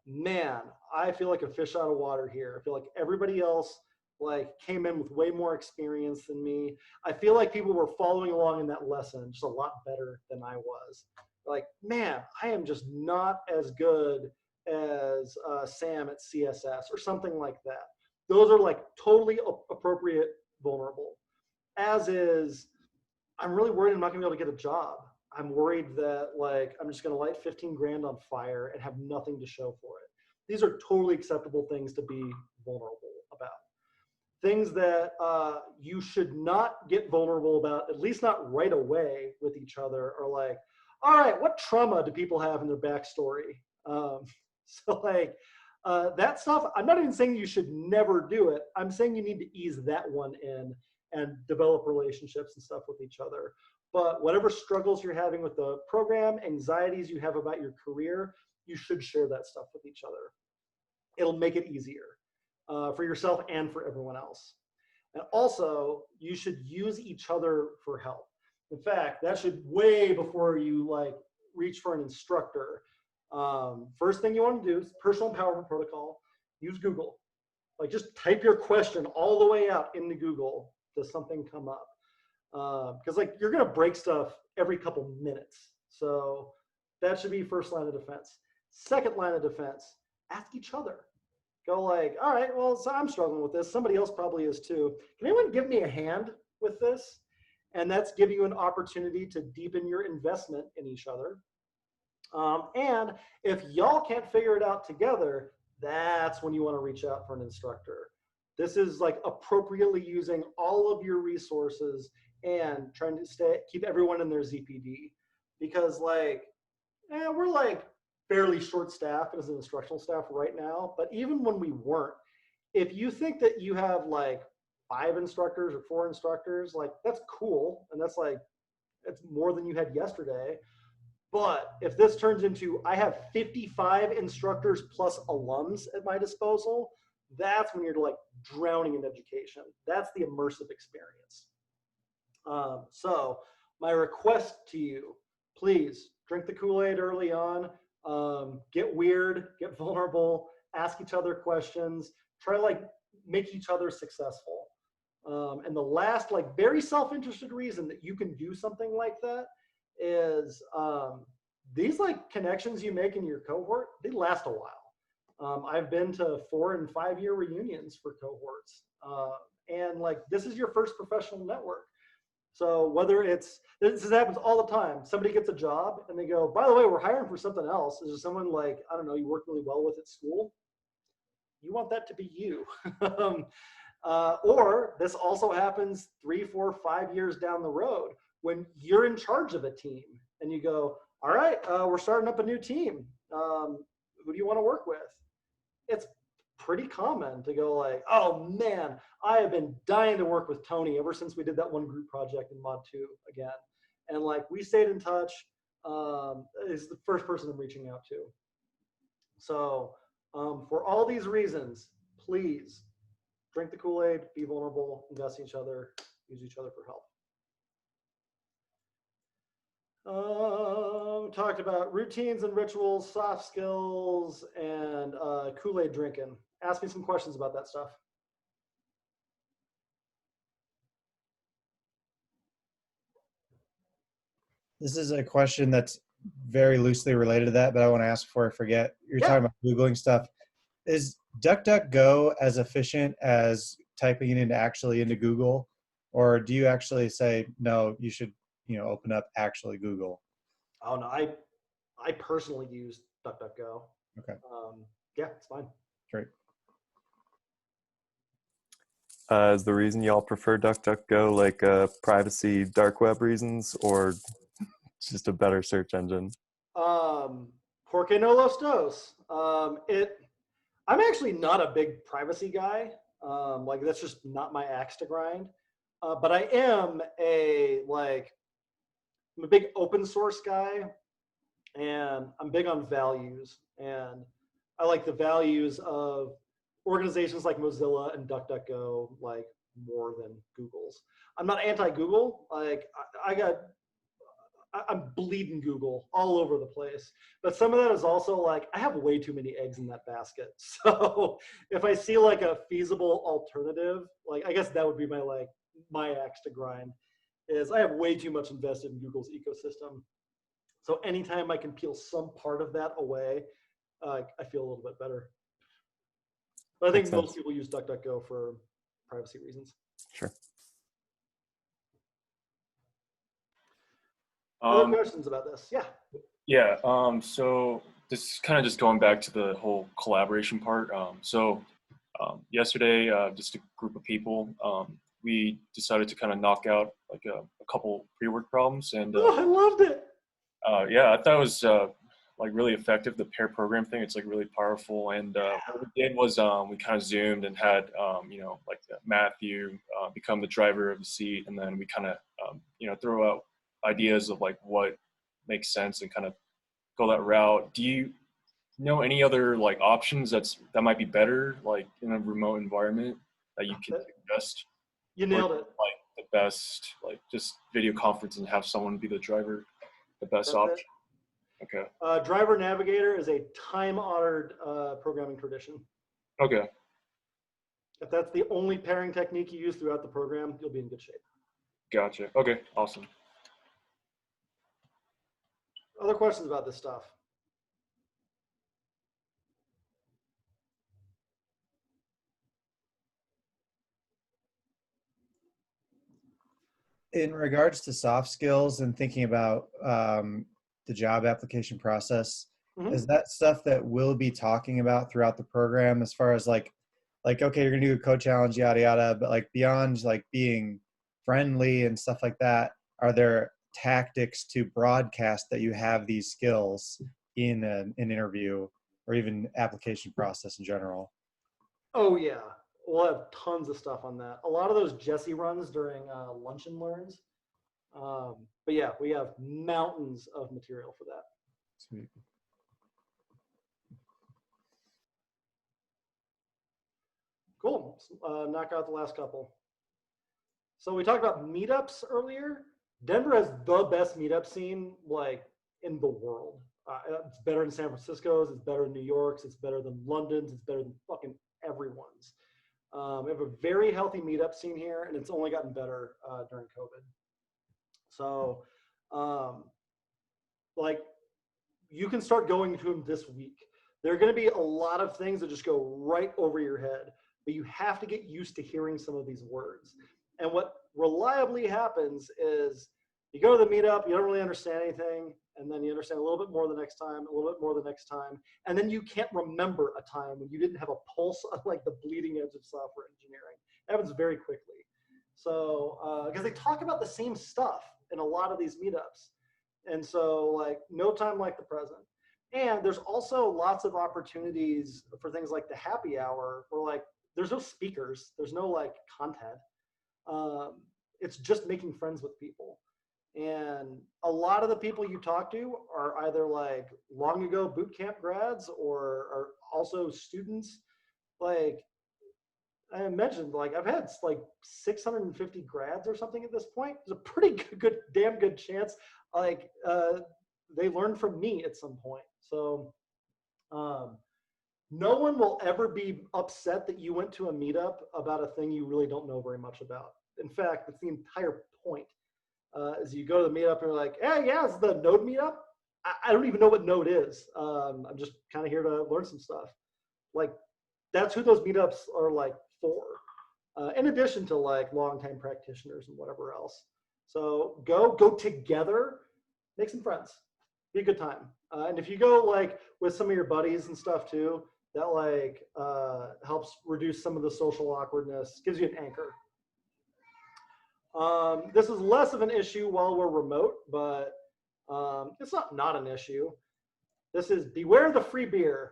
Speaker 1: man, I feel like a fish out of water here. I feel like everybody else like came in with way more experience than me. I feel like people were following along in that lesson just a lot better than I was. Like, man, I am just not as good as Sam at CSS or something like that. Those are like totally appropriate vulnerable. As is, I'm really worried I'm not gonna be able to get a job. I'm worried that like, I'm just gonna light 15 grand on fire and have nothing to show for it. These are totally acceptable things to be vulnerable about. Things that you should not get vulnerable about, at least not right away with each other, are like, all right, what trauma do people have in their backstory? So like that stuff, I'm not even saying you should never do it. I'm saying you need to ease that one in and develop relationships and stuff with each other. But whatever struggles you're having with the program, anxieties you have about your career, you should share that stuff with each other. It'll make it easier. For yourself and for everyone else. And also, you should use each other for help. In fact, that should way before you like reach for an instructor. First thing you want to do is personal empowerment protocol. Use Google. Like just type your question all the way out into Google. Does something come up? Because like you're gonna break stuff every couple minutes. So that should be first line of defense. Second line of defense, ask each other. Go like, all right, well, so I'm struggling with this. Somebody else probably is too. Can anyone give me a hand with this? And that's giving you an opportunity to deepen your investment in each other. And if y'all can't figure it out together, that's when you want to reach out for an instructor. This is like appropriately using all of your resources and trying to keep everyone in their ZPD. Because like, we're like, fairly short staffed as an instructional staff right now, but even when we weren't, if you think that you have like 5 instructors or 4 instructors, like that's cool. And that's like, it's more than you had yesterday. But if this turns into, I have 55 instructors plus alums at my disposal, that's when you're like drowning in education. That's the immersive experience. So my request to you please drink the Kool-Aid early on. Get weird, get vulnerable, ask each other questions, try to like make each other successful. And the last, like, very self-interested reason that you can do something like that is these like connections you make in your cohort, they last a while. I've been to 4 and 5 year reunions for cohorts. And like, this is your first professional network. So whether it's, this happens all the time. Somebody gets a job and they go, by the way, we're hiring for something else. Is there someone like, I don't know, you work really well with at school? You want that to be you. Or this also happens 3, 4, 5 years down the road when you're in charge of a team and you go, all right, we're starting up a new team. Who do you want to work with? It's pretty common to go like, oh man, I have been dying to work with Tony ever since we did that one group project in Mod 2 again. And like, we stayed in touch. Is the first person I'm reaching out to. So for all these reasons, please drink the Kool-Aid, be vulnerable, invest in each other, use each other for help. Talked about routines and rituals, soft skills, and Kool-Aid drinking. Ask me some questions about that stuff.
Speaker 4: This is a question that's very loosely related to that, but I want to ask before I forget. You're talking about Googling stuff. Is DuckDuckGo as efficient as typing it into Google? Or do you actually say, no, you should, open up actually Google?
Speaker 1: Oh no, I personally use DuckDuckGo.
Speaker 4: Okay.
Speaker 1: Yeah, it's fine.
Speaker 4: Great.
Speaker 2: Is the reason y'all prefer DuckDuckGo like privacy, dark web reasons, or just a better search engine?
Speaker 1: Porque no los dos. I'm actually not a big privacy guy. Like, that's just not my axe to grind. But I am I'm a big open source guy, and I'm big on values. And I like the values of organizations like Mozilla and DuckDuckGo like more than Google's. I'm not anti-Google. Like, I'm bleeding Google all over the place. But some of that is also like, I have way too many eggs in that basket. So if I see like a feasible alternative, like, I guess that would be my axe to grind, is I have way too much invested in Google's ecosystem. So anytime I can peel some part of that away, I feel a little bit better. But I think most people use DuckDuckGo for privacy reasons.
Speaker 2: Sure.
Speaker 1: Other questions about this? Yeah.
Speaker 6: Yeah. So this is kind of just going back to the whole collaboration part. Yesterday, just a group of people, we decided to kind of knock out like a couple pre-work problems, and
Speaker 1: I loved it.
Speaker 6: Yeah, I thought it was like really effective. The pair program thing, it's like really powerful. And what we did was we kind of zoomed and had like Matthew become the driver of the seat, and then we kind of throw out ideas of like what makes sense and kind of go that route. Do you know any other like options that might be better, like in a remote environment, that you can suggest?
Speaker 1: You nailed it.
Speaker 6: Like the best, like just video conference and have someone be the driver, the best option. Okay.
Speaker 1: Driver Navigator is a time-honored programming tradition.
Speaker 6: Okay.
Speaker 1: If that's the only pairing technique you use throughout the program, you'll be in good shape.
Speaker 6: Gotcha. Okay, awesome.
Speaker 1: Other questions about this stuff?
Speaker 4: In regards to soft skills and thinking about the job application process, is that stuff that we'll be talking about throughout the program, as far as like, okay, you're gonna do a code challenge, yada, yada, but like beyond like being friendly and stuff like that, are there tactics to broadcast that you have these skills in an interview or even application process in general?
Speaker 1: Oh yeah, we'll have tons of stuff on that. A lot of those Jesse runs during lunch and learns. But yeah, we have mountains of material for that.
Speaker 4: Sweet.
Speaker 1: Cool. Knock out the last couple. So we talked about meetups earlier. Denver has the best meetup scene like in the world. It's better than San Francisco's, it's better than New York's, it's better than London's, it's better than fucking everyone's. We have a very healthy meetup scene here, and it's only gotten better during COVID. So, like, you can start going to them this week. There are going to be a lot of things that just go right over your head, but you have to get used to hearing some of these words. And what reliably happens is you go to the meetup, you don't really understand anything, and then you understand a little bit more the next time, a little bit more the next time, and then you can't remember a time when you didn't have a pulse on like the bleeding edge of software engineering. It happens very quickly. So, because they talk about the same stuff in a lot of these meetups. And so like no time like the present. And there's also lots of opportunities for things like the happy hour where like, there's no speakers, there's no like content. It's just making friends with people. And a lot of the people you talk to are either like long ago boot camp grads or are also students. Like I mentioned, like I've had like 650 grads or something at this point. There's a pretty damn good chance like they learned from me at some point. So no one will ever be upset that you went to a meetup about a thing you really don't know very much about. In fact, it's the entire point. Is you go to the meetup and you're like, hey, yeah, it's the Node meetup. I don't even know what Node is. I'm just kind of here to learn some stuff. Like, that's who those meetups are like for, in addition to like longtime practitioners and whatever else. So go together, make some friends, be a good time. And if you go like with some of your buddies and stuff too, that like helps reduce some of the social awkwardness, gives you an anchor. This is less of an issue while we're remote, but it's not an issue. This is beware the free beer.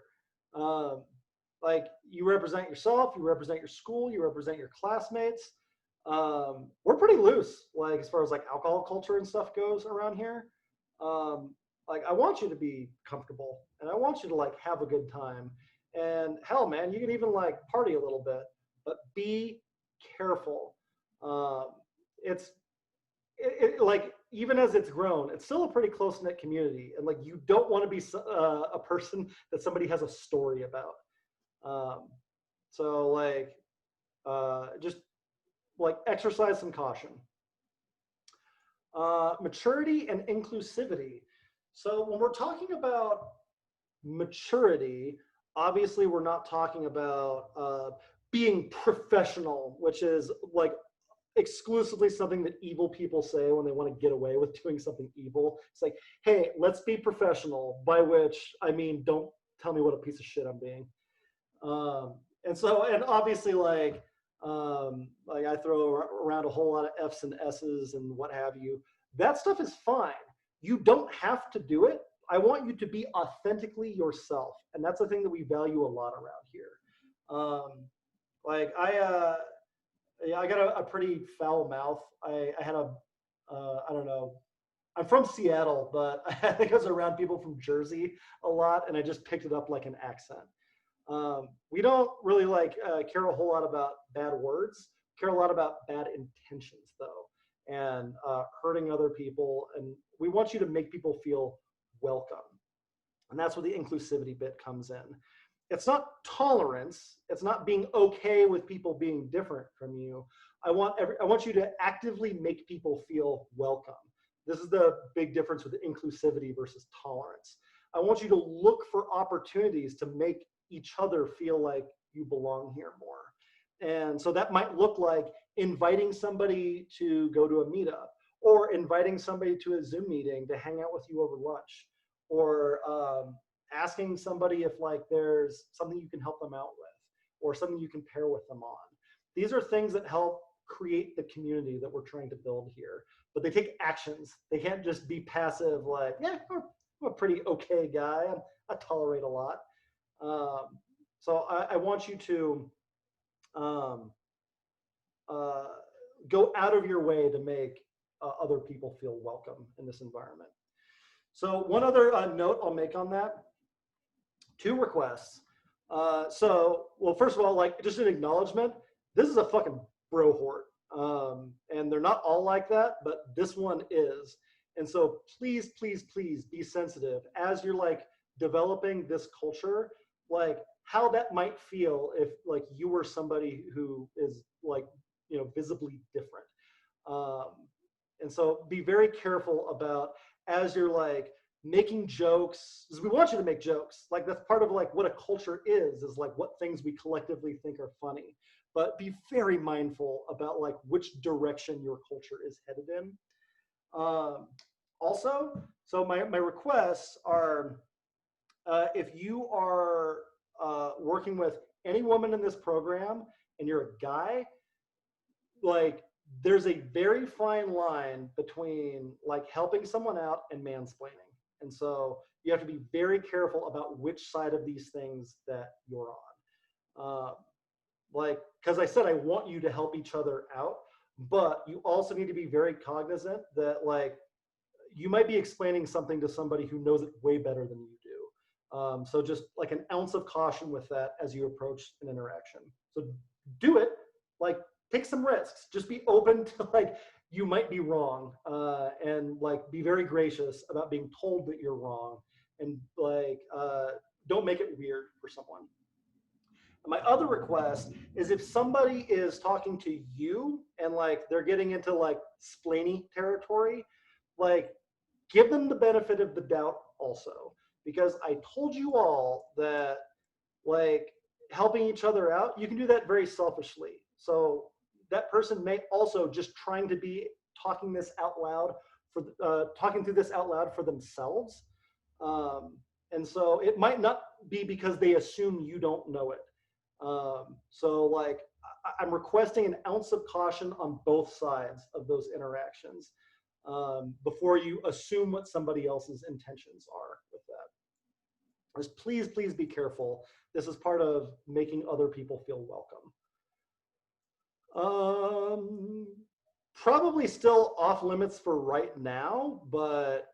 Speaker 1: Like you represent yourself, you represent your school, you represent your classmates. We're pretty loose, like as far as like alcohol culture and stuff goes around here. Like I want you to be comfortable and I want you to like have a good time. And hell, man, you can even like party a little bit, but be careful. It's like, even as it's grown, it's still a pretty close-knit community. And like, you don't want to be a person that somebody has a story about. So like, just like exercise some caution. Maturity and inclusivity. So when we're talking about maturity, obviously we're not talking about being professional, which is like exclusively something that evil people say when they want to get away with doing something evil. It's like, hey, let's be professional, by which I mean, don't tell me what a piece of shit I'm being. And obviously like I throw around a whole lot of F's and S's and what have you. That stuff is fine. You don't have to do it. I want you to be authentically yourself. And that's the thing that we value a lot around here. I got a pretty foul mouth. I had I don't know, I'm from Seattle, but I think I was around people from Jersey a lot, and I just picked it up like an accent. We don't really like care a whole lot about bad words, care a lot about bad intentions though, and hurting other people. And we want you to make people feel welcome. And that's where the inclusivity bit comes in. It's not tolerance. It's not being okay with people being different from you. I want you to actively make people feel welcome. This is the big difference with inclusivity versus tolerance. I want you to look for opportunities to make each other feel like you belong here more. And so that might look like inviting somebody to go to a meetup, or inviting somebody to a Zoom meeting to hang out with you over lunch, or asking somebody if like there's something you can help them out with, or something you can pair with them on. These are things that help create the community that we're trying to build here, but they take actions. They can't just be passive like, yeah, I'm a pretty okay guy. I tolerate a lot. So I want you to go out of your way to make other people feel welcome in this environment. So one other note I'll make on that, 2 requests. Well, first of all, like just an acknowledgement, this is a fucking bro hort. And they're not all like that, but this one is. And so please, please, please be sensitive as you're like developing this culture, like how that might feel if like you were somebody who is like, you know, visibly different. And so be very careful about as you're like making jokes, because we want you to make jokes. Like that's part of like what a culture is like what things we collectively think are funny. But be very mindful about like which direction your culture is headed in. Also, so my requests are, if you are working with any woman in this program and you're a guy, like there's a very fine line between like helping someone out and mansplaining. And so you have to be very careful about which side of these things that you're on. Like, because I said I want you to help each other out, but you also need to be very cognizant that like you might be explaining something to somebody who knows it way better than you do. So just like an ounce of caution with that as you approach an interaction. So do it, like take some risks. Just be open to like you might be wrong, and like be very gracious about being told that you're wrong, and like don't make it weird for someone. My other request is if somebody is talking to you and like they're getting into like splainy territory, like give them the benefit of the doubt also, because I told you all that like helping each other out, you can do that very selfishly. So that person may also just trying to be talking this out loud for talking through this out loud for themselves. And so it might not be because they assume you don't know it. So like I'm requesting an ounce of caution on both sides of those interactions before you assume what somebody else's intentions are with that. Just please, please be careful. This is part of making other people feel welcome. Probably still off limits for right now, but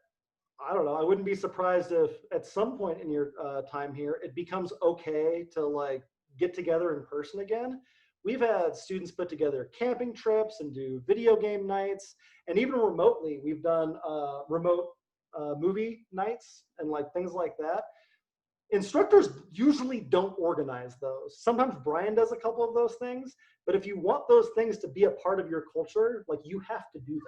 Speaker 1: I don't know. I wouldn't be surprised if at some point in your time here, it becomes okay to like get together in person again. We've had students put together camping trips and do video game nights, and even remotely, we've done remote movie nights and like things like that. Instructors usually don't organize those. Sometimes Brian does a couple of those things, but if you want those things to be a part of your culture, like you have to do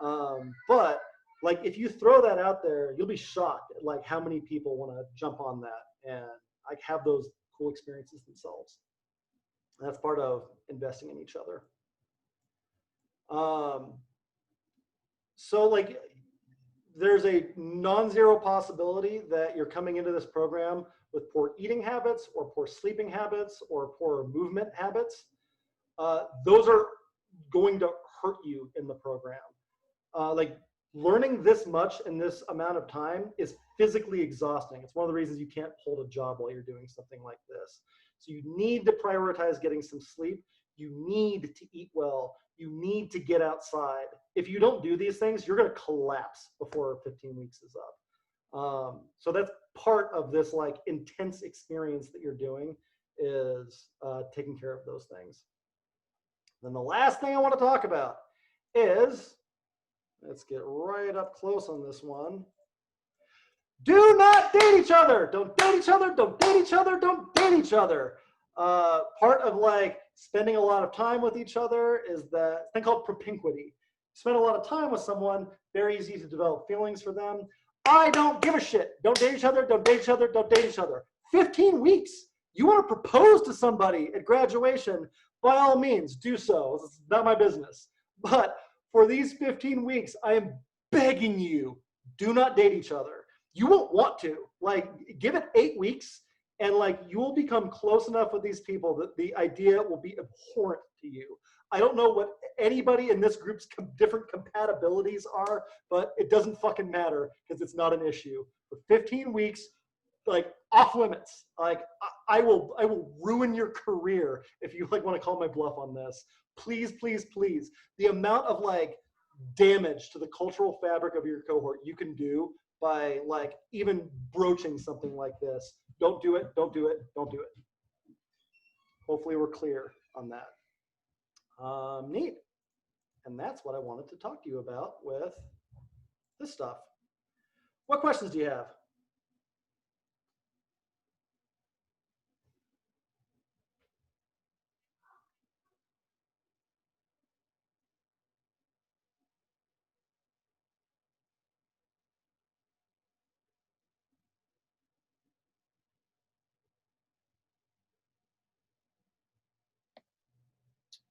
Speaker 1: them. But like if you throw that out there, you'll be shocked at like how many people want to jump on that and like have those cool experiences themselves. And that's part of investing in each other. So like there's a non-zero possibility that you're coming into this program with poor eating habits or poor sleeping habits or poor movement habits. Those are going to hurt you in the program. Like learning this much in this amount of time is physically exhausting. It's one of the reasons you can't hold a job while you're doing something like this. So you need to prioritize getting some sleep. You need to eat well. You need to get outside. If you don't do these things, you're going to collapse before 15 weeks is up. So that's part of this like intense experience that you're doing is taking care of those things. Then the last thing I want to talk about is, let's get right up close on this one. Do not date each other. Don't date each other. Don't date each other. Don't date each other. Part of like spending a lot of time with each other is that thing called propinquity. Spend a lot of time with someone, very easy to develop feelings for them. I don't give a shit. Don't date each other. Don't date each other. Don't date each other. 15 weeks. You want to propose to somebody at graduation, by all means, do so. It's not my business. But for these 15 weeks, I am begging you, do not date each other. You won't want to. Like, give it 8 weeks, and like you will become close enough with these people that the idea will be abhorrent to you. I don't know what anybody in this group's different compatibilities are, but it doesn't fucking matter because it's not an issue. For 15 weeks, like off limits. Like I will ruin your career if you like want to call my bluff on this. Please, please, please. The amount of like damage to the cultural fabric of your cohort you can do by like even broaching something like this. Don't do it. Don't do it. Don't do it. Hopefully we're clear on that. Neat. And that's what I wanted to talk to you about with this stuff. What questions do you have?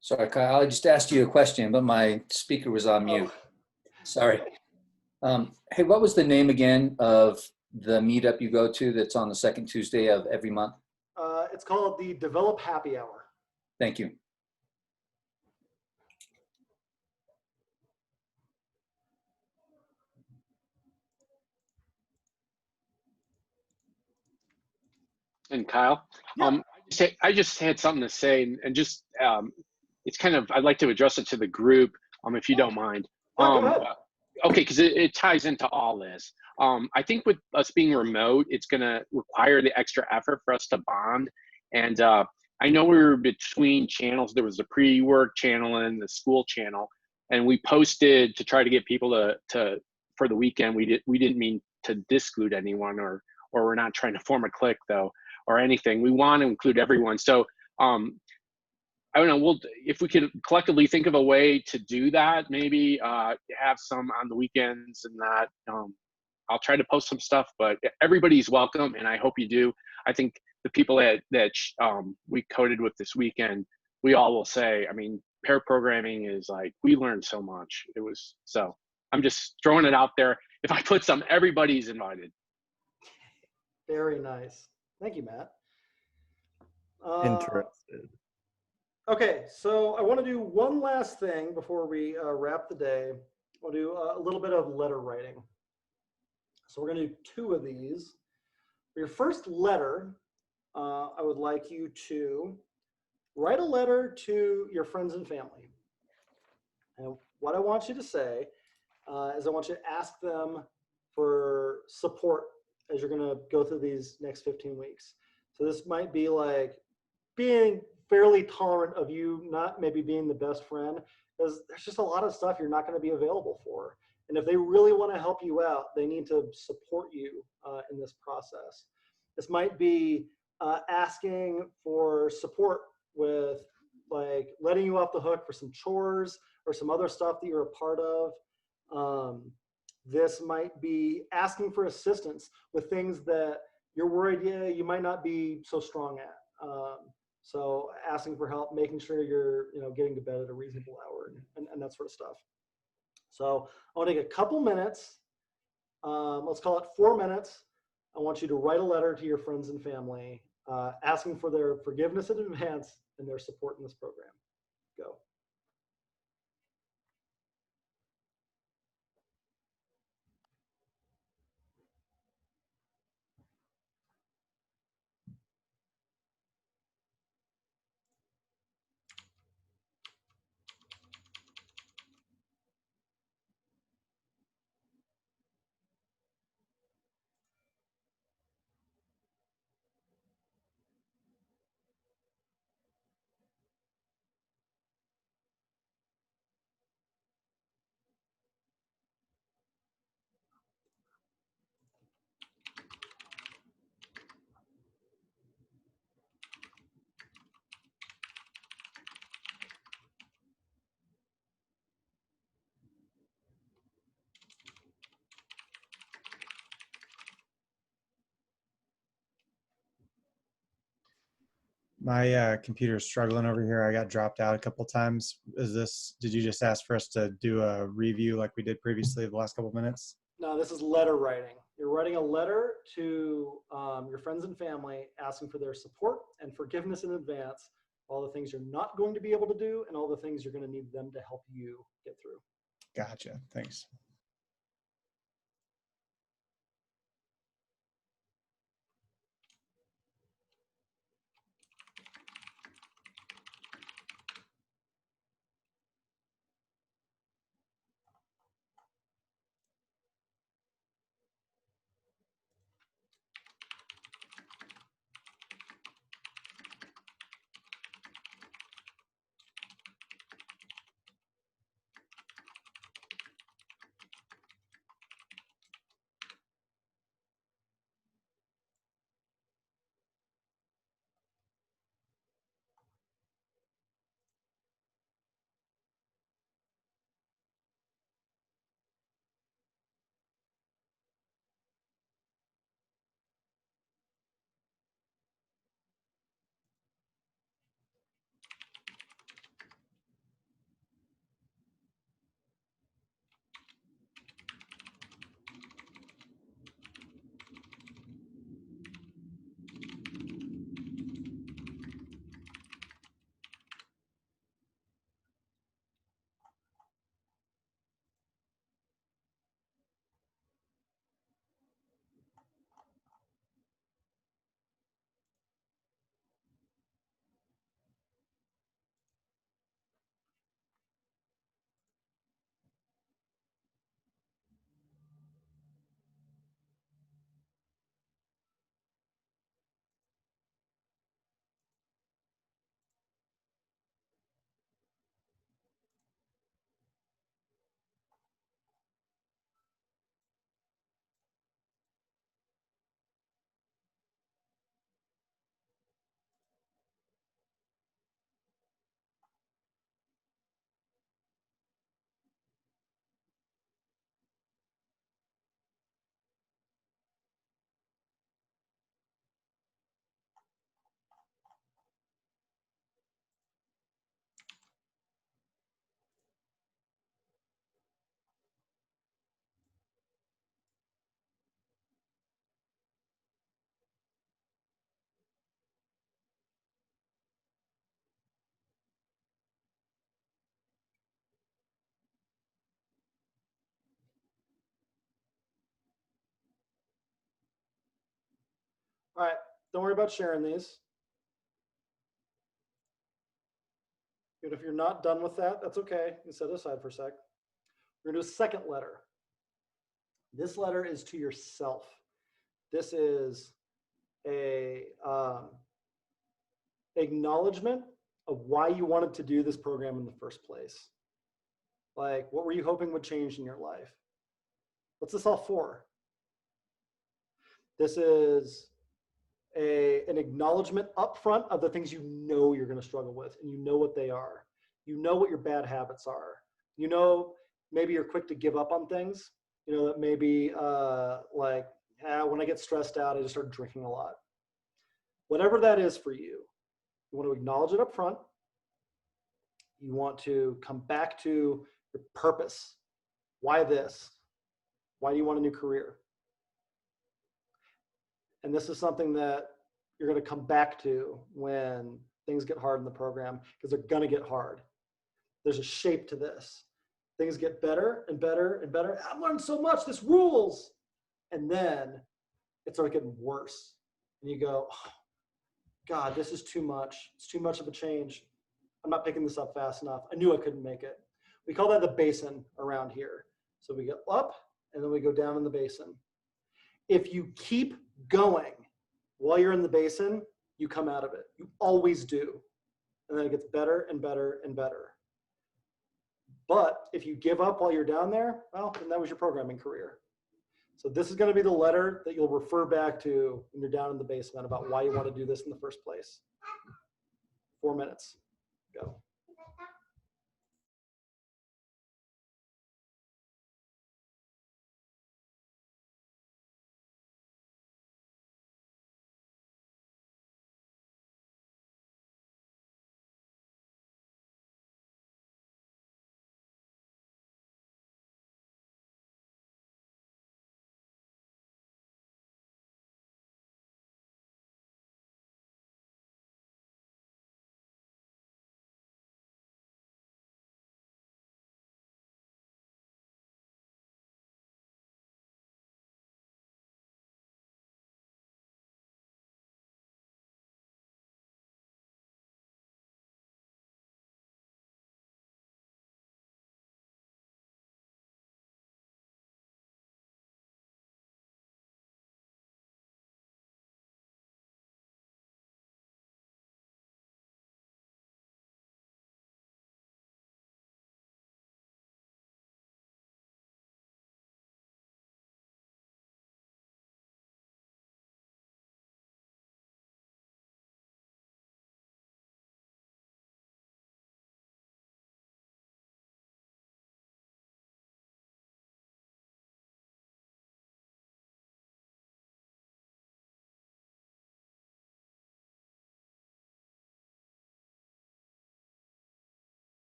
Speaker 3: Sorry, Kyle, I just asked you a question, but my speaker was on mute. Sorry. Hey, what was the name again of the meetup you go to that's on the second Tuesday of every month?
Speaker 1: It's called the Develop Happy Hour.
Speaker 3: Thank you.
Speaker 5: And Kyle,
Speaker 1: Yeah.
Speaker 5: I just had something to say, and just it's kind of, I'd like to address it to the group, if you don't mind.
Speaker 1: Go ahead.
Speaker 5: Okay, because it ties into all this. I think with us being remote, it's going to require the extra effort for us to bond. And I know we were between channels. There was the pre-work channel and the school channel, and we posted to try to get people to for the weekend. We didn't mean to disclude anyone, or we're not trying to form a clique though, or anything. We want to include everyone. So I don't know, if we could collectively think of a way to do that, maybe have some on the weekends and that. I'll try to post some stuff, but everybody's welcome, and I hope you do. I think the people that we coded with this weekend, we all will say, I mean, pair programming is like, we learned so much. So I'm just throwing it out there. If I put some, everybody's invited.
Speaker 1: Very nice. Thank you, Matt.
Speaker 2: Interested.
Speaker 1: Okay, so I want to do one last thing before we wrap the day. We'll do a little bit of letter writing. So we're going to do 2 of these. For your first letter, I would like you to write a letter to your friends and family. And what I want you to say is I want you to ask them for support as you're going to go through these next 15 weeks. So this might be like being fairly tolerant of you not maybe being the best friend, because there's just a lot of stuff you're not going to be available for. And if they really want to help you out, they need to support you in this process. This might be asking for support with like letting you off the hook for some chores or some other stuff that you're a part of. This might be asking for assistance with things that you're worried you might not be so strong at. So asking for help, making sure you're getting to bed at a reasonable hour and that sort of stuff. So I want to take a couple minutes. Let's call it 4 minutes. I want you to write a letter to your friends and family, asking for their forgiveness in advance and their support in this program. Go.
Speaker 4: My computer's struggling over here. I got dropped out a couple times. Did you just ask for us to do a review like we did previously the last couple minutes?
Speaker 1: No, this is letter writing. You're writing a letter to your friends and family asking for their support and forgiveness in advance, all the things you're not going to be able to do and all the things you're going to need them to help you get through.
Speaker 4: Gotcha. Thanks.
Speaker 1: All right, don't worry about sharing these. And if you're not done with that, that's okay. You set it aside for a sec. We're gonna do a second letter. This letter is to yourself. This is a acknowledgement of why you wanted to do this program in the first place. Like, what were you hoping would change in your life? What's this all for? This is an acknowledgement up front of the things you know you're going to struggle with, and you know what they are. You know what your bad habits are. You know, maybe you're quick to give up on things. You know, that maybe when I get stressed out, I just start drinking a lot. Whatever that is for you, you want to acknowledge it up front. You want to come back to your purpose. Why this? Why do you want a new career? And this is something that you're going to come back to when things get hard in the program, because they're going to get hard. There's a shape to this. Things get better and better and better. I've learned so much, this rules. And then it starts getting worse. And you go, oh, God, this is too much. It's too much of a change. I'm not picking this up fast enough. I knew I couldn't make it. We call that the basin around here. So we go up and then we go down in the basin. If you keep going while you're in the basin, you come out of it. You always do. And then it gets better and better and better. But if you give up while you're down there, well, then that was your programming career. So this is going to be the letter that you'll refer back to when you're down in the basement about why you want to do this in the first place. 4 minutes. Go.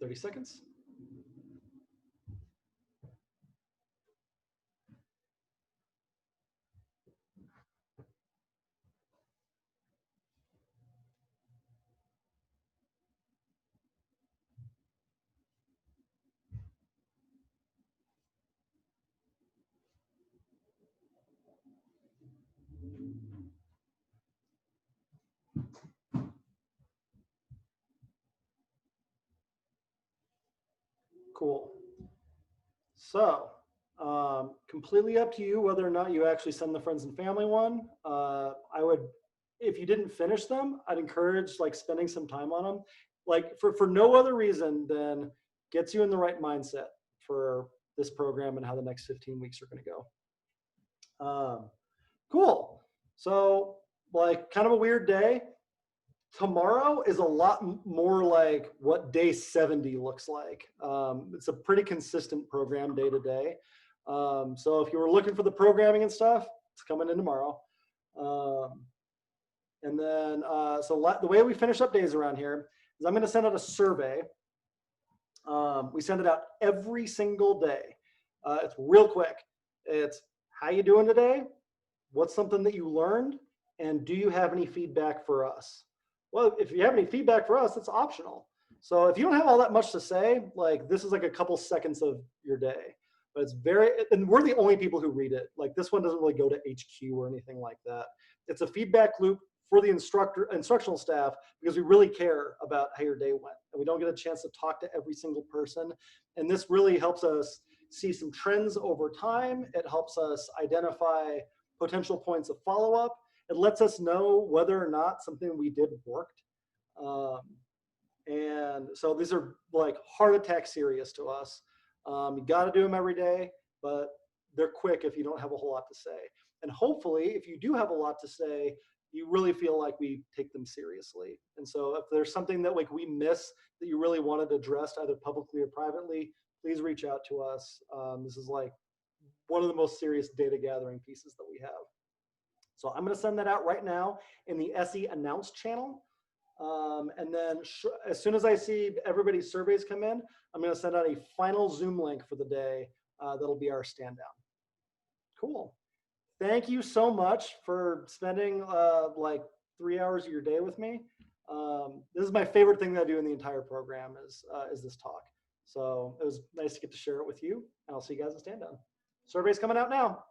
Speaker 1: 30 seconds. Cool. So, completely up to you whether or not you actually send the friends and family one. I would, if you didn't finish them, I'd encourage like spending some time on them, like for no other reason than gets you in the right mindset for this program and how the next 15 weeks are going to go. Cool. So, like, kind of a weird day. Tomorrow is a lot more like what day 70 looks like. It's a pretty consistent program day to day. So if you were looking for the programming and stuff, it's coming in tomorrow. And then, the way we finish up days around here is I'm going to send out a survey. We send it out every single day. It's real quick. It's how you doing today? What's something that you learned? And do you have any feedback for us? Well, if you have any feedback for us, it's optional. So if you don't have all that much to say, like this is like a couple seconds of your day, but it's very, and we're the only people who read it. Like this one doesn't really go to HQ or anything like that. It's a feedback loop for the instructional staff because we really care about how your day went. And we don't get a chance to talk to every single person. And this really helps us see some trends over time. It helps us identify potential points of follow-up. It lets us know whether or not something we did worked. And so these are like heart attack serious to us. You got to do them every day, but they're quick if you don't have a whole lot to say. And hopefully, if you do have a lot to say, you really feel like we take them seriously. And so if there's something that like we miss that you really wanted addressed either publicly or privately, please reach out to us. This is like one of the most serious data gathering pieces that we have. So I'm going to send that out right now in the SE Announce channel. And then as soon as I see everybody's surveys come in, I'm going to send out a final Zoom link for the day. That'll be our stand down. Cool. Thank you so much for spending like 3 hours of your day with me. This is my favorite thing that I do in the entire program is this talk. So it was nice to get to share it with you. And I'll see you guys at stand down. Survey's coming out now.